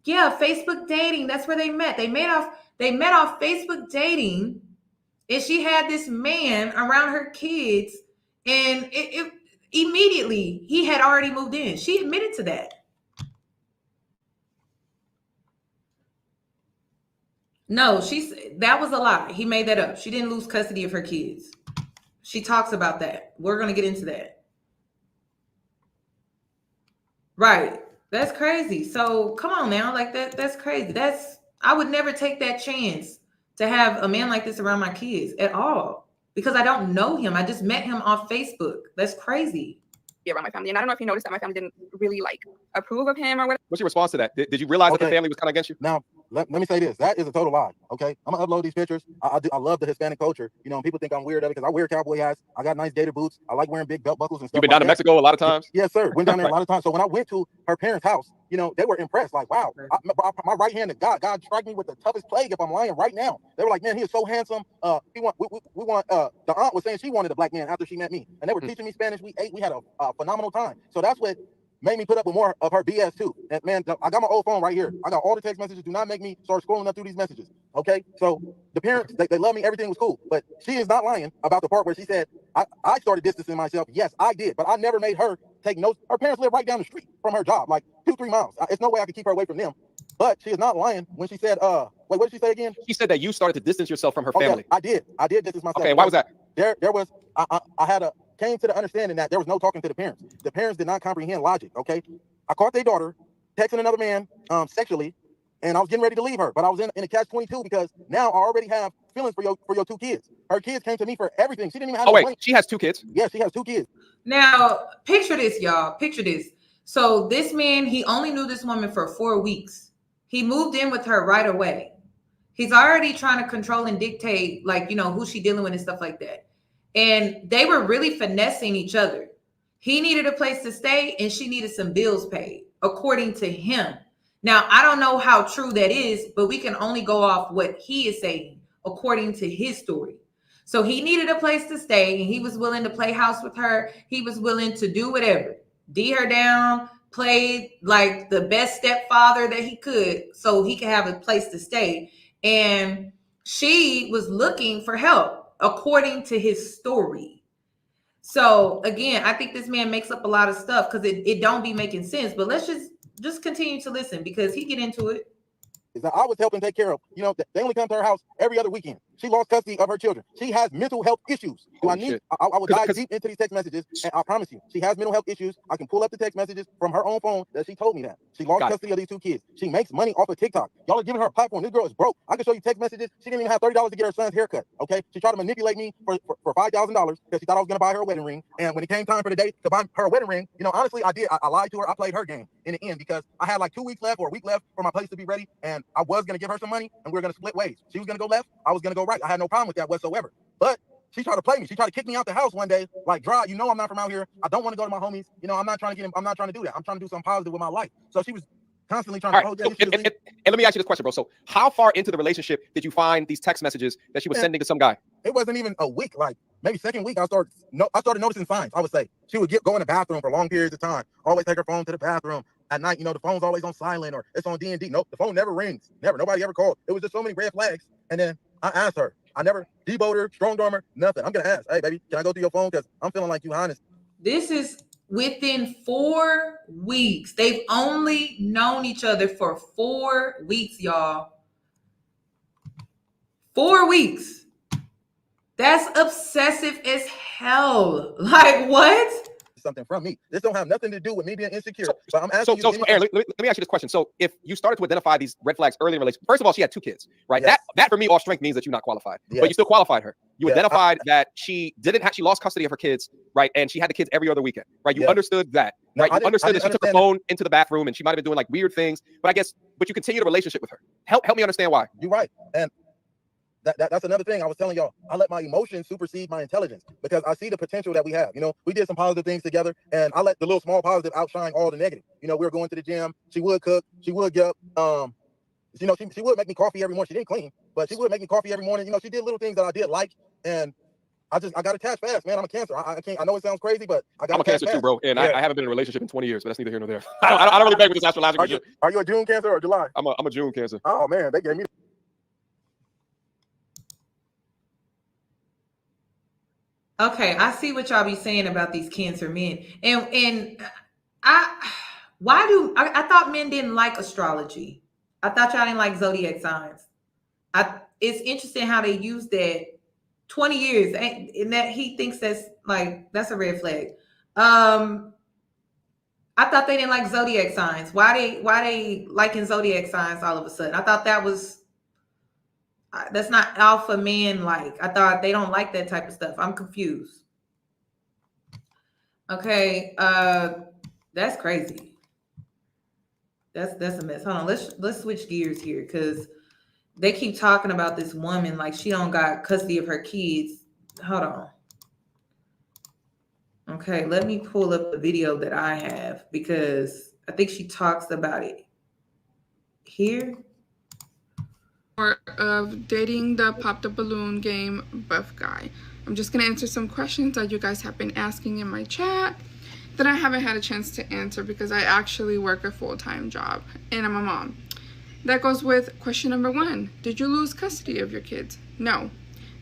Yeah, Facebook dating. That's where they met. They met off Facebook dating. And she had this man around her kids. And it immediately he had already moved in. She admitted to that. No, that was a lie. He made that up. She didn't lose custody of her kids. She talks about that. We're going to get into that. Right. That's crazy. So come on now. Like that's crazy. I would never take that chance to have a man like this around my kids at all because I don't know him. I just met him off Facebook. That's crazy. Around my family. And I don't know if you noticed that my family didn't really like approve of him or whatever. What's your response to that? Did you realize that the family was kind of against you? Now, let me say this. That is a total lie. Okay, I'm gonna upload these pictures. I love the Hispanic culture. You know, people think I'm weird at it because I wear cowboy hats. I got nice gator boots. I like wearing big belt buckles and stuff. You've been like down to that. Mexico a lot of times? Yes, sir. Went down there a lot of times. So when I went to her parents' house, you know, they were impressed. Like, wow, my right hand to God. God struck me with the toughest plague if I'm lying right now. They were like, man, he is so handsome. We want. The aunt was saying she wanted a black man after she met me, and they were teaching me Spanish. We ate. We had a phenomenal time. So that's what made me put up with more of her BS too. And man, I got my old phone right here. I got all the text messages. Do not make me start scrolling up through these messages. Okay, so the parents, they love me. Everything was cool. But she is not lying about the part where she said, I started distancing myself. Yes, I did. But I never made her take notes. Her parents live right down the street from her job, like 2-3 miles. It's no way I could keep her away from them. But she is not lying when she said, wait, what did she say again? She said that you started to distance yourself from her family. Yeah, I did distance myself. Okay, why was that? There was, I came to the understanding that there was no talking to the parents. The parents did not comprehend logic, okay? I caught their daughter texting another man sexually, and I was getting ready to leave her, but I was in a catch-22 because now I already have feelings for your 2 kids. Her kids came to me for everything. She didn't even have. Oh wait, she has 2 kids. Yeah, she has 2 kids. Now, picture this, y'all. Picture this. So this man, he only knew this woman for 4 weeks. He moved in with her right away. He's already trying to control and dictate, like, you know, who she dealing with and stuff like that. And they were really finessing each other. He needed a place to stay and she needed some bills paid, according to him. Now, I don't know how true that is, but we can only go off what he is saying, according to his story. So he needed a place to stay and he was willing to play house with her. He was willing to do whatever, D her down, played like the best stepfather that he could so he could have a place to stay. And she was looking for help, according to his story. So again, I think this man makes up a lot of stuff because it don't be making sense. But let's just continue to listen because he get into it. Is that I was helping take care of, you know, they only come to her house every other weekend. She lost custody of her children. She has mental health issues. I will dive deep into these text messages, and I promise you, she has mental health issues. I can pull up the text messages from her own phone that she told me that. She lost custody of these 2 kids. She makes money off of TikTok. Y'all are giving her a platform. This girl is broke. I can show you text messages. She didn't even have $30 to get her son's haircut, okay? She tried to manipulate me for $5,000 because she thought I was going to buy her a wedding ring. And when it came time for the day to buy her a wedding ring, you know, honestly, I did. I lied to her. I played her game in the end because I had like 2 weeks left or a week left for my place to be ready, and I was going to give her some money, and we were going to split ways. She was going to go left. I was going to go right. I had no problem with that whatsoever. But she tried to play me. She tried to kick me out the house one day, like, Dry, you know I'm not from out here. I don't want to go to my homies. You know, I'm not trying to do that. I'm trying to do something positive with my life. So she was constantly trying to. And let me ask you this question, bro. So how far into the relationship did you find these text messages that she was sending to some guy? It wasn't even a week. Like maybe second week, I started noticing signs. I would say she would go in the bathroom for long periods of time. Always take her phone to the bathroom at night. You know, the phone's always on silent or it's on D&D. Nope, the phone never rings. Never. Nobody ever called. It was just so many red flags. And then I asked her. I never deboed her, strong arm her, nothing. I'm gonna ask, hey baby, can I go through your phone? Because I'm feeling like you honest. This is within 4 weeks. They've only known each other for 4 weeks, y'all. 4 weeks. That's obsessive as hell. Like what? Something from me. This don't have nothing to do with me being insecure. But I'm asking you. Aaron, let me ask you this question. So if you started to identify these red flags early in relationship, first of all, she had 2 kids, right? Yes. That for me off strength means that you're not qualified. Yes. But you still qualified her. You identified that she lost custody of her kids, right? And she had the kids every other weekend, right? You understood that, right? You understood that she took her phone into the bathroom and she might have been doing like weird things. But you continue the relationship with her. Help me understand why. You're right. And that's another thing I was telling y'all. I let my emotions supersede my intelligence because I see the potential that we have. You know, we did some positive things together, and I let the little small positive outshine all the negative. You know, we were going to the gym. She would cook. She would get up. You know, she would make me coffee every morning. She didn't clean, but she would make me coffee every morning. You know, she did little things that I did like, and I got attached fast, man. I'm a Cancer. I can't. I know it sounds crazy, but I'm a Cancer too, bro. And I haven't been in a relationship in 20 years, but that's neither here nor there. I don't really beg with this astrological shit. Are you a June Cancer or July? I'm a June Cancer. Oh man, they gave me. Okay, I see what y'all be saying about these Cancer men, and I thought men didn't like astrology. I thought y'all didn't like zodiac signs. It's interesting how they use that 20 years, and that he thinks that's a red flag. I thought they didn't like zodiac signs. Why they liking zodiac signs all of a sudden? I thought that's not alpha man like. I thought they don't like that type of stuff. I'm confused. Okay, that's crazy. That's a mess. Hold on, let's switch gears here because they keep talking about this woman like she don't got custody of her kids. Hold on. Okay, let me pull up the video that I have because I think she talks about it here. Of dating the pop the balloon game buff guy. I'm just gonna answer some questions that you guys have been asking in my chat that I haven't had a chance to answer because I actually work a full-time job and I'm a mom. That goes with question number 1. Did you lose custody of your kids? No.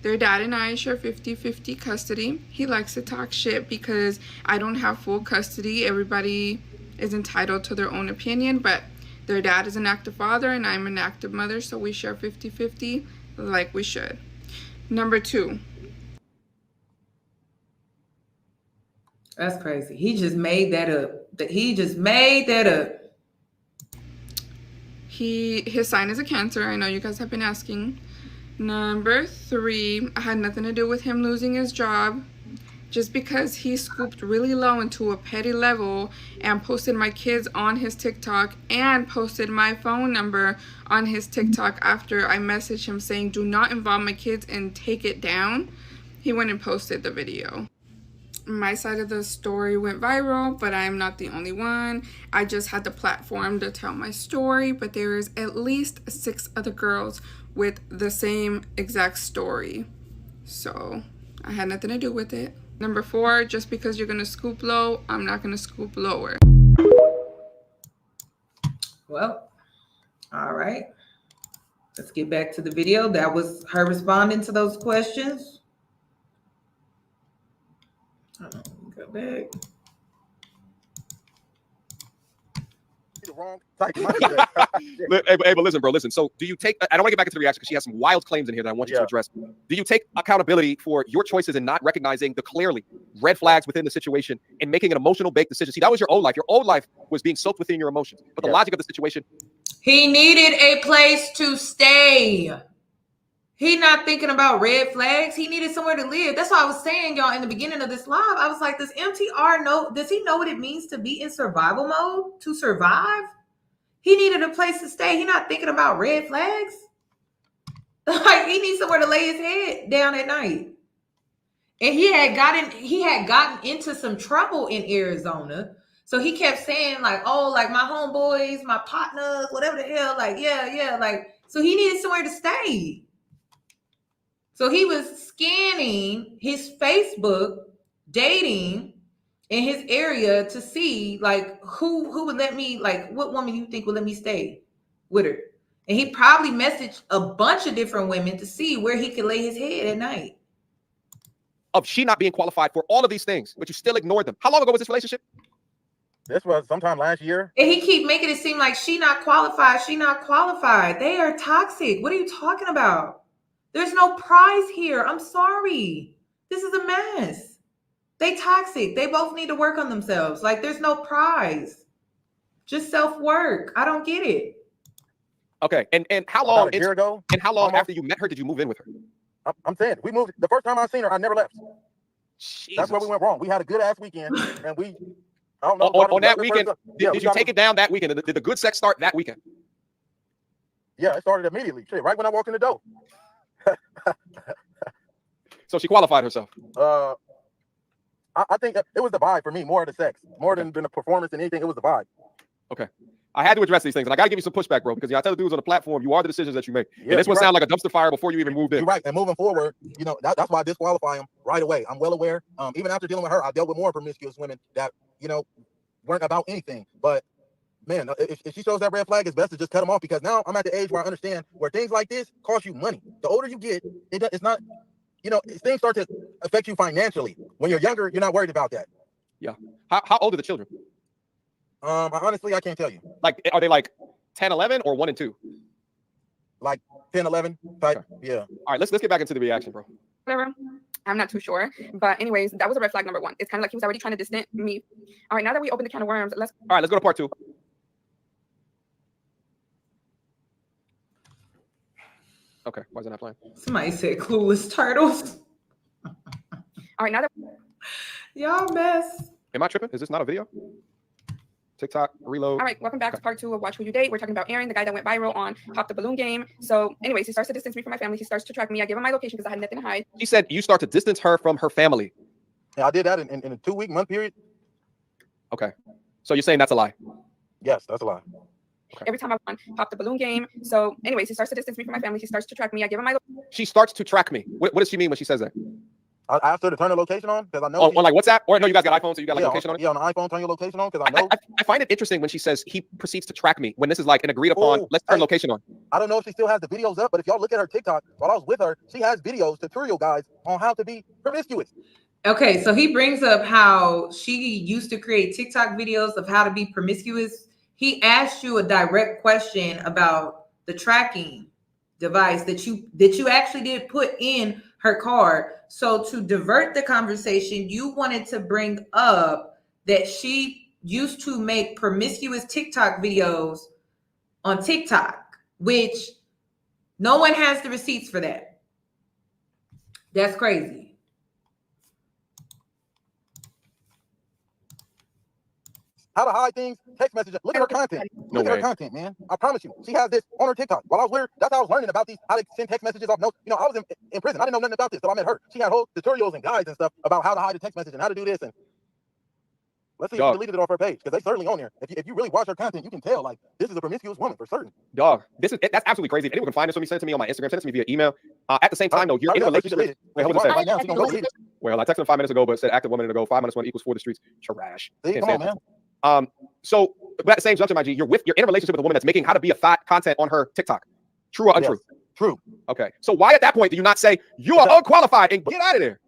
Their dad and I share 50-50 custody. He likes to talk shit because I don't have full custody. Everybody is entitled to their own opinion, but their dad is an active father and I'm an active mother, so we share 50-50 like we should. Number 2. That's crazy. He just made that up. He just made that up. His sign is a Cancer. I know you guys have been asking. Number 3, I had nothing to do with him losing his job. Just because he scooped really low into a petty level and posted my kids on his TikTok and posted my phone number on his TikTok after I messaged him saying, do not involve my kids and take it down, he went and posted the video. My side of the story went viral, but I'm not the only one. I just had the platform to tell my story, but there is at least 6 other girls with the same exact story. So I had nothing to do with it. Number 4, just because you're gonna scoop low, I'm not gonna scoop lower. Well, all right. Let's get back to the video. That was her responding to those questions. Go back. Hey, but listen, bro, listen. So do you take, I don't want to get back into the reaction because she has some wild claims in here that I want you to address. Do you take accountability for your choices and not recognizing the clearly red flags within the situation and making an emotional baked decision? See, that was your old life. Your old life was being soaked within your emotions. But the logic of the situation. He needed a place to stay. He not thinking about red flags. He needed somewhere to live. That's why I was saying, y'all, in the beginning of this live, I was like, does MTR know, does he know what it means to be in survival mode, to survive? He needed a place to stay. He not thinking about red flags. Like, he needs somewhere to lay his head down at night. And he had gotten into some trouble in Arizona. So he kept saying, like, oh, like my homeboys, my partners, whatever the hell, like, yeah. Like, so he needed somewhere to stay. So he was scanning his Facebook dating in his area to see like who would let me, like what woman you think would let me stay with her. And he probably messaged a bunch of different women to see where he could lay his head at night. Of she not being qualified for all of these things, but you still ignored them. How long ago was this relationship? This was sometime last year. And he keep making it seem like she not qualified. She not qualified. They are toxic. What are you talking about? There's no prize here. I'm sorry. This is a mess. They toxic. They both need to work on themselves. Like there's no prize. Just self-work. I don't get it. Okay. And how long About a year ago? And how long Almost. after you met her did you move in with her? I'm saying we moved. The first time I seen her, I never left. Jesus. That's where we went wrong. We had a good ass weekend, and we. I don't know. On that weekend, did you take it down that weekend? Did the good sex start that weekend? Yeah, it started immediately. Shit, right when I walked in the door. So she qualified herself. I think it was the vibe for me, more of the sex, more than the performance and anything. It was the vibe. Okay. I had to address these things, and I got to give you some pushback, bro, because I tell the dudes on the platform, you are the decisions that you make. Yeah, and this would right. sound like a dumpster fire before you even moved in. You're right. And moving forward, you know, that's why I disqualify him right away. I'm well aware. Even after dealing with her, I dealt with more promiscuous women that, you know, weren't about anything. But man, if she shows that red flag, it's best to just cut them off, because now I'm at the age where I understand where things like this cost you money. The older you get, it's not, you know, things start to affect you financially. When you're younger, you're not worried about that. Yeah. How old are the children? Honestly, I can't tell you. Like, are they like 10, 11 or 1 and 2? Like 10, 11 type. Okay. Yeah. All right, let's get back into the reaction, bro. Whatever. I'm not too sure. But anyways, that was a red flag number 1. It's kind of like he was already trying to distance me. All right, now that we opened the can of worms, let's go to part 2. Okay, why is it not playing? Somebody said clueless turtles. All right, now that y'all mess. Am I tripping? Is this not a video? TikTok, reload. All right, welcome back to part 2 of Watch Who You Date. We're talking about Aaron, the guy that went viral on Pop the Balloon game. So anyways, he starts to distance me from my family. He starts to track me. I give him my location because I had nothing to hide. She said you start to distance her from her family. Yeah, I did that in a 2-week month period. Okay. So you're saying that's a lie? Yes, that's a lie. Okay. Every time I won Pop the Balloon game. So anyways, he starts to distance me from my family. He starts to track me. I give him my location. She starts to track me. What does she mean when she says that? I asked her to turn her location on because I know. On like WhatsApp? Or no, you guys got iPhones, so you got like location on it? Yeah, on the iPhone, turn your location on because I know. I find it interesting when she says he proceeds to track me when this is like an agreed upon, let's turn location on. I don't know if she still has the videos up, but if y'all look at her TikTok, while I was with her, she has videos, tutorial guides on how to be promiscuous. Okay, so he brings up how she used to create TikTok videos of how to be promiscuous. He asked you a direct question about the tracking device that you actually did put in her card. So to divert the conversation, you wanted to bring up that she used to make promiscuous TikTok videos on TikTok, which no one has the receipts for that. That's crazy. How to hide things, text messages. Look at her content. Look at her content, man. I promise you. She has this on her TikTok. While I was with her, that's how I was learning about these, how to send text messages off notes. You know, I was in prison. I didn't know nothing about this till I met her. She had whole tutorials and guides and stuff about how to hide a text message and how to do this. And let's see if she deleted it off her page because they certainly on there. If you really watch her content, you can tell like this is a promiscuous woman for certain. Dog, that's absolutely crazy. If anyone can find this for me, send it to me on my Instagram. Send it to me via email. At the same time, though, you're in a relationship. Wait, hold on a second. Well, I texted him 5 minutes ago, but said active woman ago. 5 minus 1 equals 4 the streets. Trash. Come on, man. So but at the same juncture, my G, you're in a relationship with a woman that's making how to be a thought content on her TikTok. True or untrue? Yes, true. Okay. So why at that point do you not say you are unqualified and get out of there?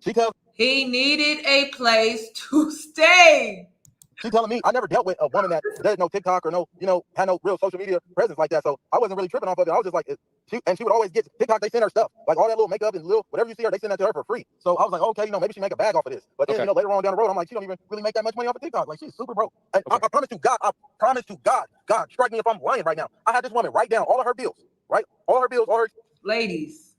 He needed a place to stay. She's telling me I never dealt with a woman that does no TikTok or no, had no real social media presence like that. So I wasn't really tripping off of it. I was just like, she would always get TikTok. They send her stuff, like all that little makeup and little whatever you see her, they send that to her for free. So I was like, okay, maybe she make a bag off of this. But then, later on down the road, I'm like, she don't even really make that much money off of TikTok. Like she's super broke. And I promise to God, strike me if I'm lying right now. I had this woman write down all of her bills, right? All her bills, all her. Ladies,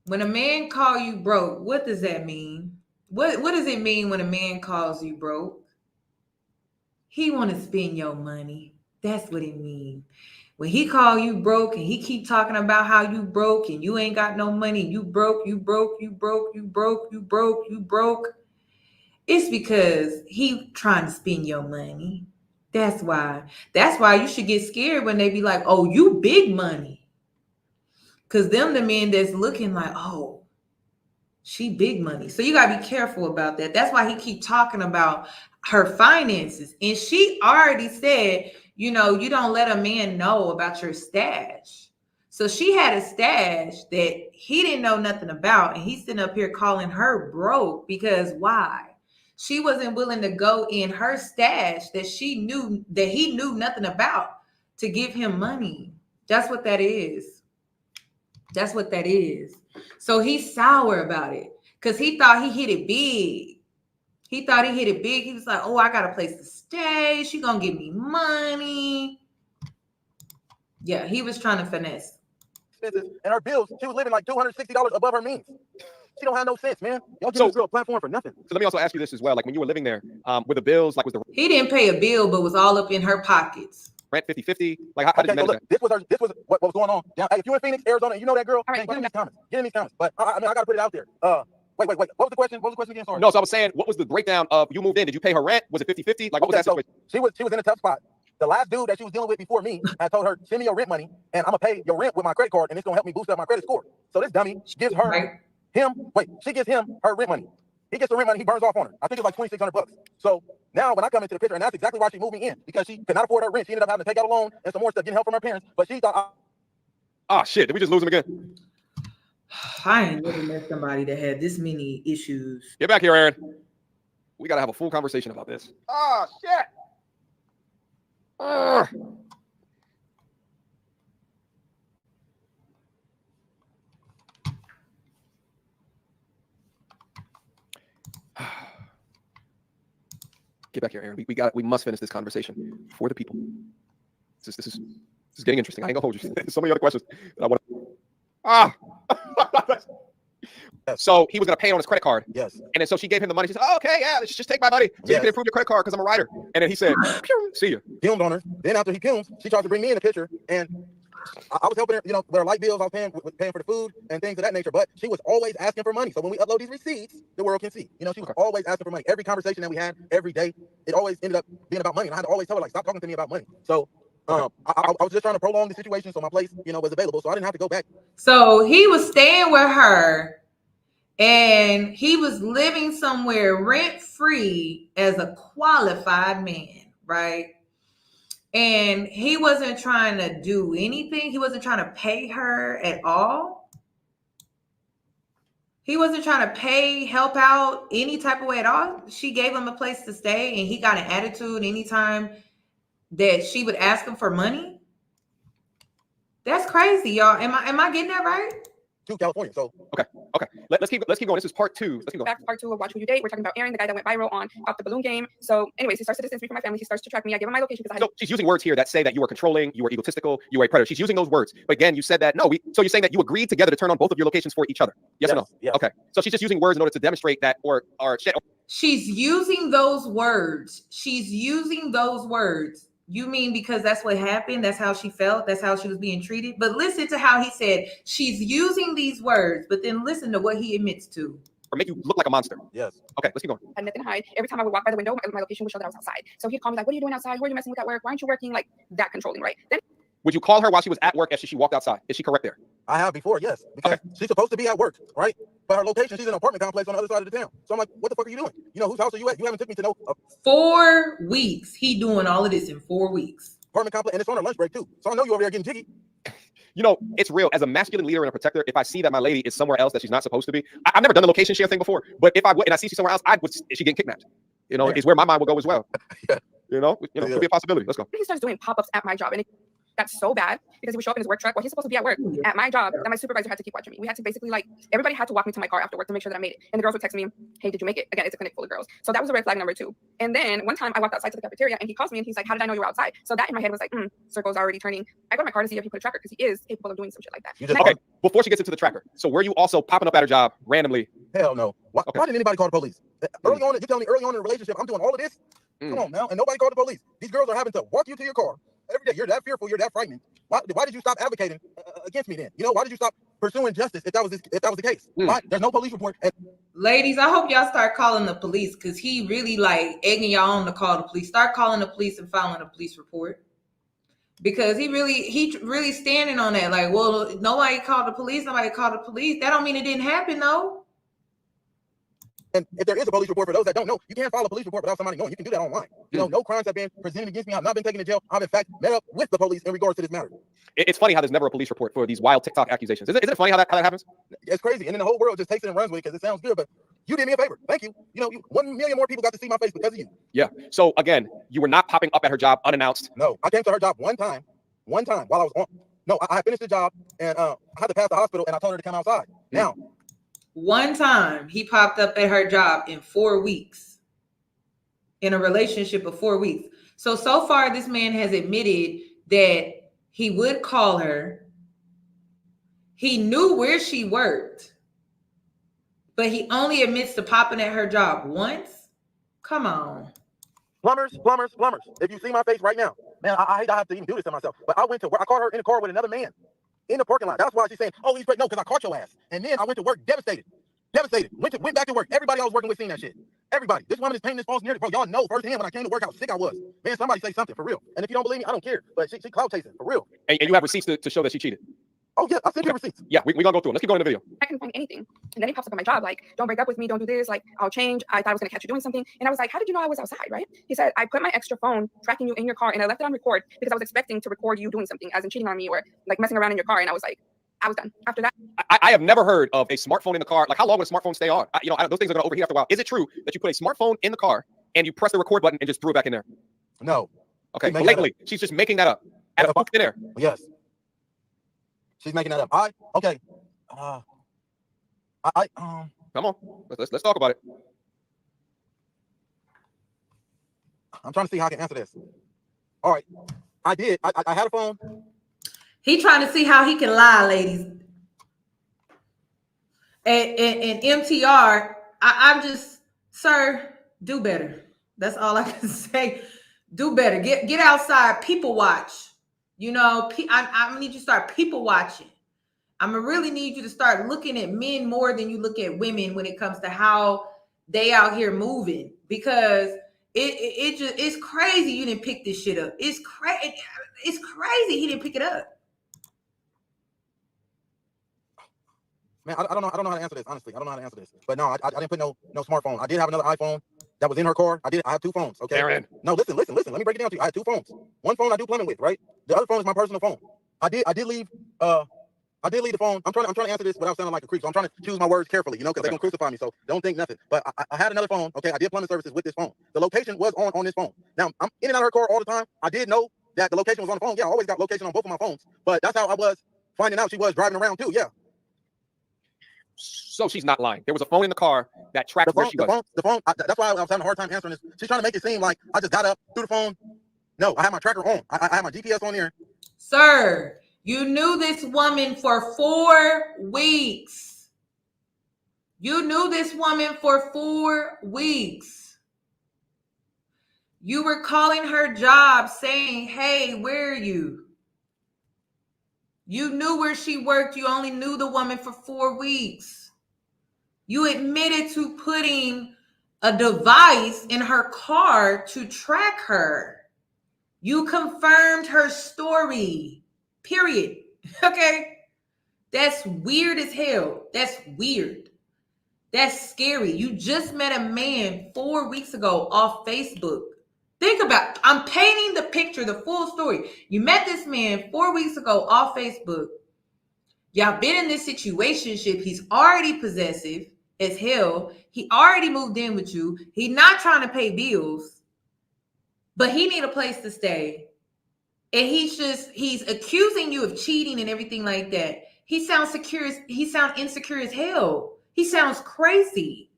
when a man call you broke, what does that mean? What does it mean when a man calls you broke? He want to spend your money. That's what it means. When he call you broke and he keep talking about how you broke and you ain't got no money, you broke, it's because he trying to spend your money. That's why you should get scared when they be like, oh, you big money. Because them the men that's looking like, oh, she big money. So you got to be careful about that. That's why he keep talking about her finances. And she already said, you don't let a man know about your stash. So she had a stash that he didn't know nothing about. And he's sitting up here calling her broke because why? She wasn't willing to go in her stash that he knew nothing about to give him money. That's what that is. That's what that is. So he's sour about it because he thought he hit it big. He was like, oh, I got a place to stay. She gonna give me money. Yeah, he was trying to finesse. And her bills, she was living like $260 above her means. She don't have no sense, man. Y'all give this girl a platform for nothing. So let me also ask you this as well. Like when you were living there, were the bills, like was the... He didn't pay a bill, but was all up in her pockets. Rent 50-50? Like how did you manage that? This was what was going on. Now, hey, if you're in Phoenix, Arizona, and you know that girl, man, get in these comments. Get in these comments. But I gotta put it out there. Wait. What was the question? What was the question again? Sorry. No, so I was saying, what was the breakdown of you moved in? Did you pay her rent? Was it 50-50? Like what was that situation? So she was in a tough spot. The last dude that she was dealing with before me had told her, send me your rent money, and I'm gonna pay your rent with my credit card, and it's gonna help me boost up my credit score. So this dummy gives her she gives him her rent money. He gets the rent money, he burns off on her. I think it's like $2,600. So now when I come into the picture, and that's exactly why she moved me in, because she could not afford her rent. She ended up having to take out a loan and some more stuff, getting help from her parents. But she thought, shit, did we just lose him again? I ain't never met somebody that had this many issues. Get back here, Aaron. We gotta have a full conversation about this. Oh shit. Get back here, Aaron. We must finish this conversation for the people. This is getting interesting. I ain't gonna hold you. Some of the other questions that I want. Yes. So he was gonna pay on his credit card. Yes. And then so she gave him the money. She said, "Oh, okay, yeah, just take my money so you can improve your credit card because I'm a writer." And then he said, "Pew, "See you." Fumed on her. Then after he fumed, she tried to bring me in the picture, and I was helping her, with her light bills. I was paying for the food and things of that nature. But she was always asking for money. So when we upload these receipts, the world can see. She was always asking for money. Every conversation that we had, every day, it always ended up being about money. And I had to always tell her, like, stop talking to me about money. So I was just trying to prolong the situation so my place, was available. So I didn't have to go back. So he was staying with her and he was living somewhere rent-free as a qualified man, right? And he wasn't trying to do anything. He wasn't trying to pay her at all. He wasn't trying to help out any type of way at all. She gave him a place to stay and he got an attitude anytime that she would ask him for money. That's crazy, y'all. Am I getting that right? To California. So okay. Let's keep going. This is part 2. Let's keep going. Back to part 2 of Watch Who You Date. We're talking about Aaron, the guy that went viral on Pop the Balloon game. So, anyways, he starts to distance me from my family. He starts to track me. I give him my location because So she's using words here that say that you are controlling, you are egotistical, you are a predator. She's using those words. But again, you said that so you're saying that you agreed together to turn on both of your locations for each other. Yes or no? Yes. Okay. So she's just using words in order to demonstrate that or shit. She's using those words. She's using those words. You mean because that's what happened? That's how she felt? That's how she was being treated? But listen to how he said she's using these words, but then listen to what he admits to. Or make you look like a monster. Yes. Okay, let's keep going. I had nothing to hide. Every time I would walk by the window, my location would show that I was outside. So he'd call me like, "What are you doing outside? Who are you messing with at work? Why aren't you working?" Like that controlling, right? Then would you call her while she was at work as she walked outside? Is she correct there? I have before, yes. Because she's supposed to be at work, right? But her location, she's in an apartment complex on the other side of the town. So I'm like, what the fuck are you doing? Whose house are you at? You haven't took me to no 4 weeks. He doing all of this in 4 weeks. Apartment complex, and it's on her lunch break too. So I know you over there getting jiggy. It's real. As a masculine leader and a protector, if I see that my lady is somewhere else that she's not supposed to be, I've never done the location share thing before. But if I would, and I see she's somewhere else, is she getting kidnapped? Is where my mind would go as well. Yeah. Could be a possibility. Let's go. he starts doing pop-ups at my job, and it got so bad because he would show up in his work truck while he's supposed to be at work at my job that my supervisor had to keep watching me. We had to basically everybody had to walk me to my car after work to make sure that I made it. And the girls would text me, "Hey, did you make it?" Again, it's a clinic full of girls. So that was a red flag number 2. And then one time I walked outside to the cafeteria and he calls me and he's like, "How did I know you were outside?" So that in my head was like, circles already turning. I go to my car to see if he put a tracker because he is capable of doing some shit like that. Okay, before she gets into the tracker. So were you also popping up at her job randomly? Hell no. Why didn't anybody call the police? Early on, you tell me early on in the relationship, I'm doing all of this. Come on now, and nobody called the police. These girls are having to walk you to your car every day. You're that fearful. You're that frightened. Why did you stop advocating against me then? Why did you stop pursuing justice if that was the case? Why? There's no police report. Ladies, I hope y'all start calling the police because he really egging y'all on to call the police. Start calling the police and filing a police report. Because he really standing on that. Like, well, nobody called the police. Nobody called the police. That don't mean it didn't happen though. And if there is a police report, for those that don't know, you can't file a police report without somebody knowing. You can do that online. No crimes have been presented against me. I've not been taken to jail. I've in fact met up with the police in regards to this matter. It's funny how there's never a police report for these wild TikTok accusations. Isn't it funny how that happens? It's crazy. And then the whole world just takes it and runs with it because it sounds good. But you did me a favor. Thank you. 1 million more people got to see my face because of you. Yeah. So again, you were not popping up at her job unannounced. No, I came to her job one time while I was on. No, I finished the job and I had to pass the hospital and I told her to come outside. Now, one time he popped up at her job in 4 weeks, in a relationship of 4 weeks. So far, this man has admitted that he would call her. He knew where she worked, but he only admits to popping at her job once. Come on. Plumbers. If you see my face right now, man, I hate I have to even do this to myself, but I went to work. I caught her in the car with another man. In the parking lot. That's why she's saying, "Oh, he's great." No, because I caught your ass. And then I went to work devastated. Went back to work. Everybody I was working with seen that shit. Everybody. This woman is painting this false narrative. Bro, y'all know firsthand when I came to work how sick I was. Man, somebody say something for real. And if you don't believe me, I don't care. But she clout chasing for real. And you have receipts to show that she cheated. Oh yeah, I sent you receipts. Yeah, we're gonna go through them. Let's keep going in the video. I couldn't find anything. And then he pops up on my job like, "Don't break up with me, don't do this, I'll change. I thought I was gonna catch you doing something." And I was like, "How did you know I was outside?" Right? He said, "I put my extra phone tracking you in your car and I left it on record because I was expecting to record you doing something, as in cheating on me or messing around in your car." And I was like, I was done. After that, I have never heard of a smartphone in the car. Like, how long would a smartphone stay on? Those things are gonna overheat after a while. Is it true that you put a smartphone in the car and you press the record button and just threw it back in there? No. Okay, blatantly, she's just making that up. At a in there. Yes. She's making that up. Okay. Come on, let's talk about it. I'm trying to see how I can answer this. All right, I did. I had a phone. He trying to see how he can lie, ladies. and MTR, I'm just, sir, do better. That's all I can say. Do better. Get outside. People watch. You know, I need you to start people watching. I'm gonna really need you to start looking at men more than you look at women when it comes to how they out here moving, because it just, it's crazy you didn't pick this shit up. It's crazy. It's crazy he didn't pick it up. Man, I don't know how to answer this, honestly. I don't know how to answer this. But no, I didn't put no smartphone. I did have another iPhone that was in her car. I have 2 phones, okay? Aaron. No, listen. Let me break it down to you. I had 2 phones. One phone I do plumbing with, right? The other phone is my personal phone. I did leave the phone. I'm trying to answer this without sounding like a creep. So I'm trying to choose my words carefully, you know, because they're gonna crucify me. So don't think nothing. But I had another phone, okay? I did plumbing services with this phone. The location was on this phone. Now I'm in and out of her car all the time. I did know that the location was on the phone. Yeah, I always got location on both of my phones. But that's how I was finding out she was driving around too. Yeah. So she's not lying. There was a phone in the car that tracked where she was. The phone. That's why I was having a hard time answering this. She's trying to make it seem like I just got up, threw the phone. No, I had my tracker on. I had my GPS on there. Sir, you knew this woman for 4 weeks. You knew this woman for 4 weeks. You were calling her job saying, hey, where are you? You knew where she worked. You only knew the woman for 4 weeks. You admitted to putting a device in her car to track her. You confirmed her story, period. Okay? That's weird as hell. That's weird. That's scary. You just met a man 4 weeks ago off Facebook. Think about, I'm painting the picture, the full story. You met this man 4 weeks ago off Facebook. Y'all been in this situationship. He's already possessive as hell. He already moved in with you. He's not trying to pay bills, but he need a place to stay. And he's accusing you of cheating and everything like that. He sounds insecure as hell. He sounds crazy.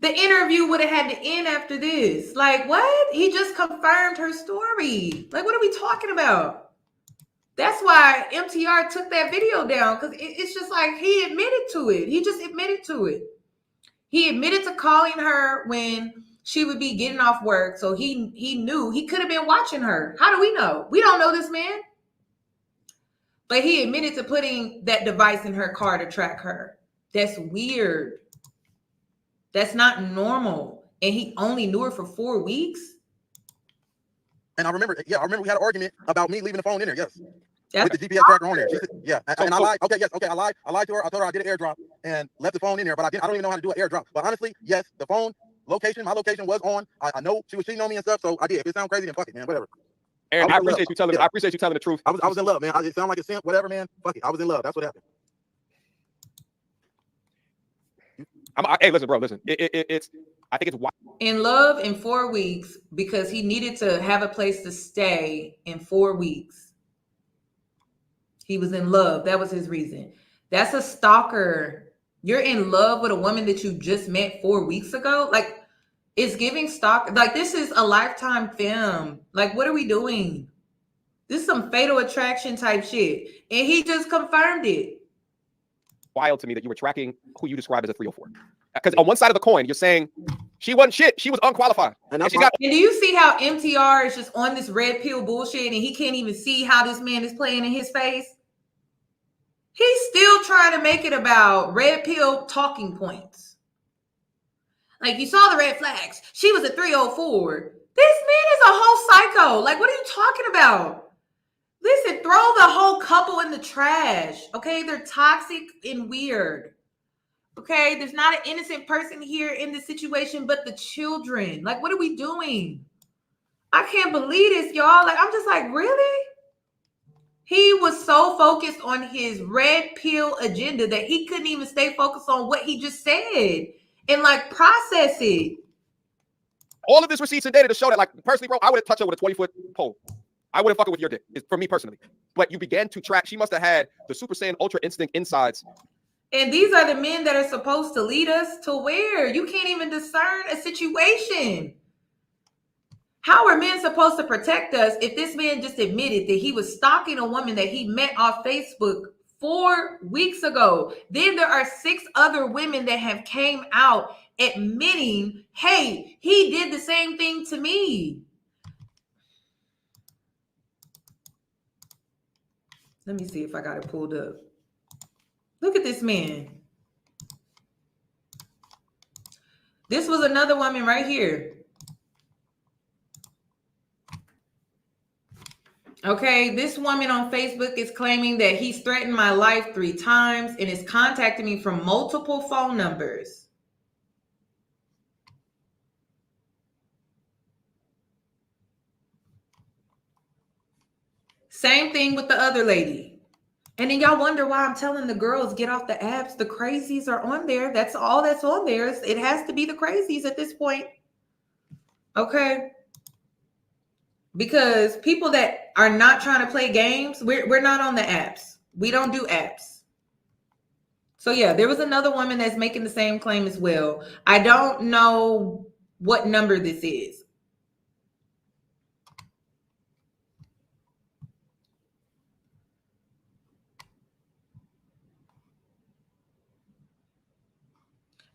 The interview would have had to end after this. Like, what? He just confirmed her story. Like, what are we talking about? That's why MTR took that video down, because it's just like he admitted to it. He just admitted to it. He admitted to calling her when she would be getting off work. So he knew. He could have been watching her. How do we know? We don't know this man. But he admitted to putting that device in her car to track her. That's weird. That's not normal. And he only knew her for 4 weeks? And I remember we had an argument about me leaving the phone in there, yes. That's with the GPS tracker on there. She said, yeah. And I lied. Okay, yes, okay, I lied to her. I told her I did an airdrop and left the phone in there, but I don't even know how to do an airdrop. But honestly, yes, the phone location, my location was on. I know she was cheating on me and stuff, so I did. If it sounds crazy, then fuck it, man. Whatever. Aaron, I appreciate you telling the truth. I was in love, man. It sounded like a simp, whatever, man. Fuck it. I was in love. That's what happened. Hey, listen, bro, listen. I think it's wild. In love in 4 weeks because he needed to have a place to stay in 4 weeks. He was in love. That was his reason. That's a stalker. You're in love with a woman that you just met 4 weeks ago. Like, it's giving stalker. Like, this is a Lifetime film. Like, what are we doing? This is some Fatal Attraction type shit. And he just confirmed it. Wild to me that you were tracking who you described as a 304. Because on one side of the coin, you're saying she wasn't shit. She was unqualified. And do you see how MTR is just on this red pill bullshit and he can't even see how this man is playing in his face? He's still trying to make it about red pill talking points. Like, you saw the red flags. She was a 304. This man is a whole psycho. Like, what are you talking about? Listen, throw the whole couple in the trash. Okay, they're toxic and weird. Okay, there's not an innocent person here in this situation but the children. Like, what are we doing? I can't believe this, y'all. Like, I'm just like, really? He was so focused on his red pill agenda that he couldn't even stay focused on what he just said and like process it. All of this receipts and data to show that, like, personally, bro, I would have touched her with a 20-foot pole. I wouldn't fuck it with your dick, for me personally. But you began to track. She must have had the Super Saiyan Ultra Instinct insides. And these are the men that are supposed to lead us to where? You can't even discern a situation. How are men supposed to protect us if this man just admitted that he was stalking a woman that he met off Facebook 4 weeks ago. Then there are 6 other women that have came out admitting, hey, he did the same thing to me. Let me see if I got it pulled up. Look at this man. This was another woman right here. Okay, this woman on Facebook is claiming that he's threatened my life 3 times and is contacting me from multiple phone numbers. Same thing with the other lady. And then y'all wonder why I'm telling the girls, get off the apps. The crazies are on there. That's all that's on there. It has to be the crazies at this point. Okay. Because people that are not trying to play games, we're not on the apps. We don't do apps. So yeah, there was another woman that's making the same claim as well. I don't know what number this is.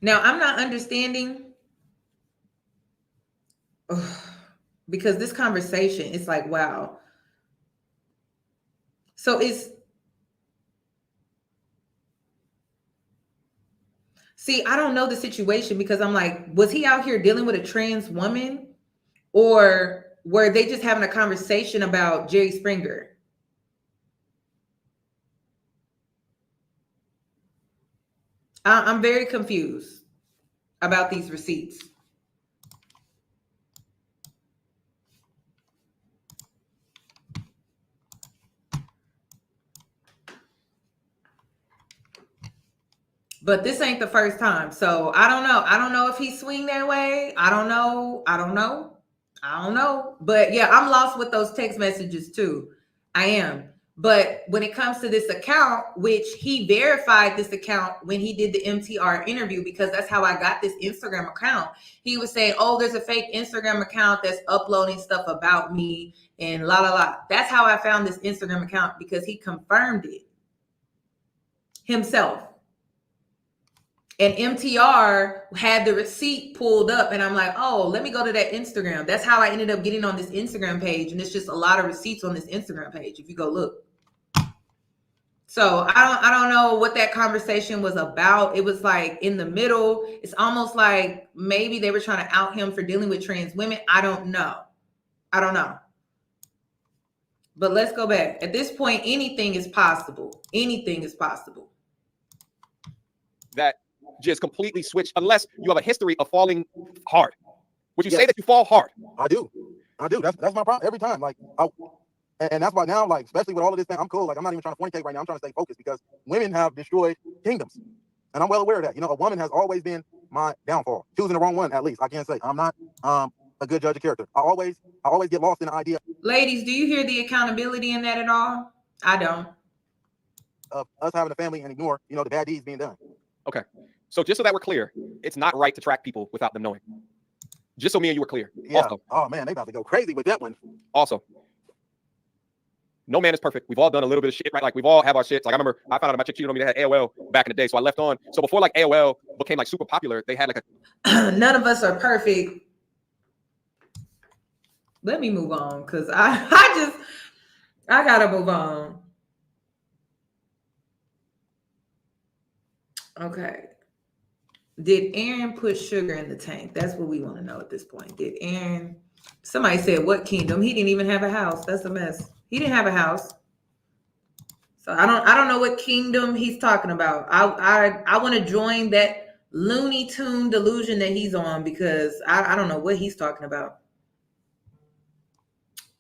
Now, I'm not understanding because this conversation is like, wow. So see, I don't know the situation because I'm like, was he out here dealing with a trans woman or were they just having a conversation about Jerry Springer? I'm very confused about these receipts. But this ain't the first time. So I don't know. I don't know if he swing that way. I don't know. But yeah, I'm lost with those text messages too. I am. But when it comes to this account, which he verified this account when he did the MTR interview, because that's how I got this Instagram account. He was saying, oh, there's a fake Instagram account that's uploading stuff about me and la, la, la. That's how I found this Instagram account because he confirmed it himself. And MTR had the receipt pulled up and I'm like, oh, let me go to that Instagram. That's how I ended up getting on this Instagram page. And it's just a lot of receipts on this Instagram page if you go look. So I don't know what that conversation was about. It was like in the middle. It's almost like maybe they were trying to out him for dealing with trans women. I don't know. But let's go back. At this point, anything is possible. Anything is possible. That just completely switch unless you have a history of falling hard. Would you say that you fall hard? I do. That's my problem every time. Like, and that's why now, like, especially with all of this thing, I'm cool. Like, I'm not even trying to fornicate right now. I'm trying to stay focused because women have destroyed kingdoms, and I'm well aware of that. You know, a woman has always been my downfall. Choosing the wrong one, at least I can't say I'm not a good judge of character. I always get lost in the idea. Ladies, do you hear the accountability in that at all? I don't. Of us having a family and ignore, you know, the bad deeds being done. Okay. So just so that we're clear, it's not right to track people without them knowing. Just so me and you were clear. Yeah. Also, oh man, they about to go crazy with that one. Also, no man is perfect. We've all done a little bit of shit, right? Like we've all have our shit. Like I remember I found out my chick cheated on me that had AOL back in the day. So I left on. So before like AOL became like super popular, they had like a none of us are perfect. Let me move on because I gotta move on. Okay. Did Aaron put sugar in the tank? That's what we want to know at this point. Did Aaron? Somebody said what kingdom? He didn't even have a house. That's a mess. He didn't have a house. So I don't know what kingdom he's talking about. I want to join that Looney Tune delusion that he's on because I don't know what he's talking about.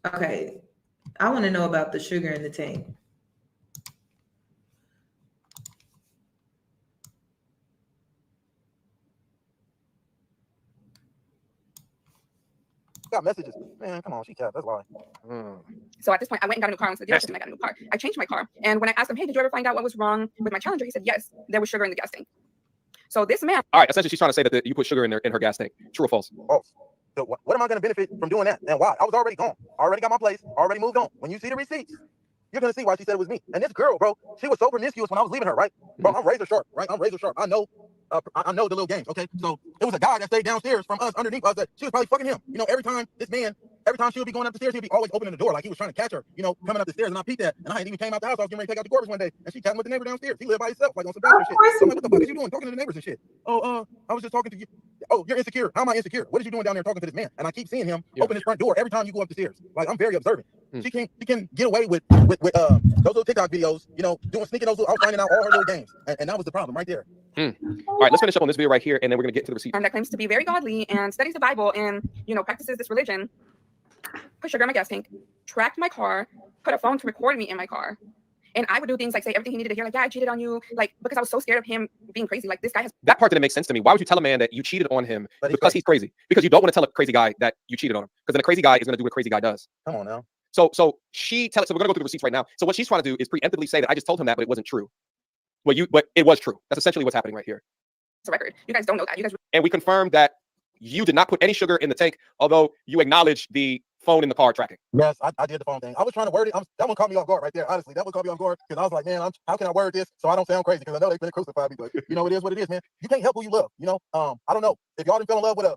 Okay. I want to know about the sugar in the tank. Got messages. Man, come on, she capped. That's why. So at this point, I went and got a new car. I went to the dealership and I got a new car. I changed my car. And when I asked him, hey, did you ever find out what was wrong with my Challenger? He said, yes, there was sugar in the gas tank. So this man. All right, essentially she's trying to say that you put sugar in her gas tank. True or false? False. So what am I going to benefit from doing that? And why? I was already gone. Already got my place. Already moved on. When you see the receipts, you're gonna see why she said it was me. And this girl, bro, she was so promiscuous when I was leaving her, right? Bro, I'm razor sharp, right? I'm razor sharp. I know the little games, okay? So it was a guy that stayed downstairs from us underneath us that she was probably fucking him. You know, every time she would be going up the stairs, he'd be always opening the door like he was trying to catch her, you know, coming up the stairs. And I peeped that. And I hadn't even came out the house. I was getting ready to take out the garbage one day. And she chatting with the neighbor downstairs. He lived by himself, like on some bachelor shit. So I'm like, what the fuck is you doing? Talking to the neighbors and shit. Oh, I was just talking to you. Oh, you're insecure. How am I insecure? What are you doing down there talking to this man? And I keep seeing him open his front door every time you go up the stairs. Like, I'm very observant. She can get away with those little TikTok videos, you know, sneaking those. I was finding out all her little games, and that was the problem right there. All right, let's finish up on this video right here, and then we're gonna get to the receipt. And that claims to be very godly and studies the Bible and, you know, practices this religion. Put sugar in my gas tank, tracked my car, put a phone to record me in my car. And I would do things like say everything he needed to hear, like, yeah, I cheated on you, like, because I was so scared of him being crazy. Like, this guy has... That part didn't make sense to me. Why would you tell a man that you cheated on him because he's crazy? Because you don't want to tell a crazy guy that you cheated on him. Because then a crazy guy is going to do what a crazy guy does. Come on now. So we're going to go through the receipts right now. So what she's trying to do is preemptively say that I just told him that, but it wasn't true. But it was true. That's essentially what's happening right here. It's a record. You guys don't know that. And we confirmed that you did not put any sugar in the tank, although you acknowledged the phone in the car tracking. Yes, I did the phone thing. I was trying to word it. That one caught me off guard right there. Honestly, that one caught me off guard because I was like, man, how can I word this so I don't sound crazy? Because I know they're going to crucify me, but you know, it is what it is, man. You can't help who you love. You know, I don't know if y'all didn't fell in love with a...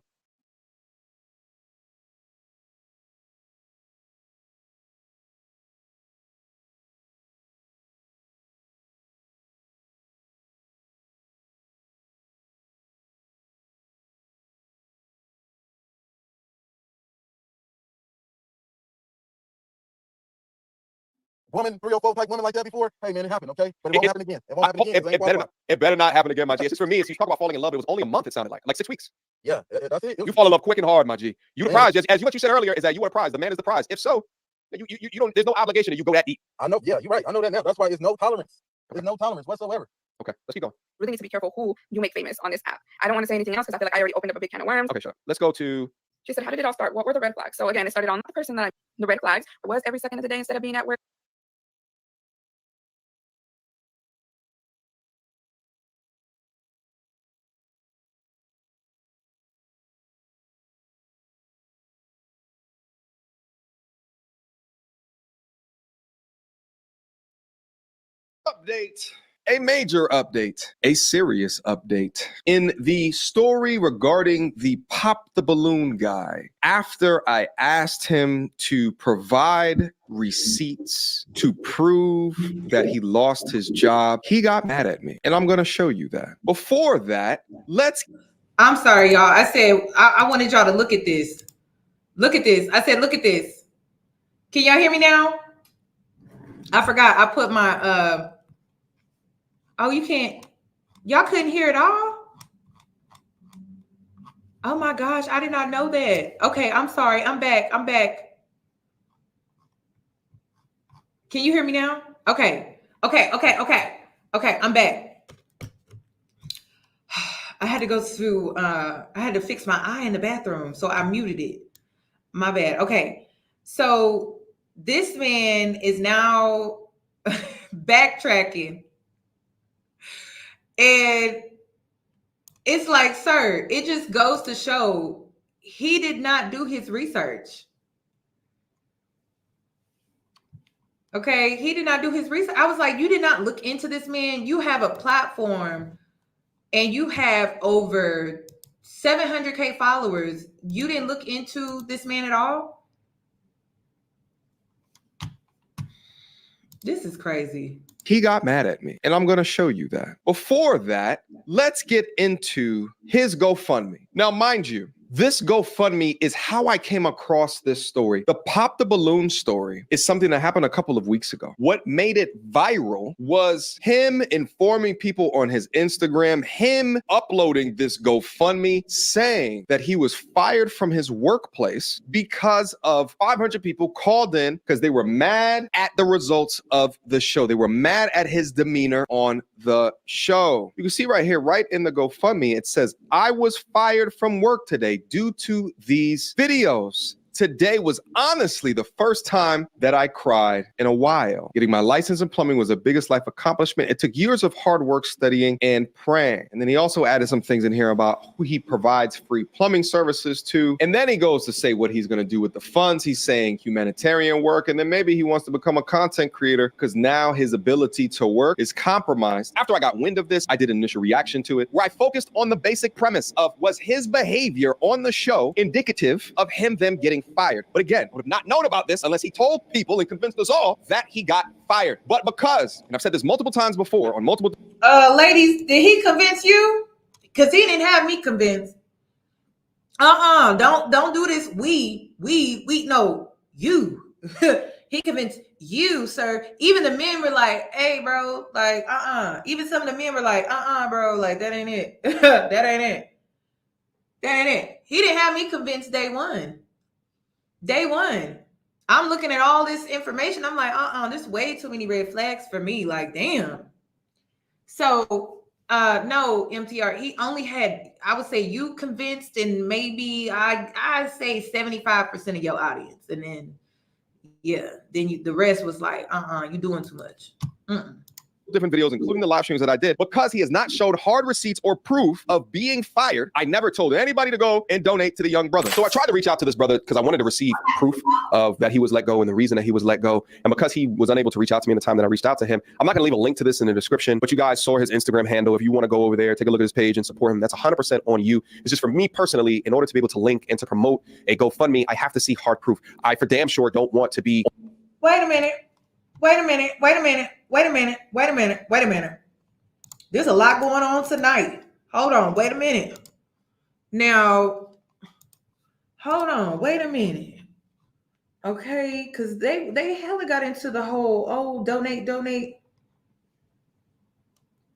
woman, 304 type women like that before, hey man, it happened, okay? But it won't happen again. It won't happen again. It better not happen again, my G. It's just for me. If you talk about falling in love, it was only a month. It sounded like 6 weeks. Yeah, that's it. You fall in love quick and hard, my G. You the prize. As what you said earlier is that you are the prize. The man is the prize. If so, you don't. There's no obligation that you go that deep. I know. Yeah, you're right. I know that now. That's why there's no tolerance. There's no tolerance whatsoever. Okay, let's keep going. Really need to be careful who you make famous on this app. I don't want to say anything else because I feel like I already opened up a big can of worms. Okay, sure. Let's go to... She said, how did it all start? What were the red flags? So again, it started on the person that the red flags was every second of the day instead of being at work. Update. A major update, a serious update in the story regarding the Pop the Balloon guy. After I asked him to provide receipts to prove that he lost his job, he got mad at me. And I'm going to show you that. Before that, I'm sorry, y'all. I said, I wanted y'all to look at this. Look at this. I said, look at this. Can y'all hear me now? I forgot. I put my, oh, you can't. Y'all couldn't hear it all? Oh my gosh, I did not know that. Okay, I'm sorry. I'm back. Can you hear me now? Okay, I'm back. I had to go through, I had to fix my eye in the bathroom, so I muted it. My bad. Okay, so this man is now backtracking. And it's like, sir, it just goes to show he did not do his research. Okay, he did not do his research. I was like, you did not look into this man. You have a platform and you have over 700K followers. You didn't look into this man at all? This is crazy. he got mad at me, and I'm going to show you that. Before that, let's get into his GoFundMe. Now, mind you, this GoFundMe is how I came across this story. The Pop the Balloon story is something that happened a couple of weeks ago. What made it viral was him informing people on his Instagram, him uploading this GoFundMe saying that he was fired from his workplace because of 500 people called in because they were mad at the results of the show. They were mad at his demeanor on the show. You can see right here, right in the GoFundMe, it says, "I was fired from work today due to these videos. Today was honestly the first time that I cried in a while. Getting my license in plumbing was the biggest life accomplishment. It took years of hard work, studying, and praying. And then he also added some things in here about who he provides free plumbing services to. And then he goes to say what he's going to do with the funds. He's saying humanitarian work. And then maybe he wants to become a content creator because now his ability to work is compromised. After I got wind of this, I did an initial reaction to it where I focused on the basic premise of, was his behavior on the show indicative of them getting fired? But again, would have not known about this unless he told people and convinced us all that he got fired. But because, and I've said this multiple times before on multiple ladies, did he convince you? Because he didn't have me convinced. Don't do this. We no, you. He convinced you, sir. Even the men were like, hey, bro, like, Even some of the men were like, bro, like, that ain't it. That ain't it. That ain't it. He didn't have me convinced day one. Day one. I'm looking at all this information. I'm like, there's way too many red flags for me. Like, damn. So, no, MTR, he only had, I would say you convinced, and maybe I say 75% of your audience. And then, yeah, then the rest was like, you doing too much. different videos, including the live streams that I did, because he has not showed hard receipts or proof of being fired. I never told anybody to go and donate to the young brother. So I tried to reach out to this brother because I wanted to receive proof of that he was let go and the reason that he was let go. And because he was unable to reach out to me in the time that I reached out to him, I'm not going to leave a link to this in the description, but you guys saw his Instagram handle. If you want to go over there, take a look at his page and support him, that's 100% on you. It's just for me personally, in order to be able to link and to promote a GoFundMe, I have to see hard proof. I for damn sure don't want to be. Wait a minute. There's a lot going on tonight. Hold on. Wait a minute. Now, hold on. Wait a minute. Okay, because they hella got into the whole, donate.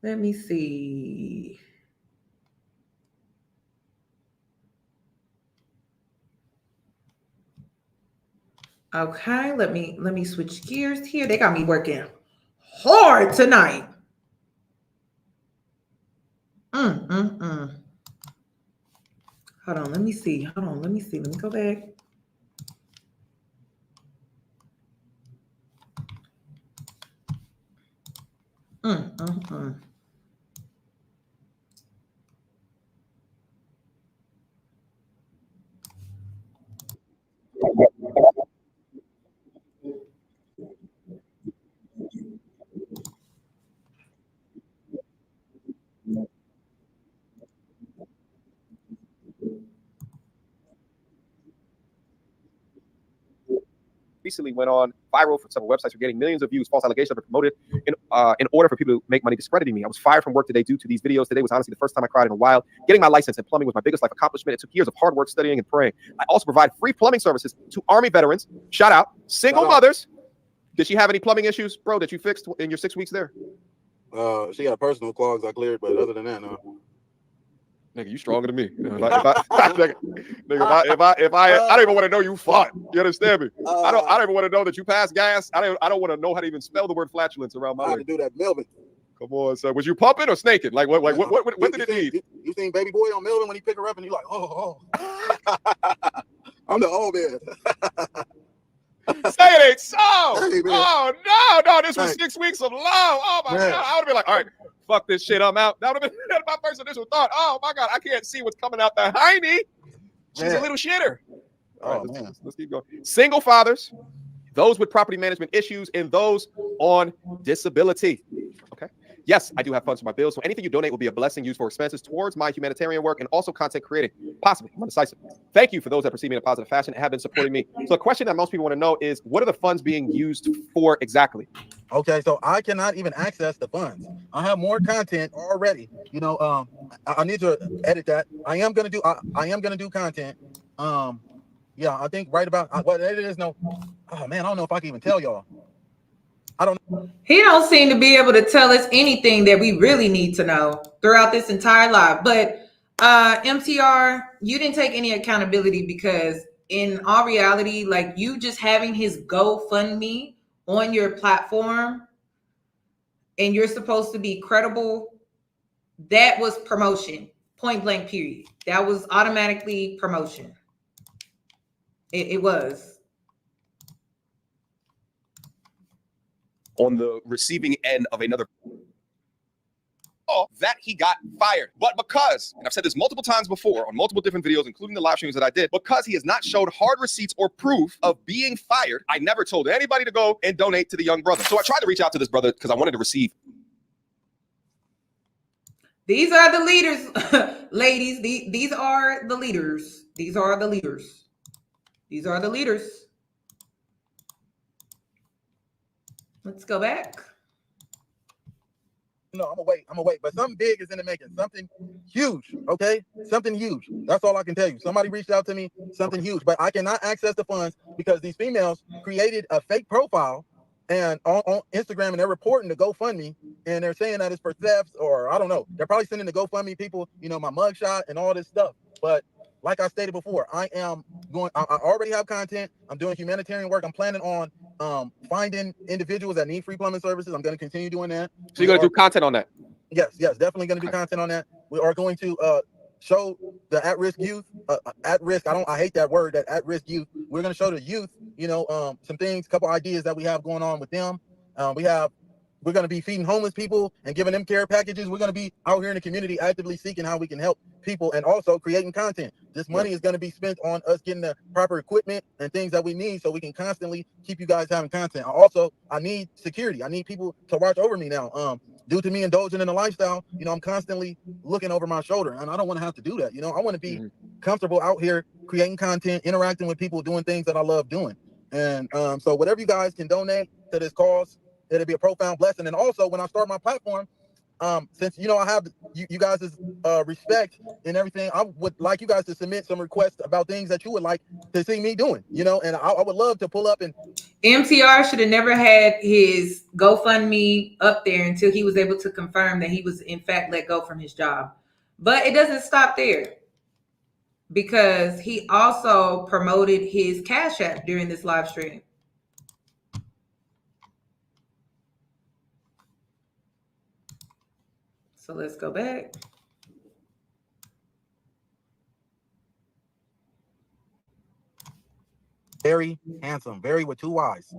Let me see. Okay, let me switch gears here. They got me working hard tonight. Hold on, let me see. Let me go back. Recently went on viral for several websites for getting millions of views, false allegations were promoted in order for people to make money discrediting me. I was fired from work today due to these videos. Today was honestly the first time I cried in a while. Getting my license in plumbing was my biggest life accomplishment. It took years of hard work, studying, and praying. I also provide free plumbing services to Army veterans. Shout out. Single mothers. Did she have any plumbing issues, bro, that you fixed in your 6 weeks there? She got personal clogs I cleared, but other than that, no. Nigga, you stronger than me. I don't even want to know you fought. You understand me? I don't even want to know that you passed gas. I don't want to know how to even spell the word flatulence around my I had to do that Melvin. Come on, son. Was you pumping or snaking? Like what did it need? You seen Baby Boy on Melvin when he pick her up and you like, oh. I'm the old man. Say it ain't so. Hey, oh no, this was 6 weeks of love. Oh my God. I would have been like, all right, fuck this shit, I'm out. That would have been my first initial thought. Oh my God, I can't see what's coming out the hiney. She's a little shitter. All right, let's keep going. Single fathers, those with property management issues, and those on disability. Okay. Yes, I do have funds for my bills, so anything you donate will be a blessing used for expenses towards my humanitarian work and also content creating. Possibly, I'm undecisive. Thank you for those that perceive me in a positive fashion and have been supporting me. So the question that most people want to know is, what are the funds being used for exactly? Okay, so I cannot even access the funds. I have more content already. You know, I need to edit that. I am gonna do content. Yeah, I think right about what it is. No, oh man, I don't know if I can even tell y'all. I don't know. He don't seem to be able to tell us anything that we really need to know throughout this entire live. But MTR, you didn't take any accountability because in all reality, like you just having his GoFundMe on your platform and you're supposed to be credible, that was promotion, point blank period. That was automatically promotion. It was. On the receiving end of another that he got fired. But because, and I've said this multiple times before on multiple different videos, including the live streams that I did, because he has not showed hard receipts or proof of being fired, I never told anybody to go and donate to the young brother. So I tried to reach out to this brother because I wanted to receive. These are the leaders, ladies. These are the leaders. These are the leaders. These are the leaders. Let's go back. No, I'm gonna wait. But something big is in the making. Something huge, okay? Something huge. That's all I can tell you. Somebody reached out to me, something huge. But I cannot access the funds because these females created a fake profile and on Instagram, and they're reporting the GoFundMe, and they're saying that it's for thefts, or I don't know. They're probably sending the GoFundMe people, you know, my mugshot and all this stuff. But like I stated before, I already have content. I'm doing humanitarian work. I'm planning on finding individuals that need free plumbing services. I'm going to continue doing that. So you're going to do content on that? Yes, definitely going to do content on that. We are going to show the at-risk youth, at-risk, I hate that word, that at-risk youth. We're going to show the youth, you know, some things, a couple ideas that we have going on with them. We're going to be feeding homeless people and giving them care packages. We're going to be out here in the community actively seeking how we can help people and also creating content. This money is going to be spent on us getting the proper equipment and things that we need so we can constantly keep you guys having content. I need security. I need people to watch over me now. Due to me indulging in a lifestyle, you know, I'm constantly looking over my shoulder, and I don't want to have to do that. You know, I want to be comfortable out here creating content, interacting with people, doing things that I love doing. And so whatever you guys can donate to this cause, it'll be a profound blessing. And also, when I start my platform, since, you know, I have you guys' respect and everything, I would like you guys to submit some requests about things that you would like to see me doing, you know, and I would love to pull up and... MTR should have never had his GoFundMe up there until he was able to confirm that he was in fact let go from his job. But it doesn't stop there, because he also promoted his Cash App during this live stream. So let's go back. Very handsome, very with two Y's.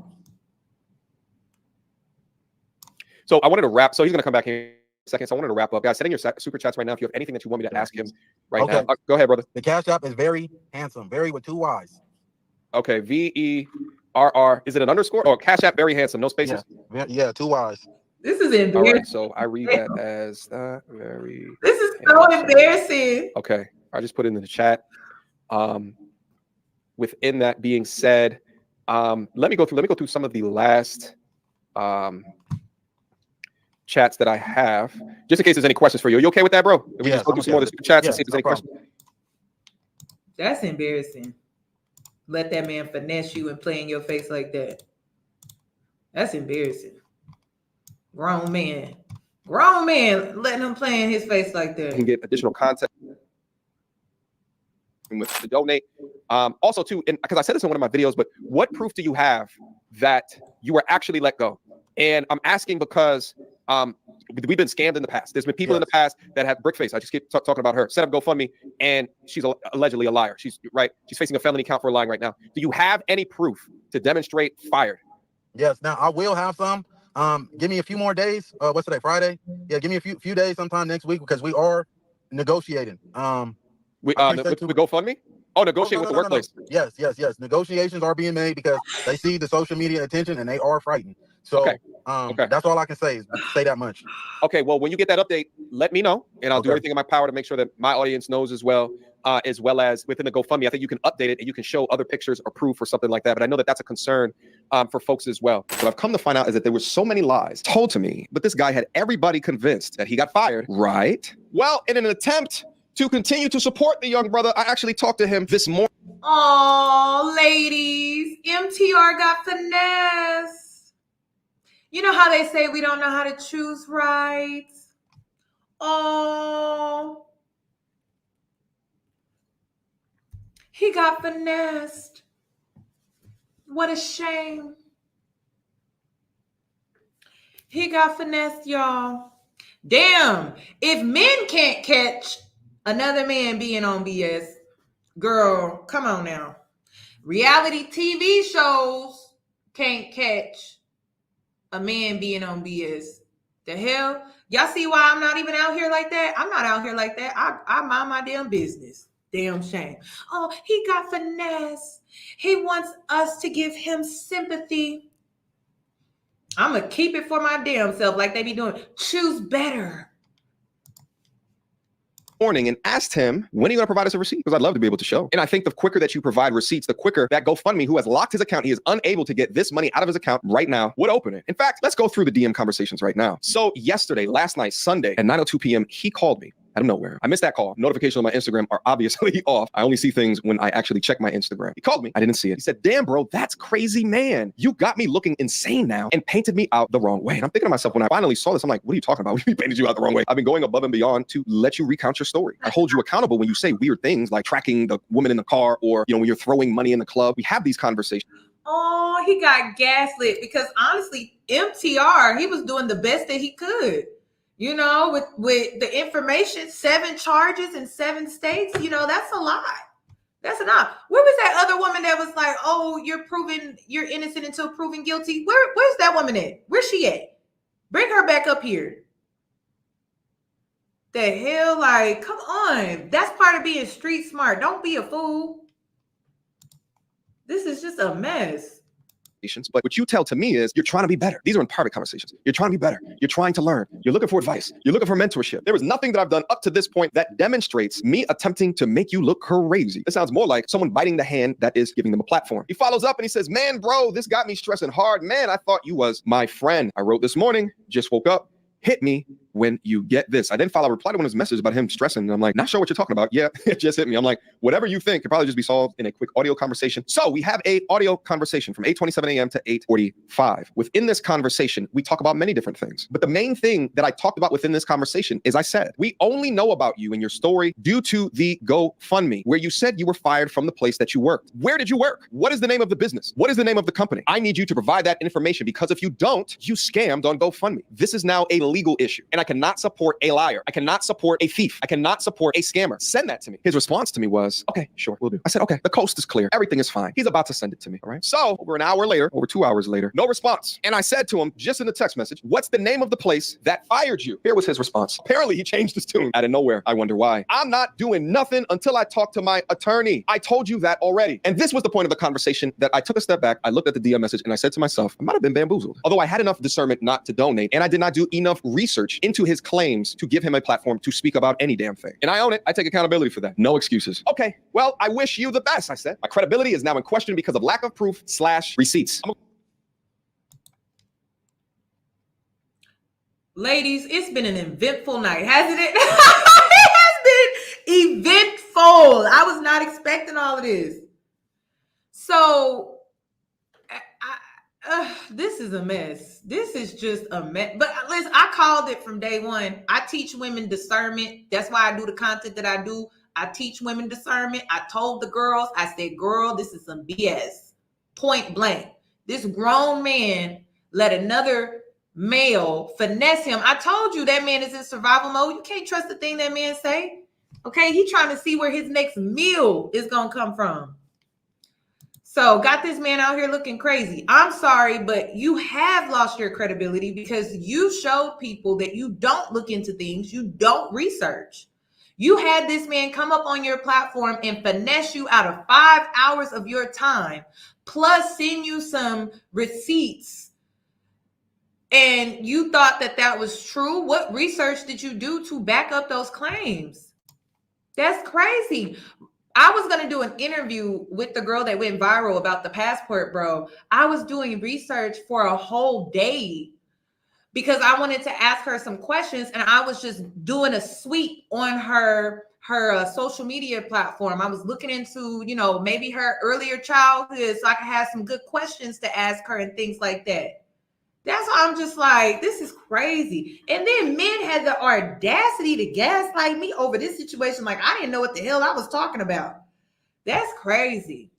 So I wanted to wrap. So he's going to come back in a second. So I wanted to wrap up. Guys, send in your super chats right now if you have anything that you want me to ask him right now. Go ahead, brother. The Cash App is very handsome, very with two Y's. Okay, VERR. Is it an underscore or Cash App? Very handsome, no spaces. Yeah, two Y's. This is embarrassing. All right, so I read that as very. This is so embarrassing. Okay, I just put it in the chat. Within that being said, let me go through some of the last chats that I have, just in case there's any questions for you. Are you okay with that, bro? If we just go through some more of the super chats and see if there's any questions. That's embarrassing. Let that man finesse you and play in your face like that. That's embarrassing. Grown man letting him play in his face like that. You can get additional content with to donate. Also too, and because I said this in one of my videos, but what proof do you have that you were actually let go? And I'm asking because we've been scammed in the past. There's been people in the past that have Brickface. I just keep talking about her. Set up GoFundMe, and she's allegedly a liar. She's facing a felony count for lying right now. Do you have any proof to demonstrate fired? Yes. Now I will have some. Give me a few more days. What's today? Friday? Yeah, give me a few days sometime next week, because we are negotiating. With GoFundMe? Oh, negotiate with the workplace. No. Yes. Negotiations are being made because they see the social media attention and they are frightened. So that's all I can say, is say that much. Okay, well, when you get that update, let me know, and I'll do everything in my power to make sure that my audience knows as well as within the GoFundMe. I think you can update it and you can show other pictures or proof or something like that. But I know that that's a concern for folks as well. What I've come to find out is that there were so many lies told to me, but this guy had everybody convinced that he got fired, right? Well, in an attempt to continue to support the young brother, I actually talked to him this morning. Oh, ladies, MTR got finesse. You know how they say we don't know how to choose right? Oh, he got finessed. What a shame. He got finessed, y'all. Damn, if men can't catch another man being on BS, girl, come on now. Reality TV shows can't catch a man being on BS. The hell? Y'all see why I'm not even out here like that? I'm not out here like that. I mind my damn business. Damn shame. Oh, he got finesse. He wants us to give him sympathy. I'm going to keep it for my damn self like they be doing. Choose better. Morning and asked him, when are you going to provide us a receipt? Because I'd love to be able to show. And I think the quicker that you provide receipts, the quicker that GoFundMe, who has locked his account, he is unable to get this money out of his account right now, would open it. In fact, let's go through the DM conversations right now. So yesterday, last night, Sunday at 9:02 p.m., he called me. Out of nowhere. I missed that call. Notifications on my Instagram are obviously off. I only see things when I actually check my Instagram. He called me. I didn't see it. He said, damn, bro, that's crazy, man. You got me looking insane now and painted me out the wrong way. And I'm thinking to myself, when I finally saw this, I'm like, what are you talking about? What do you mean painted you out the wrong way? I've been going above and beyond to let you recount your story. I hold you accountable when you say weird things like tracking the woman in the car or, when you're throwing money in the club. We have these conversations. Oh, he got gaslit because honestly, MTR, he was doing the best that he could. With the information, 7 charges in 7 states, that's a lot. That's enough. Where was that other woman that was like, oh, you're innocent until proven guilty? Where's that woman at? Where's she at? Bring her back up here. The hell, like, come on. That's part of being street smart. Don't be a fool. This is just a mess. But what you tell to me is you're trying to be better. These are in private conversations. You're trying to be better. You're trying to learn. You're looking for advice. You're looking for mentorship. There is nothing that I've done up to this point that demonstrates me attempting to make you look crazy. It sounds more like someone biting the hand that is giving them a platform. He follows up and he says, man, bro, this got me stressing hard. Man, I thought you was my friend. I wrote this morning, just woke up. Hit me when you get this. I then follow a reply to one of his messages about him stressing. And I'm like, not sure what you're talking about. Yeah, it just hit me. I'm like, whatever you think could probably just be solved in a quick audio conversation. So we have a audio conversation from 8:27 a.m. to 8:45. Within this conversation, we talk about many different things. But the main thing that I talked about within this conversation is I said, we only know about you and your story due to the GoFundMe, where you said you were fired from the place that you worked. Where did you work? What is the name of the business? What is the name of the company? I need you to provide that information because if you don't, you scammed on GoFundMe. This is now a legal issue. And I cannot support a liar. I cannot support a thief. I cannot support a scammer. Send that to me. His response to me was, okay, sure, we'll do. I said, okay, the coast is clear. Everything is fine. He's about to send it to me. All right. So over 2 hours later, no response. And I said to him, just in the text message, what's the name of the place that fired you? Here was his response. Apparently he changed his tune out of nowhere. I wonder why. I'm not doing nothing until I talk to my attorney. I told you that already. And this was the point of the conversation that I took a step back. I looked at the DM message and I said to myself, I might have been bamboozled. Although I had enough discernment not to donate and I did not do enough research into his claims to give him a platform to speak about any damn thing. And I own it. I take accountability for that. No excuses. Okay, well, I wish you the best, I said. My credibility is now in question because of lack of proof / receipts. Ladies, it's been an eventful night, hasn't it? It has been eventful. I was not expecting all of this. So, this is a mess. This is just a mess. But listen, I called it from day one. I teach women discernment. That's why I do the content that I do. I teach women discernment. I told the girls, I said, girl, this is some BS. Point blank. This grown man let another male finesse him. I told you that man is in survival mode. You can't trust the thing that man say. Okay, he trying to see where his next meal is going to come from. So got this man out here looking crazy. I'm sorry, but you have lost your credibility because you showed people that you don't look into things. You don't research. You had this man come up on your platform and finesse you out of 5 hours of your time, plus send you some receipts. And you thought that that was true. What research did you do to back up those claims? That's crazy. I was going to do an interview with the girl that went viral about the passport, bro. I was doing research for a whole day because I wanted to ask her some questions, and I was just doing a sweep on her social media platform. I was looking into, maybe her earlier childhood so I could have some good questions to ask her and things like that. That's why I'm just like, this is crazy. And then men had the audacity to gaslight me over this situation. Like, I didn't know what the hell I was talking about. That's crazy.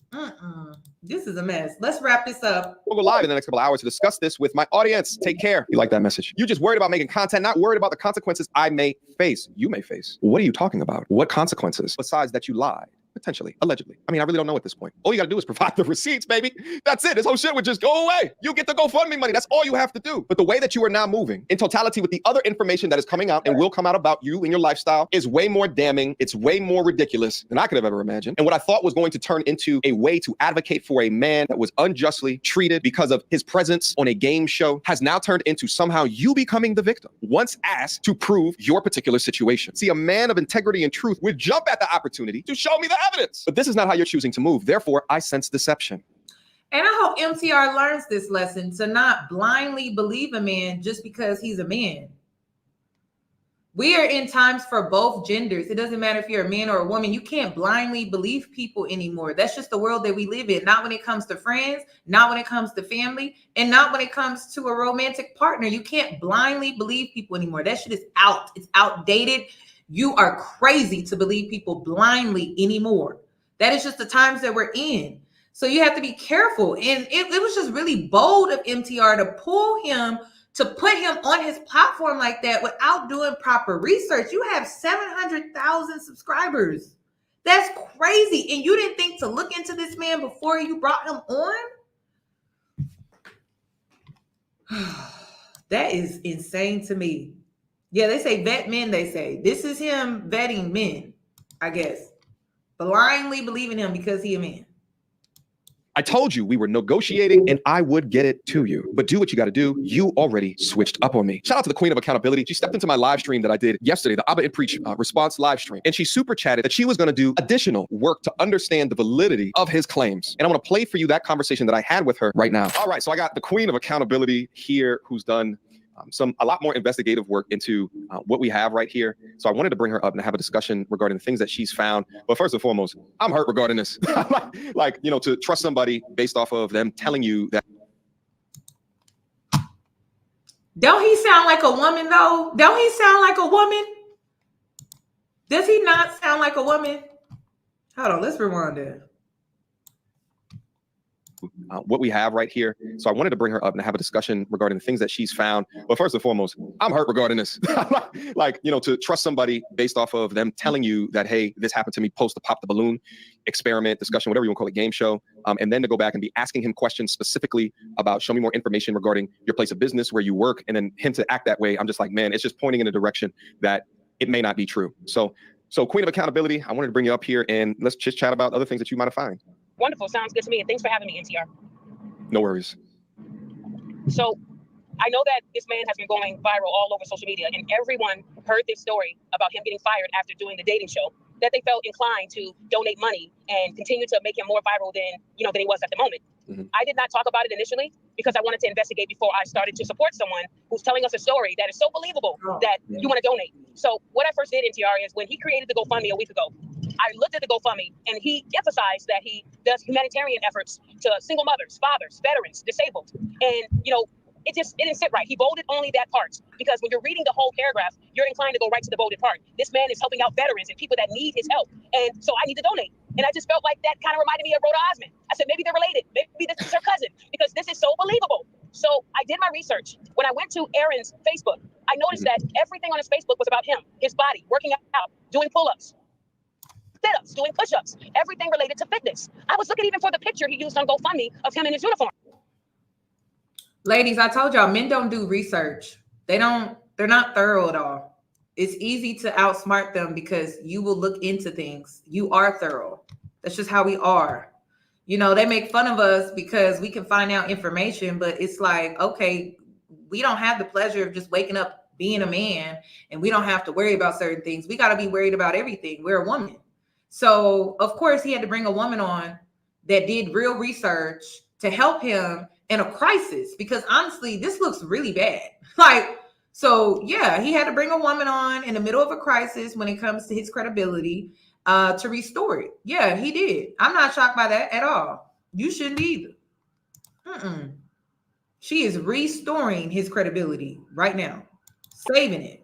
This is a mess. Let's wrap this up. We'll go live in the next couple of hours to discuss this with my audience. Take care. You like that message? You just worried about making content, not worried about the consequences I may face. You may face. What are you talking about? What consequences? Besides that you lied. Potentially, allegedly. I mean, I really don't know at this point. All you got to do is provide the receipts, baby. That's it. This whole shit would just go away. You get the GoFundMe money. That's all you have to do. But the way that you are now moving in totality with the other information that is coming out and will come out about you and your lifestyle is way more damning. It's way more ridiculous than I could have ever imagined. And what I thought was going to turn into a way to advocate for a man that was unjustly treated because of his presence on a game show has now turned into somehow you becoming the victim once asked to prove your particular situation. See, a man of integrity and truth would jump at the opportunity to show me the evidence. But this is not how you're choosing to move. Therefore, I sense deception. And I hope MTR learns this lesson to not blindly believe a man just because he's a man. We are in times for both genders. It doesn't matter if you're a man or a woman. You can't blindly believe people anymore. That's just the world that we live in. Not when it comes to friends, not when it comes to family, and not when it comes to a romantic partner. You can't blindly believe people anymore. That shit is out. It's outdated. You are crazy to believe people blindly anymore. That is just the times that we're in. So you have to be careful. And it was just really bold of MTR to pull him, to put him on his platform like that without doing proper research. You have 700,000 subscribers. That's crazy. And you didn't think to look into this man before you brought him on? That is insane to me. Yeah, they say vet men, they say. This is him vetting men, I guess. Blindly believing him because he a man. I told you we were negotiating and I would get it to you. But do what you got to do. You already switched up on me. Shout out to the queen of accountability. She stepped into my live stream that I did yesterday, the Abba and Preach response live stream. And she super chatted that she was going to do additional work to understand the validity of his claims. And I want to play for you that conversation that I had with her right now. All right. So I got the queen of accountability here who's done a lot more investigative work into what we have right here. So I wanted to bring her up and have a discussion regarding the things that she's found. But first and foremost, I'm hurt regarding this. like, you know, to trust somebody based off of them telling you that. Don't he sound like a woman though? Don't he sound like a woman? Does he not sound like a woman? Hold on, let's rewind that. What we have right here. So I wanted to bring her up and have a discussion regarding the things that she's found. But first and foremost, I'm hurt regarding this. Like, you know, to trust somebody based off of them telling you that, hey, this happened to me post the pop the balloon experiment, discussion, whatever you want to call it, game show. And then to go back and be asking him questions specifically about show me more information regarding your place of business, where you work, and then him to act that way. I'm just like, man, it's just pointing in a direction that it may not be true. So queen of accountability, I wanted to bring you up here and let's just chat about other things that you might have found. Wonderful. Sounds good to me. And thanks for having me, NTR. No worries. So I know that this man has been going viral all over social media, and everyone heard this story about him getting fired after doing the dating show, that they felt inclined to donate money and continue to make him more viral than he was at the moment. Mm-hmm. I did not talk about it initially because I wanted to investigate before I started to support someone who's telling us a story that is so believable that you want to donate. So what I first did, NTR, is when he created the GoFundMe a week ago, I looked at the GoFundMe and he emphasized that he does humanitarian efforts to single mothers, fathers, veterans, disabled. And, it didn't sit right. He bolded only that part because when you're reading the whole paragraph, you're inclined to go right to the bolded part. This man is helping out veterans and people that need his help. And so I need to donate. And I just felt like that kind of reminded me of Rhoda Osmond. I said, maybe they're related. Maybe this is her cousin because this is so believable. So I did my research. When I went to Aaron's Facebook, I noticed that everything on his Facebook was about him, his body, working out, doing pull-ups, sit-ups, doing push-ups, everything related to fitness. I was looking even for the picture he used on GoFundMe of him in his uniform. Ladies, I told y'all, men don't do research. They're not thorough at all. It's easy to outsmart them because you will look into things. You are thorough. That's just how we are. They make fun of us because we can find out information, but it's like, okay, we don't have the pleasure of just waking up being a man and we don't have to worry about certain things. We got to be worried about everything. We're a woman. So of course he had to bring a woman on that did real research to help him in a crisis, because honestly, this looks really bad. So yeah, he had to bring a woman on in the middle of a crisis when it comes to his credibility to restore it. Yeah, he did. I'm not shocked by that at all. You shouldn't either. She is restoring his credibility right now, saving it.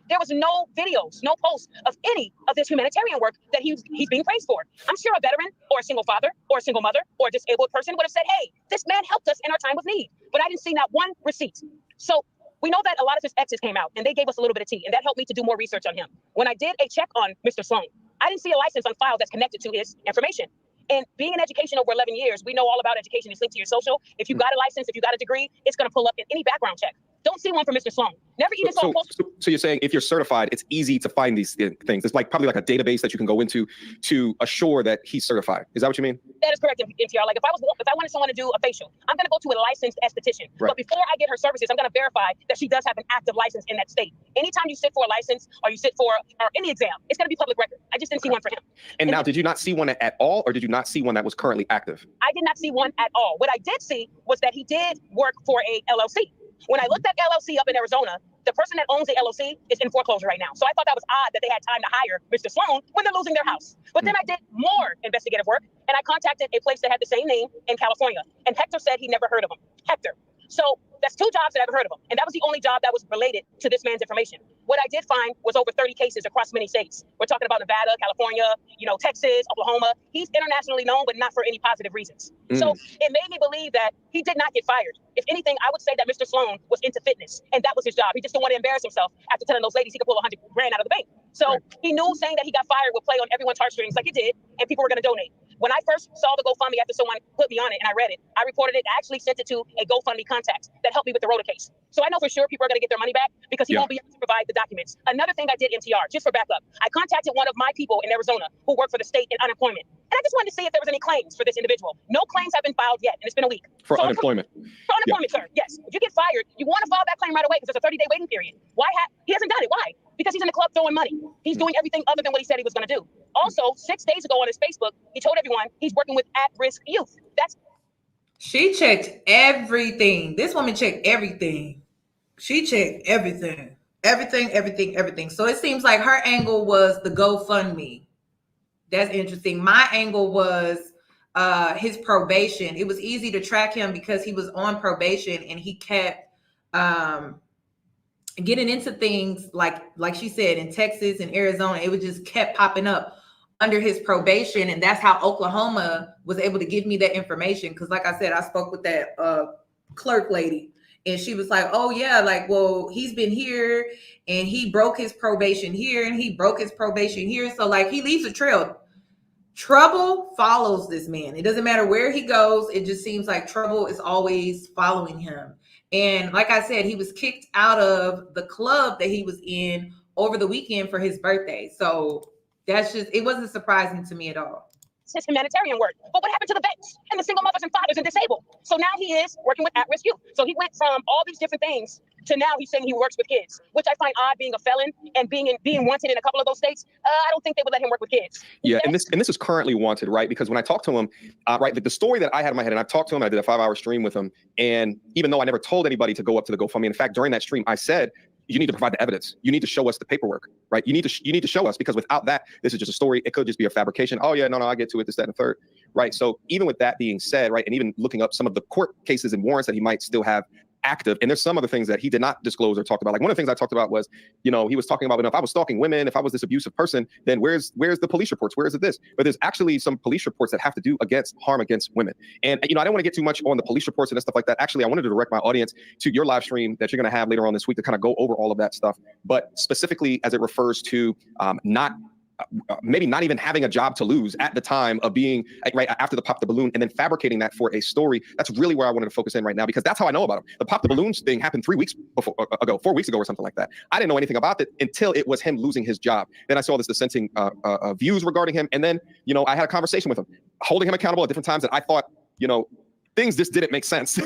There was no videos, no posts of any of this humanitarian work that he's being praised for. I'm sure a veteran or a single father or a single mother or a disabled person would have said, hey, this man helped us in our time of need. But I didn't see not one receipt. So we know that a lot of his exes came out and they gave us a little bit of tea, and that helped me to do more research on him. When I did a check on Mr. Sloan, I didn't see a license on file that's connected to his information. And being in education over 11 years, we know all about education. It's linked to your social. If you got a license, if you got a degree, it's going to pull up in any background check. Don't see one for Mr. Sloan. Never even saw a post. So you're saying if you're certified, it's easy to find these things. It's like probably like a database that you can go into to assure that he's certified. Is that what you mean? That is correct, MTR. Like if I wanted someone to do a facial, I'm going to go to a licensed esthetician. Right. But before I get her services, I'm going to verify that she does have an active license in that state. Anytime you sit for a license or you sit for any exam, it's going to be public record. I just didn't see one for him. And now, did you not see one at all, or did you not see one that was currently active? I did not see one at all. What I did see was that he did work for a LLC. When I looked at LLC up in Arizona, the person that owns the LLC is in foreclosure right now. So I thought that was odd that they had time to hire Mr. Sloan when they're losing their house. But then I did more investigative work, and I contacted a place that had the same name in California. And Hector said he never heard of him. Hector. So that's 2 jobs that I haven't heard of him. And that was the only job that was related to this man's information. What I did find was over 30 cases across many states. We're talking about Nevada, California, Texas, Oklahoma. He's internationally known, but not for any positive reasons. So it made me believe that he did not get fired. If anything, I would say that Mr. Sloan was into fitness, and that was his job. He just didn't want to embarrass himself after telling those ladies he could pull $100 grand out of the bank. So he knew saying that he got fired would play on everyone's heartstrings like it did, and people were going to donate. When I first saw the GoFundMe after someone put me on it and I read it, I reported it. I actually sent it to a GoFundMe contact that helped me with the Rhoda case. So I know for sure people are going to get their money back because he won't be able to provide the documents. Another thing I did, MTR, just for backup, I contacted one of my people in Arizona who work for the state in unemployment. And I just wanted to see if there was any claims for this individual. No claims have been filed yet, and it's been a week. For unemployment. For unemployment, sir. Yes. If you get fired, you want to file that claim right away because there's a 30-day waiting period. He hasn't done it. Why? Because he's in the club throwing money. He's doing everything other than what he said he was going to do. Also, 6 days ago on his Facebook, he told everyone he's working with at-risk youth. She checked everything. This woman checked everything. She checked everything. Everything. So it seems like her angle was the GoFundMe. That's interesting. My angle was his probation. It was easy to track him because he was on probation and he kept getting into things like she said in Texas and Arizona. It was just kept popping up under his probation, and that's how Oklahoma was able to give me that information. Because like I said, I spoke with that clerk lady, and she was like, oh yeah, like, well, he's been here and he broke his probation here and he broke his probation here. So like he leaves a trail. Trouble follows this man. It doesn't matter where he goes. It just seems like trouble is always following him. And like I said, he was kicked out of the club that he was in over the weekend for his birthday. So it wasn't surprising to me at all. His humanitarian work. But what happened to the vets and the single mothers and fathers and disabled? So now he is working with at-risk youth. So he went from all these different things to now he's saying he works with kids, which I find odd, being a felon and being wanted in a couple of those states. I don't think they would let him work with kids. Yeah, and this is currently wanted, right? Because when I talked to him, the story that I had in my head, and I've talked to him, I did a 5-hour stream with him, and even though I never told anybody to go up to the GoFundMe, in fact, during that stream, I said, you need to provide the evidence. You need to show us the paperwork, right? You need to show us, because without that, this is just a story. It could just be a fabrication. Oh yeah, no, I get to it, this, that, and the third, right? So even with that being said, right, and even looking up some of the court cases and warrants that he might still have active, and there's some other things that he did not disclose or talk about. Like one of the things I talked about was, he was talking about, if I was stalking women, if I was this abusive person, then where's the police reports? Where is it this? But there's actually some police reports that have to do harm against women. And I don't want to get too much on the police reports and stuff like that. Actually, I wanted to direct my audience to your live stream that you're going to have later on this week to kind of go over all of that stuff. But specifically as it refers to maybe not even having a job to lose at the time of being right after the pop the balloon, and then fabricating that for a story. That's really where I wanted to focus in right now, because that's how I know about him. The pop the balloons thing happened 4 weeks ago or something like that. I didn't know anything about it until it was him losing his job. Then I saw this dissenting views regarding him, and then I had a conversation with him, holding him accountable at different times that I thought things just didn't make sense.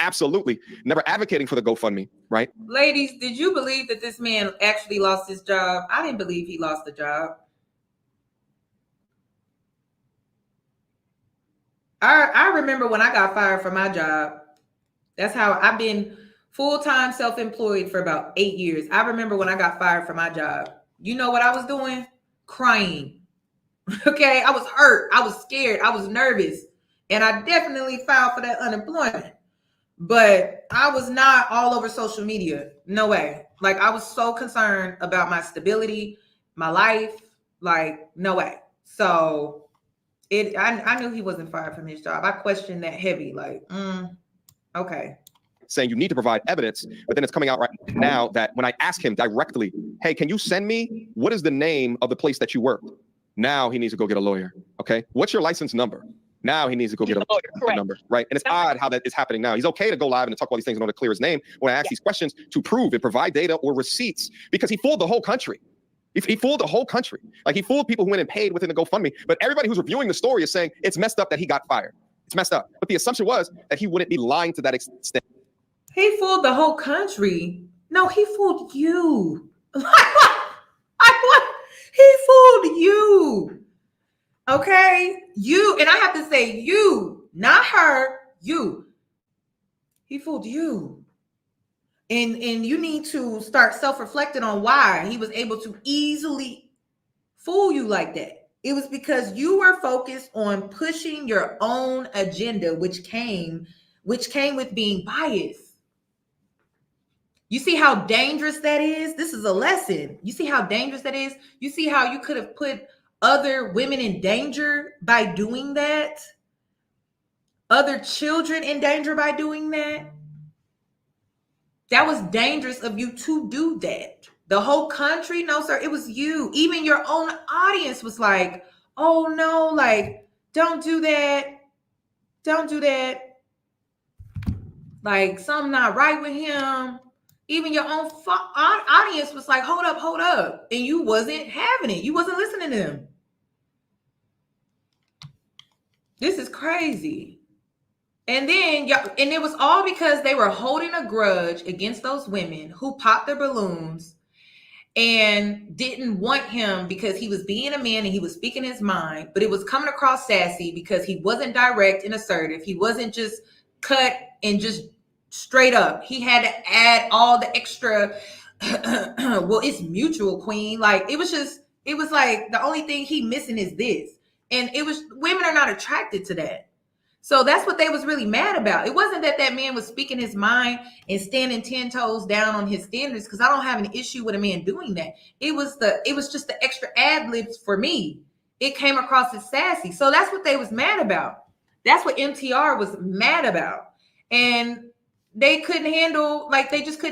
Absolutely. Never advocating for the GoFundMe, right? Ladies, did you believe that this man actually lost his job? I didn't believe he lost the job. I remember when I got fired from my job. That's how I've been full-time self-employed for about 8 years. I remember when I got fired from my job. You know what I was doing? Crying. Okay, I was hurt. I was scared. I was nervous. And I definitely filed for that unemployment. But I was not all over social media. No way. Like, I was so concerned about my stability, my life. Like, no way. So I knew he wasn't fired from his job. I questioned that heavy. Like, okay. Saying you need to provide evidence, but then it's coming out right now that when I ask him directly, hey, can you send me, what is the name of the place that you worked? Now he needs to go get a lawyer. Okay. What's your license number? Now he needs to go get a lawyer number, right? And it's odd how that is happening now. He's okay to go live and talk about these things in order to clear his name when I ask these questions to prove and provide data or receipts, because he fooled the whole country. He fooled the whole country. Like, he fooled people who went and paid within the GoFundMe. But everybody who's reviewing the story is saying it's messed up that he got fired. It's messed up. But the assumption was that he wouldn't be lying to that extent. He fooled the whole country. No, he fooled you. He fooled you. Okay, you, and I have to say you, not her, you. He fooled you. And you need to start self-reflecting on why he was able to easily fool you like that. It was because you were focused on pushing your own agenda, which came with being biased. You see how dangerous that is? This is a lesson. You see how dangerous that is? You see how you could have put other women in danger by doing that? Other children in danger by doing that? That was dangerous of you to do that. The whole country? No, sir, it was you. Even your own audience was like, oh no, like, don't do that. Don't do that. Like, something not right with him. Even your own audience was like, hold up. And you wasn't having it. You wasn't listening to them. This is crazy. And then, and it was all because they were holding a grudge against those women who popped their balloons and didn't want him because he was being a man and he was speaking his mind, but it was coming across sassy because he wasn't direct and assertive. He wasn't just cut and just straight up. He had to add all the extra, well, it's mutual, queen. Like, it was like the only thing he missing is this. And women are not attracted to that. So that's what they was really mad about. It wasn't that man was speaking his mind and standing 10 toes down on his standards, because I don't have an issue with a man doing that. It was just the extra ad libs for me. It came across as sassy. So that's what they was mad about. That's what MTR was mad about. And they just couldn't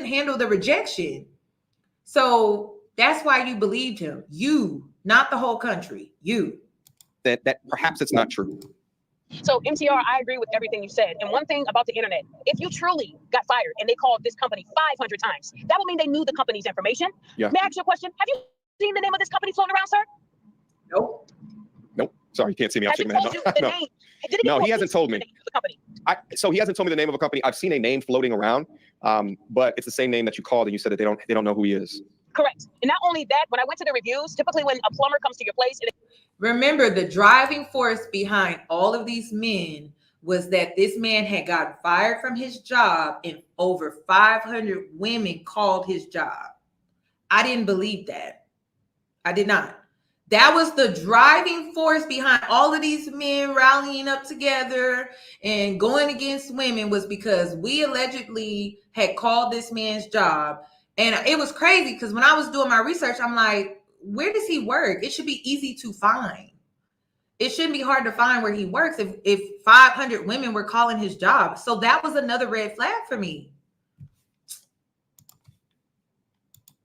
handle the rejection. So that's why you believed him. You, not the whole country. You. That perhaps it's not true. So MTR, I agree with everything you said. And one thing about the internet, if you truly got fired and they called this company 500 times, that would mean they knew the company's information. Yeah. May I ask you a question? Have you seen the name of this company floating around, sir? Nope. Sorry, you can't see me. I'm shaking my head. No, he hasn't told me. So he hasn't told me the name of a company. I've seen a name floating around, but it's the same name that you called and you said that they don't know who he is. Correct. And not only that, when I went to the reviews, typically when a plumber comes to your place, remember, the driving force behind all of these men was that this man had gotten fired from his job and over 500 women called his job. I didn't believe that. I did not. That was the driving force behind all of these men rallying up together and going against women, was because we allegedly had called this man's job. And it was crazy because when I was doing my research, I'm like, where does he work? It should be easy to find. It shouldn't be hard to find where he works if 500 women were calling his job. So that was another red flag for me.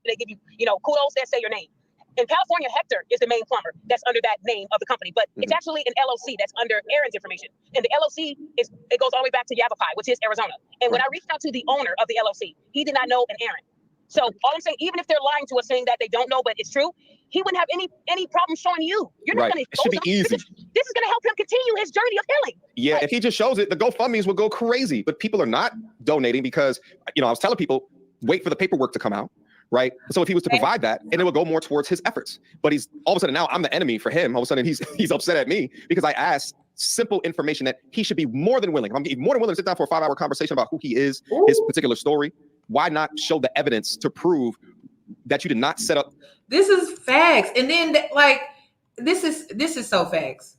They give you, kudos that say your name. In California, Hector is the main plumber that's under that name of the company, but it's actually an LLC that's under Aaron's information. And the LLC it goes all the way back to Yavapai, which is Arizona. And when I reached out to the owner of the LLC, he did not know an Aaron. So all I'm saying, even if they're lying to us saying that they don't know, but it's true, he wouldn't have any problem showing you. You're not going to. It should be easy. This is going to help him continue his journey of healing. Yeah, if he just shows it, the GoFundMes will go crazy. But people are not donating because, I was telling people, wait for the paperwork to come out, right? So if he was to provide that, and it would go more towards his efforts. But he's all of a sudden now I'm the enemy for him. All of a sudden he's upset at me because I asked simple information that he should be more than willing. I'm more than willing to sit down for a 5-hour conversation about who he is, his particular story. Why not show the evidence to prove that you did not set up? This is facts. And then this is so facts.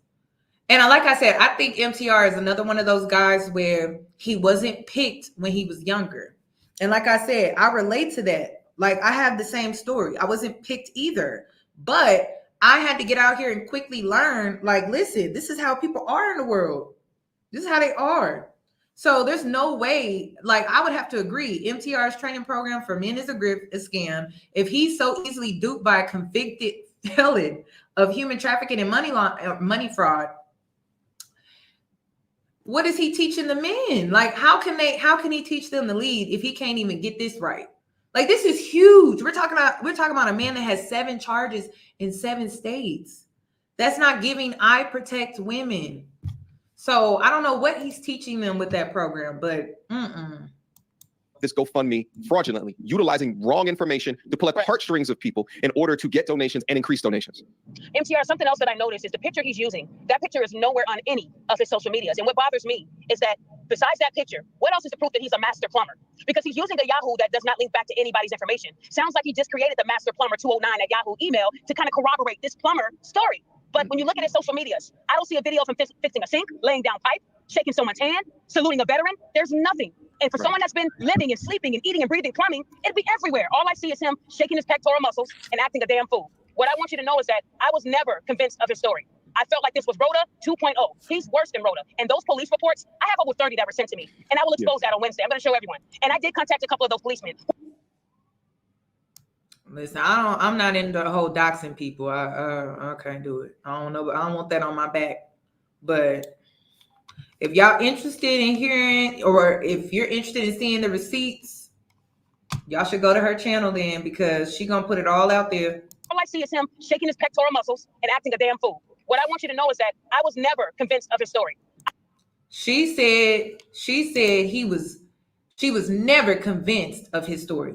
And like I said, I think MTR is another one of those guys where he wasn't picked when he was younger. And like I said, I relate to that. Like, I have the same story. I wasn't picked either, but I had to get out here and quickly learn, like, listen, this is how people are in the world. This is how they are. So there's no way, like, I would have to agree. MTR's training program for men is a scam. If he's so easily duped by a convicted felon of human trafficking and money fraud. What is he teaching the men? Like, how can he teach them to lead if he can't even get this right? Like, this is huge. We're talking about a man that has 7 charges in 7 states. That's not giving I protect women. So I don't know what he's teaching them with that program, but this GoFundMe fraudulently, utilizing wrong information to pull at the heartstrings of people in order to get donations and increase donations. MTR, something else that I noticed is the picture he's using. That picture is nowhere on any of his social medias. And what bothers me is that besides that picture, what else is the proof that he's a master plumber? Because he's using a Yahoo that does not link back to anybody's information. Sounds like he just created the master plumber 209 at Yahoo email to kind of corroborate this plumber story. But when you look at his social medias, I don't see a video of him fixing a sink, laying down pipe, shaking someone's hand, saluting a veteran. There's nothing. And for someone that's been living and sleeping and eating and breathing plumbing, it'd be everywhere. All I see is him shaking his pectoral muscles and acting a damn fool. What I want you to know is that I was never convinced of his story. I felt like this was Rhoda 2.0. He's worse than Rhoda. And those police reports, I have over 30 that were sent to me. And I will expose that on Wednesday. I'm going to show everyone. And I did contact a couple of those policemen. Listen, I'm not into the whole doxing people. I can't do it. I don't know. I don't want that on my back. But if y'all interested in hearing, or if you're interested in seeing the receipts, y'all should go to her channel then, because she's gonna put it all out there. All I see is him shaking his pectoral muscles and acting a damn fool. What I want you to know is that I was never convinced of his story. She said she was never convinced of his story.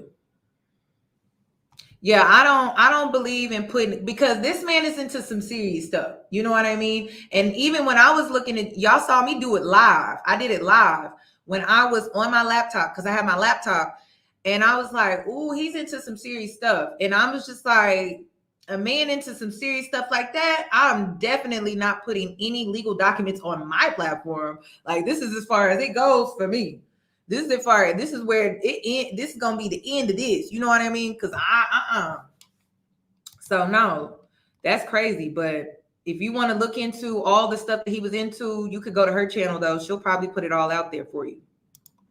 Yeah, I don't believe in putting, because this man is into some serious stuff. You know what I mean? And even when I was looking at, y'all saw me do it live. I did it live when I was on my laptop, because I had my laptop, and I was like, "Ooh, he's into some serious stuff." And I was just like, a man into some serious stuff like that, I'm definitely not putting any legal documents on my platform. Like, this is as far as it goes for me. This is where this is gonna be the end of this. You know what I mean? Because So no, that's crazy. But if you want to look into all the stuff that he was into, you could go to her channel though. She'll probably put it all out there for you.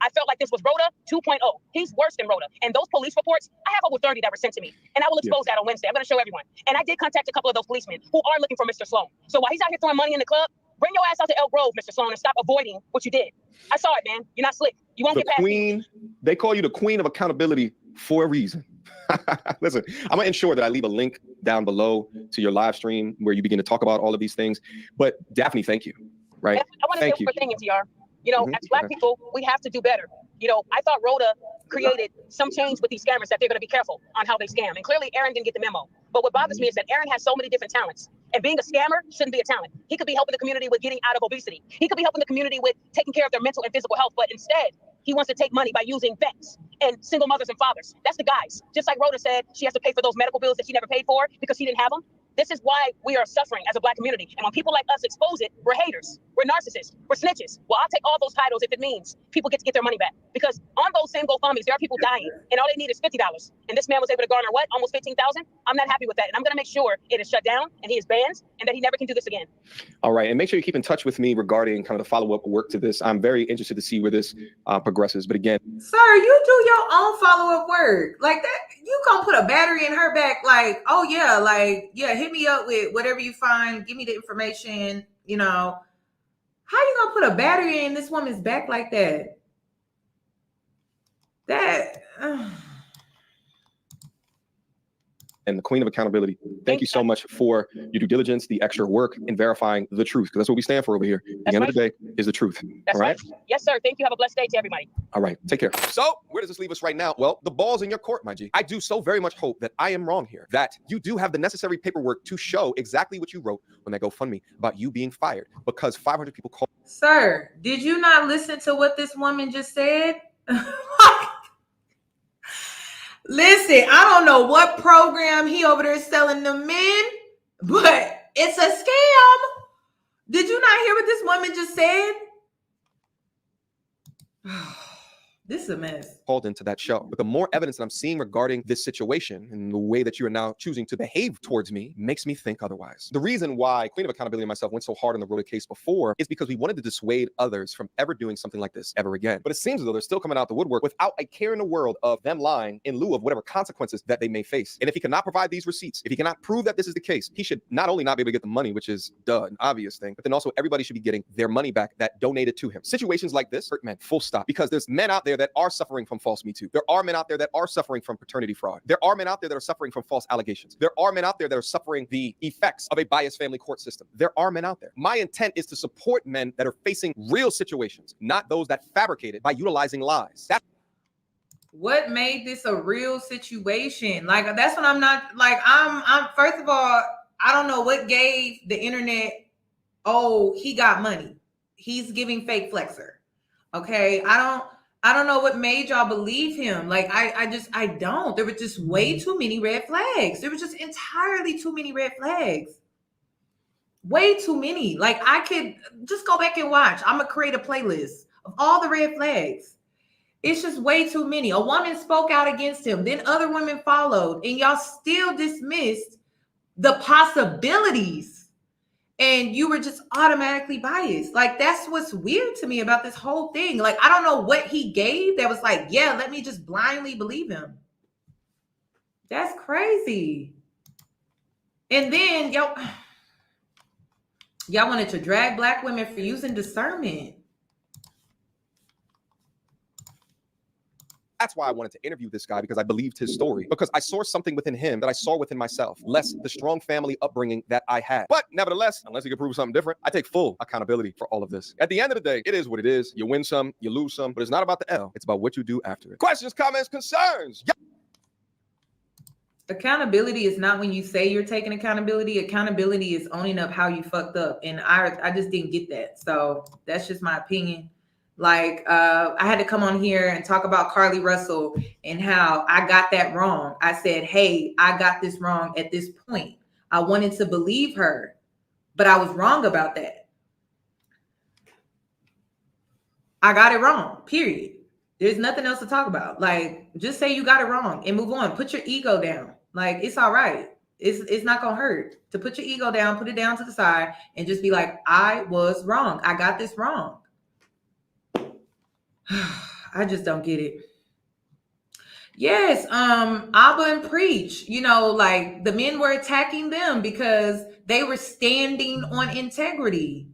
I felt like this was Rhoda 2.0. He's worse than Rhoda. And those police reports, I have over 30 that were sent to me. And I will expose that on Wednesday. I'm going to show everyone. And I did contact a couple of those policemen who are looking for Mr. Sloan. So while he's out here throwing money in the club, bring your ass out to Elk Grove, Mr. Sloan, and stop avoiding what you did. I saw it, man. You're not slick. You won't get past queen. They call you the queen of accountability for a reason. Listen, I'm going to ensure that I leave a link down below to your live stream where you begin to talk about all of these things. But Daphne, thank you. Right? I want to say one more thing, MTR. You know, as Black people, we have to do better. You know, I thought Rhoda created some change with these scammers that they're going to be careful on how they scam. And clearly, Aaron didn't get the memo. But what bothers me is that Aaron has so many different talents. And being a scammer shouldn't be a talent. He could be helping the community with getting out of obesity. He could be helping the community with taking care of their mental and physical health. But instead, he wants to take money by using vets and single mothers and fathers. That's the guys. Just like Rhoda said, she has to pay for those medical bills that she never paid for because she didn't have them. This is why we are suffering as a Black community. And when people like us expose it, we're haters, we're narcissists, we're snitches. Well, I'll take all those titles if it means people get to get their money back. Because on those same GoFundMes, there are people dying, and all they need is $50. And this man was able to garner what? Almost $15,000? I'm not happy with that. And I'm going to make sure it is shut down and he is banned and that he never can do this again. All right. And make sure you keep in touch with me regarding kind of the follow-up work to this. I'm very interested to see where this progresses. But again, sir, you do your own follow-up work like that. You gonna put a battery in her back, like, oh yeah, like, yeah, hit me up with whatever you find, give me the information. You know, how you gonna put a battery in this woman's back like that? And the queen of accountability, thank you so much for your due diligence, the extra work in verifying the truth, because that's what we stand for over here. At the end of the day is the truth. That's all right? Yes, sir. Thank you. Have a blessed day to everybody. All right. Take care. So where does this leave us right now? Well, the ball's in your court, my G. I do so very much hope that I am wrong here, that you do have the necessary paperwork to show exactly what you wrote when that GoFundMe about you being fired, because 500 people called. Sir, did you not listen to what this woman just said? Listen, I don't know what program he over there selling the men, but it's a scam. Did you not hear what this woman just said? This is a mess. Called into that show. But the more evidence that I'm seeing regarding this situation and the way that you are now choosing to behave towards me makes me think otherwise. The reason why Queen of Accountability and myself went so hard on the Rhoda case before is because we wanted to dissuade others from ever doing something like this ever again. But it seems as though they're still coming out the woodwork without a care in the world of them lying in lieu of whatever consequences that they may face. And if he cannot provide these receipts, if he cannot prove that this is the case, he should not only not be able to get the money, which is an obvious thing, but then also everybody should be getting their money back that donated to him. Situations like this hurt men, full stop. Because there's men out there that are suffering from false Me Too. There are men out there that are suffering from paternity fraud. There are men out there that are suffering from false allegations. There are men out there that are suffering the effects of a biased family court system. There are men out there. My intent is to support men that are facing real situations, not those that fabricate it by utilizing lies. What made this a real situation? Like, that's what I'm not, like, I'm first of all, I don't know what gave the internet, oh, he got money, he's giving fake flexer. Okay, I don't know what made y'all believe him. Like, I don't. There were just way too many red flags. There was just entirely too many red flags. Way too many. Like, I could just go back and watch. I'm gonna create a playlist of all the red flags. It's just way too many. A woman spoke out against him, then other women followed, and y'all still dismissed the possibilities. And you were just automatically biased. Like, that's what's weird to me about this whole thing. Like, I don't know what he gave that was like, yeah, let me just blindly believe him. That's crazy. And then y'all wanted to drag Black women for using discernment. That's why I wanted to interview this guy, because I believed his story, because I saw something within him that I saw within myself, less the strong family upbringing that I had. But nevertheless, unless he can prove something different, I take full accountability for all of this. At the end of the day, it is what it is. You win some, you lose some, but it's not about the L. It's about what you do after it. Questions, comments, concerns? Yeah. Accountability is not when you say you're taking accountability. Accountability is owning up how you fucked up. And I just didn't get that. So that's just my opinion. Like, I had to come on here and talk about Carly Russell and how I got that wrong. I said, hey, I got this wrong at this point. I wanted to believe her, but I was wrong about that. I got it wrong, period. There's nothing else to talk about. Like, just say you got it wrong and move on. Put your ego down. Like, it's all right. It's not going to hurt to put your ego down, put it down to the side, and just be like, I was wrong. I got this wrong. I just don't get it. Yes, Abba and Preach, you know, like the men were attacking them because they were standing on integrity.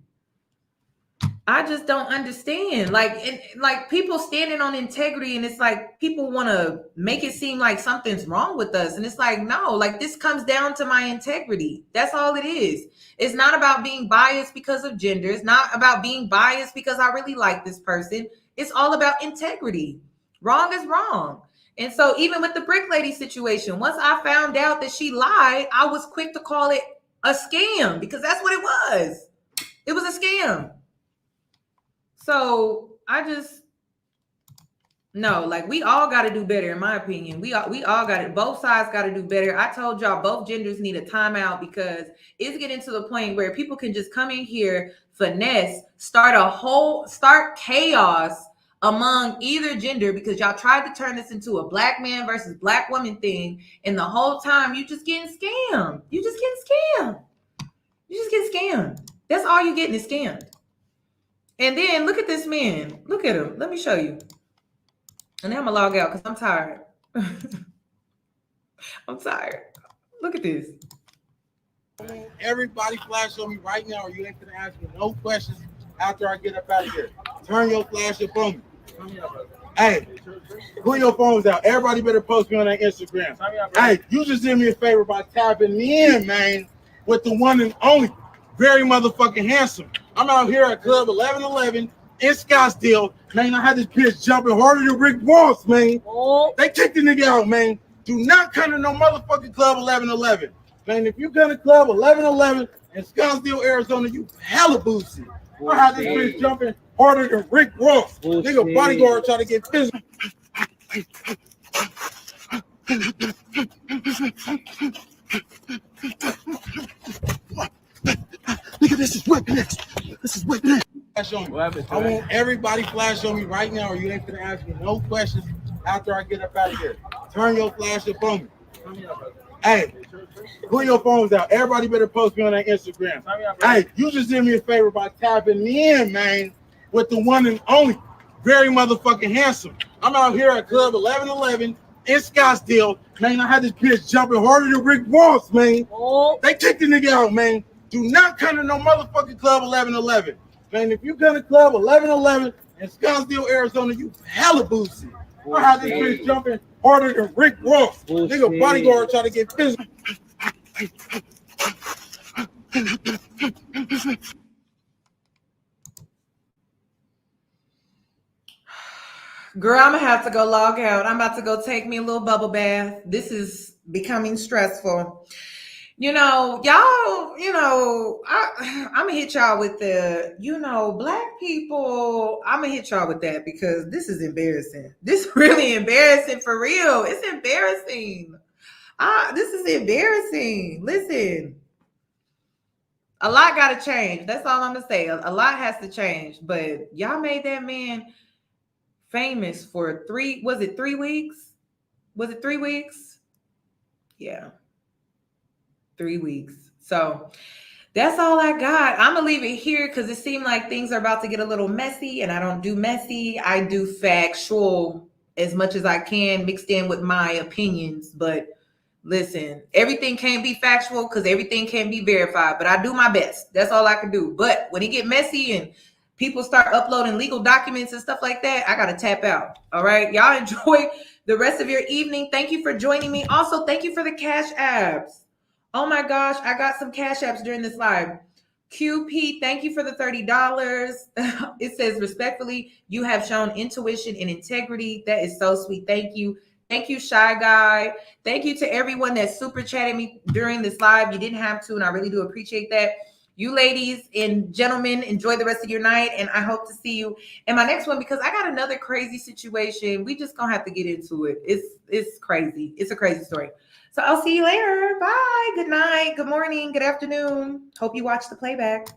I just don't understand. Like people standing on integrity, and it's like people want to make it seem like something's wrong with us. And it's like, no, like this comes down to my integrity. That's all it is. It's not about being biased because of gender. It's not about being biased because I really like this person. It's all about integrity. Wrong is wrong. And so even with the Brick Lady situation, once I found out that she lied, I was quick to call it a scam because that's what it was. It was a scam. So no, like we all got to do better, in my opinion. We all got it. Both sides got to do better. I told y'all both genders need a timeout because it's getting to the point where people can just come in here, finesse, start chaos among either gender because y'all tried to turn this into a Black man versus Black woman thing. And the whole time you just getting scammed. You just get scammed. That's all you're getting is scammed. And then look at this man. Look at him. Let me show you. And then I'm gonna log out because I'm tired. I'm tired. Look at this. Everybody flash on me right now, or you ain't gonna ask me no questions after I get up out of here. Turn your flash up on me. Hey, pull your phones out. Everybody better post me on that Instagram. Hey, you just did me a favor by tapping me in, man, with the one and only, very motherfucking handsome. I'm out here at Club 1111 in Scottsdale. Man, I had this bitch jumping harder than Rick Ross, man. They kicked the nigga out, man. Do not come to no motherfucking Club 1111. Man, if you come to Club 1111 in Scottsdale, Arizona, you hella boosted. I had this bitch jumping harder than Rick Ross. Nigga bodyguard trying to get physical. Nigga, this is weaponized. This is weaponized. Flash on me. I want everybody flash on me right now, or you ain't gonna ask me no questions after I get up out of here. Turn your flash up on me. Hey, put your phones out. Everybody better post me on that Instagram. Hey, you just did me a favor by tapping me in, man, with the one and only, very motherfucking handsome. I'm out here at Club 1111 in Scottsdale. Man, I had this bitch jumping harder than Rick Ross, man. Oh. They kicked the nigga out, man. Do not come to no motherfucking Club 1111. Man, if you come to Club 1111 in Scottsdale, Arizona, you hella boozy. I had this bitch jumping harder than Rick Ross. Nigga bodyguard trying to get physical. Girl, I'm gonna have to go log out. I'm about to go take me a little bubble bath. This is becoming stressful. You know, y'all, I'm gonna hit y'all with the, black people. I'm gonna hit y'all with that because this is embarrassing. This is really embarrassing for real. It's embarrassing. This is embarrassing. Listen, a lot gotta change. That's all I'm gonna say. A lot has to change. But y'all made that man famous for 3 weeks? Was it 3 weeks? Yeah. 3 weeks. So that's all I got. I'm gonna leave it here because it seemed like things are about to get a little messy, and I don't do messy. I do factual as much as I can mixed in with my opinions. But listen, everything can't be factual because everything can't be verified, but I do my best. That's all I can do. But when it get messy and people start uploading legal documents and stuff like that, I gotta tap out. All right, y'all enjoy the rest of your evening. Thank you for joining me. Also, thank you for the cash apps. Oh my gosh, I got some cash apps during this live. QP, thank you for the $30. It says, respectfully, you have shown intuition and integrity. That is so sweet. Thank you. Thank you, Shy Guy. Thank you to everyone that super chatted me during this live. You didn't have to, and I really do appreciate that. You ladies and gentlemen, enjoy the rest of your night, and I hope to see you in my next one because I got another crazy situation. We just gonna have to get into it. It's crazy. It's a crazy story. So I'll see you later. Bye. Good night. Good morning. Good afternoon. Hope you watch the playback.